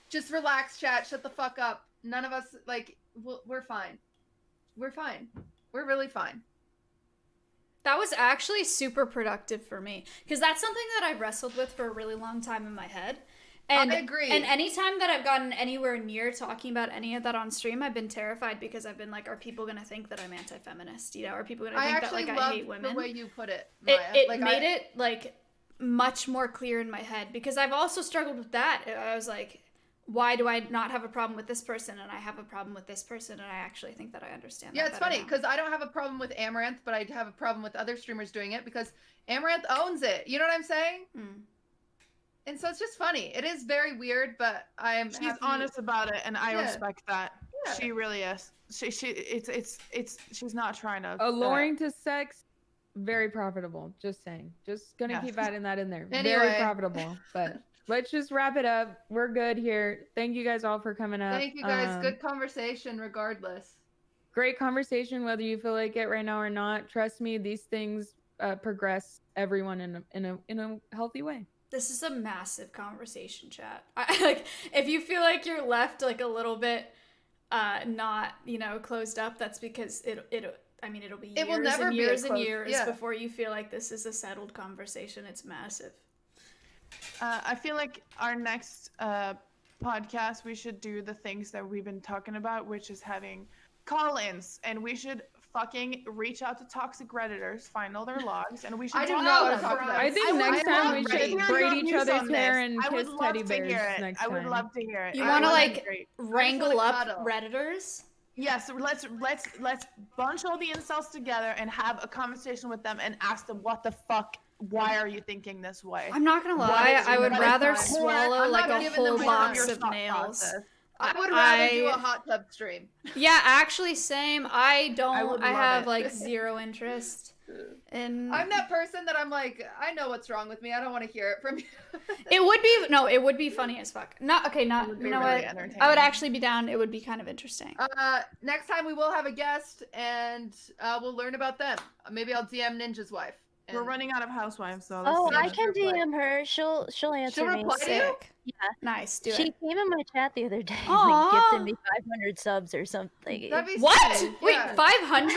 Just relax, chat. Shut the fuck up. None of us like. We're fine. We're fine. We're really fine. That was actually super productive for me because that's something that I've wrestled with for a really long time in my head. And, I agree. And anytime that I've gotten anywhere near talking about any of that on stream, I've been terrified because I've been like, are people going to think that I'm anti-feminist? You know, are people going to think that like I hate women? The way you put it, Maya. It made it like much more clear in my head because I've also struggled with that. I was like, why do I not have a problem with this person and I have a problem with this person, and I actually think that I understand Yeah, that it's better funny now. because I don't have a problem with Amaranth, but I have a problem with other streamers doing it because Amaranth owns it. You know what I'm saying? And so it's just funny. It is very weird, but She's honest about it, and I Yeah. respect that. Yeah. She really is. She's not trying to. Alluring to sex, very profitable. Just saying. Just gonna Yeah. keep adding that in there. Anyway. Very profitable. But let's just wrap it up. We're good here. Thank you guys all for coming up. Thank you guys. Good conversation, regardless. Great conversation, whether you feel like it right now or not. Trust me, these things progress everyone in a healthy way. This is a massive conversation, chat. Like, if you feel like you're left like a little bit not, closed up, that's because it'll be It will years never and be a years and closed- years yeah. before you feel like this is a settled conversation. It's massive. I feel like our next podcast, we should do the things that we've been talking about, which is having call-ins, and we should fucking reach out to toxic redditors, find all their logs, and we should I do talk not to wanna talk them. about I think next time we should braid each other's hair and I would kiss love teddy to bears hear it. next I would time. love to hear it. You I want to would like be great. wrangle up cuddle. Redditors? Yes, so let's bunch all the incels together and have a conversation with them and ask them what the fuck. Why are you thinking this way? I'm not gonna What lie, is I would your rather thought? swallow I'm like not a giving them whole more box your of thought nails. process. I would rather do a hot tub stream. Yeah, actually, same. I would love have it. like zero interest in. I'm that person that I'm like, I know what's wrong with me. I don't want to hear it from you. It would be funny as fuck. You know really what? entertaining. I would actually be down. It would be kind of interesting. Next time we will have a guest and we'll learn about them. Maybe I'll DM Ninja's wife. We're running out of housewives, so. Oh, I can DM her. She'll answer me. reply to you? Yeah. Nice. Do she it. came in my chat the other day, Aw. like gifted me 500 subs or something. That'd be What? sick. Wait, Yeah. 500?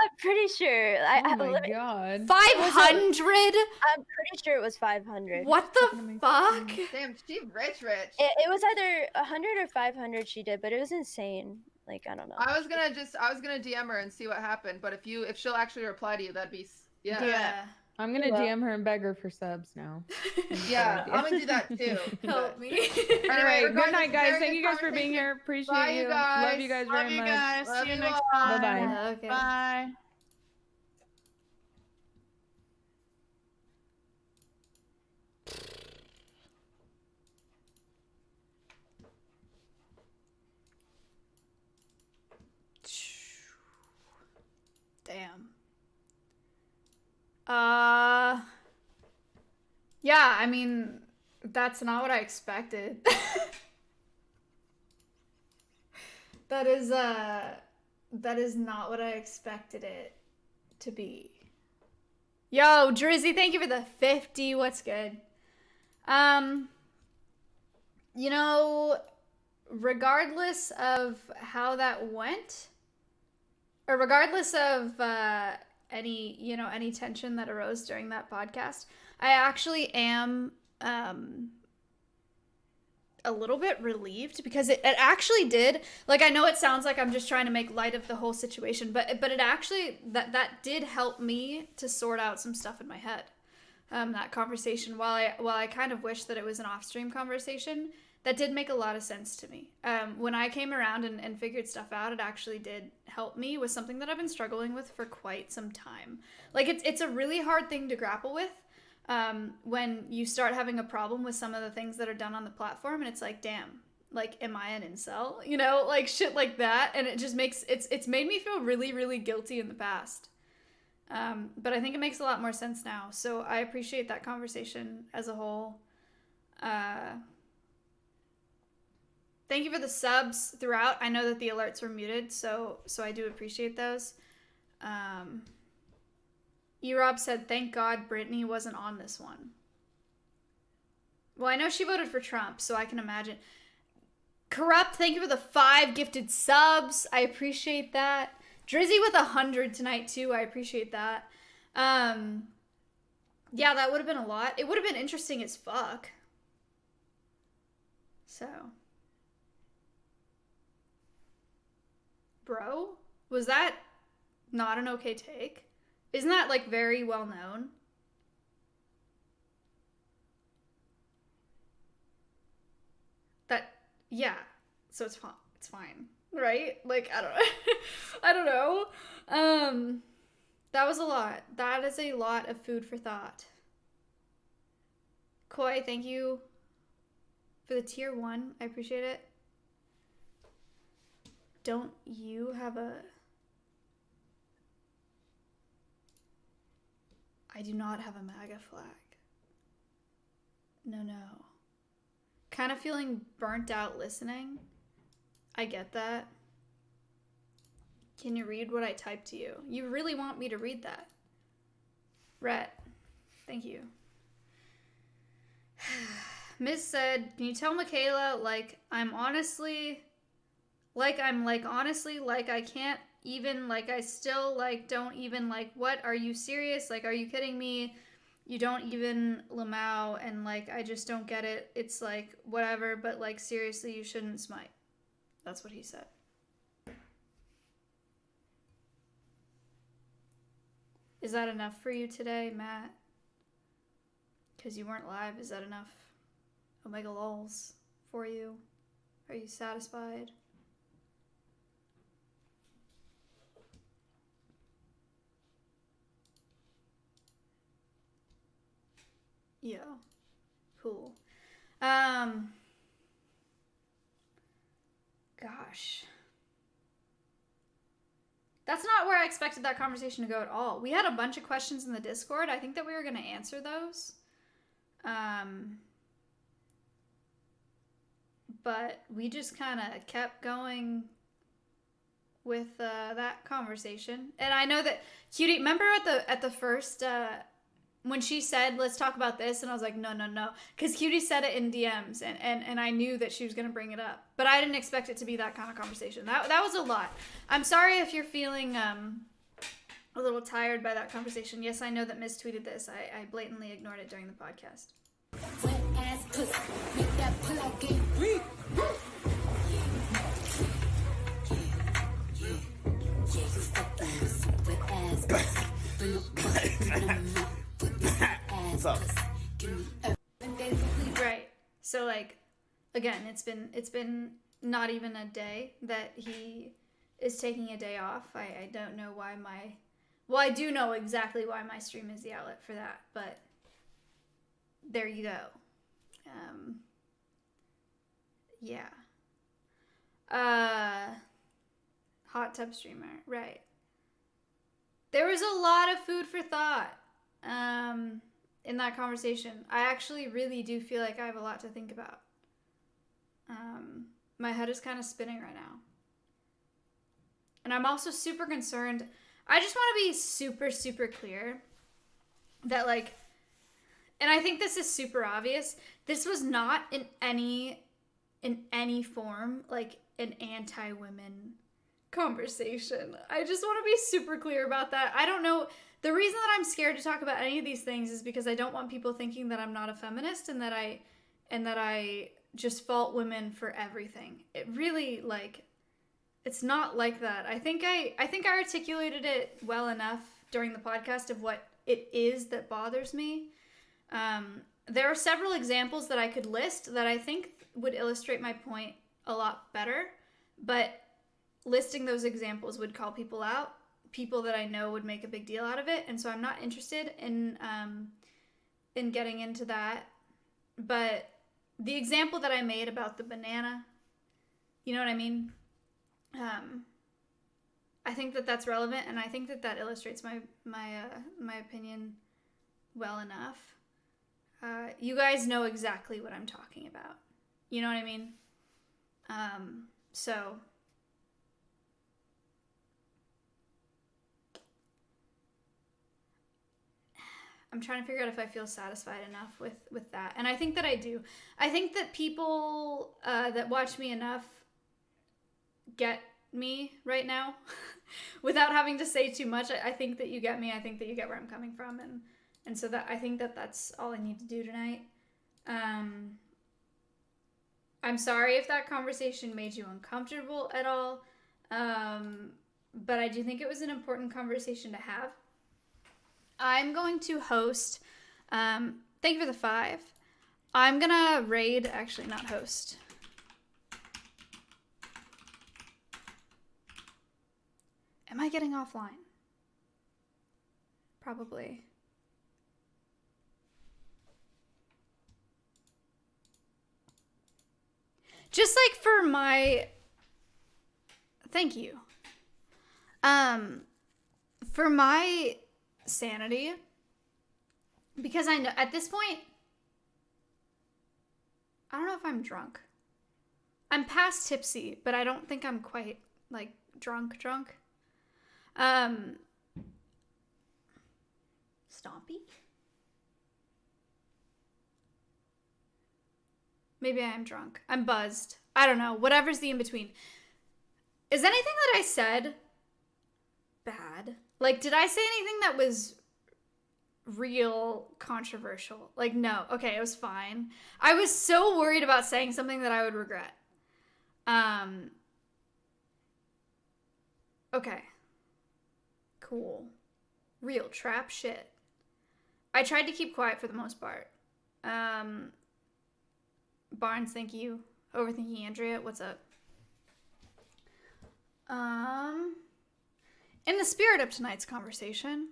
I'm pretty sure. Oh my god. 500? I'm pretty sure it was 500. What the fuck? Damn, she rich. It was either 100 or 500 she did, but it was insane. Like, I don't know. I was gonna DM her and see what happened, but if she'll actually reply to you, that'd be yeah. I'm gonna Well. DM her and beg her for subs now. Yeah, I'm gonna do that too. Help me. All right, good regardless, night, guys. very Thank good you guys for being conversation. here. Appreciate Bye, you. you guys. Love you guys Love very you much. guys. Love See you you next all. time. Bye-bye. Okay. Bye. Damn. Yeah, I mean, that's not what I expected. That is not what I expected it to be. Yo, Drizzy, thank you for the 50. What's good? Regardless of how that went, or regardless of any tension that arose during that podcast, I actually am a little bit relieved because it actually did, like, I know it sounds like I'm just trying to make light of the whole situation, but it actually that did help me to sort out some stuff in my head. That conversation, while I kind of wish that it was an off-stream conversation, that did make a lot of sense to me. When I came around and figured stuff out, it actually did help me with something that I've been struggling with for quite some time. Like, it's a really hard thing to grapple with when you start having a problem with some of the things that are done on the platform, and it's like, damn, like, am I an incel? You know, like, shit like that. And it just makes, it's made me feel really, really guilty in the past. But I think it makes a lot more sense now. So I appreciate that conversation as a whole. Thank you for the subs throughout. I know that the alerts were muted, so I do appreciate those. E-Rob said, thank God Brittany wasn't on this one. Well, I know she voted for Trump, so I can imagine. Corrupt, thank you for the 5 gifted subs. I appreciate that. Drizzy with 100 tonight, too. I appreciate that. Yeah, that would have been a lot. It would have been interesting as fuck. So... Bro, was that not an okay take? Isn't that, like, very well known? That, yeah. So it's fine. It's fine, right? Like, I don't know. I don't know. That was a lot. That is a lot of food for thought. Koi, thank you for the tier 1. I appreciate it. Don't you have a... I do not have a MAGA flag. No. Kind of feeling burnt out listening. I get that. Can you read what I typed to you? You really want me to read that? Rhett, thank you. Miss said, can you tell Michaela, like, honestly, like I can't even, like, I still, like, don't even, like, what? Are you serious? Like, are you kidding me? You don't even Lamau, and, like, I just don't get it. It's, like, whatever, but, like, seriously, you shouldn't smite. That's what he said. Is that enough for you today, Matt? Because you weren't live, is that enough Omega lols for you? Are you satisfied? Yeah. Cool. Gosh. That's not where I expected that conversation to go at all. We had a bunch of questions in the Discord. I think that we were going to answer those. But we just kind of kept going with that conversation. And I know that Cutie, remember at the first when she said, let's talk about this, and I was like, no, because Cutie said it in DMs, and I knew that she was going to bring it up, but I didn't expect it to be that kind of conversation. That was a lot. I'm sorry if you're feeling a little tired by that conversation. Yes, I know that Miss tweeted this. I blatantly ignored it during the podcast. What's up? Right. So, like, again, it's been not even a day that he is taking a day off. I don't know why well, I do know exactly why my stream is the outlet for that, but there you go. Yeah. Hot tub streamer, right. There was a lot of food for thought in that conversation. I actually really do feel like I have a lot to think about. My head is kind of spinning right now. And I'm also super concerned. I just want to be super, super clear that, like, and I think this is super obvious, this was not in any form, like, an anti-women conversation. I just want to be super clear about that. I don't know. The reason that I'm scared to talk about any of these things is because I don't want people thinking that I'm not a feminist and that I just fault women for everything. It really, like, it's not like that. I think I articulated it well enough during the podcast of what it is that bothers me. there are several examples that I could list that I think would illustrate my point a lot better, but listing those examples would call people out, people that I know would make a big deal out of it, and so I'm not interested in getting into that. But the example that I made about the banana, you know what I mean? I think that that's relevant, and I think that that illustrates my opinion well enough. You guys know exactly what I'm talking about. You know what I mean? So I'm trying to figure out if I feel satisfied enough with that. And I think that I do. I think that people that watch me enough get me right now without having to say too much. I think that you get me. I think that you get where I'm coming from. And so that I think that that's all I need to do tonight. I'm sorry if that conversation made you uncomfortable at all. But I do think it was an important conversation to have. I'm going to host, thank you for the 5. I'm gonna raid, actually not host. Am I getting offline? Probably. Just like for my, thank you. For my sanity, because I know at this point, I don't know if I'm drunk. I'm past tipsy, but I don't think I'm quite like drunk. Stompy? Maybe I am drunk. I'm buzzed. I don't know. Whatever's the in-between. Is anything that I said bad? Like, did I say anything that was real controversial? Like, no. Okay, it was fine. I was so worried about saying something that I would regret. Okay. Cool. Real trap shit. I tried to keep quiet for the most part. Barnes, thank you. Overthinking Andrea, what's up? In the spirit of tonight's conversation,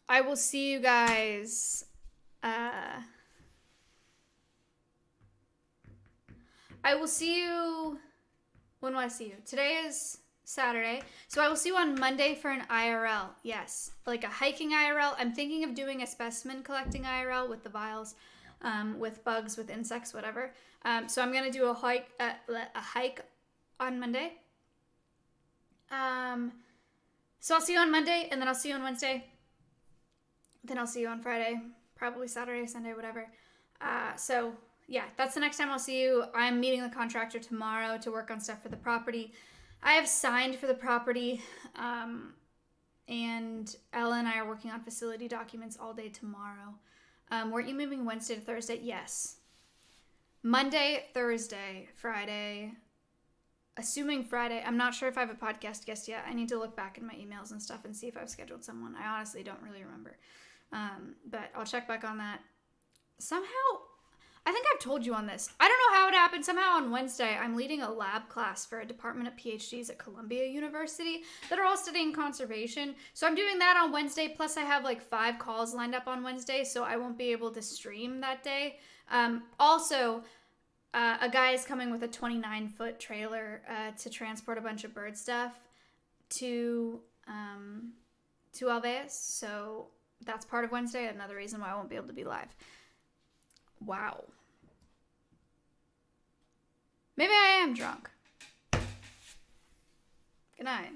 I will see you guys. I will see you. When will I see you? Today is Saturday. So I will see you on Monday for an IRL. Yes. Like a hiking IRL. I'm thinking of doing a specimen collecting IRL with the vials, with bugs, with insects, whatever. So I'm going to do a hike on Monday. So I'll see you on Monday, and then I'll see you on Wednesday. Then I'll see you on Friday, probably Saturday, Sunday, whatever. So yeah, that's the next time I'll see you. I'm meeting the contractor tomorrow to work on stuff for the property. I have signed for the property, and Ella and I are working on facility documents all day tomorrow. Weren't you moving Wednesday to Thursday? Yes. Monday, Thursday, Friday. Assuming Friday. I'm not sure if I have a podcast guest yet. I need to look back in my emails and stuff and see if I've scheduled someone. I honestly don't really remember. But I'll check back on that. Somehow, I think I've told you on this. I don't know how it happened. Somehow on Wednesday, I'm leading a lab class for a department of PhDs at Columbia University that are all studying conservation. So I'm doing that on Wednesday. Plus I have like 5 calls lined up on Wednesday, so I won't be able to stream that day. Also, a guy is coming with a 29-foot trailer to transport a bunch of bird stuff to Alveus. So that's part of Wednesday. Another reason why I won't be able to be live. Wow. Maybe I am drunk. Good night.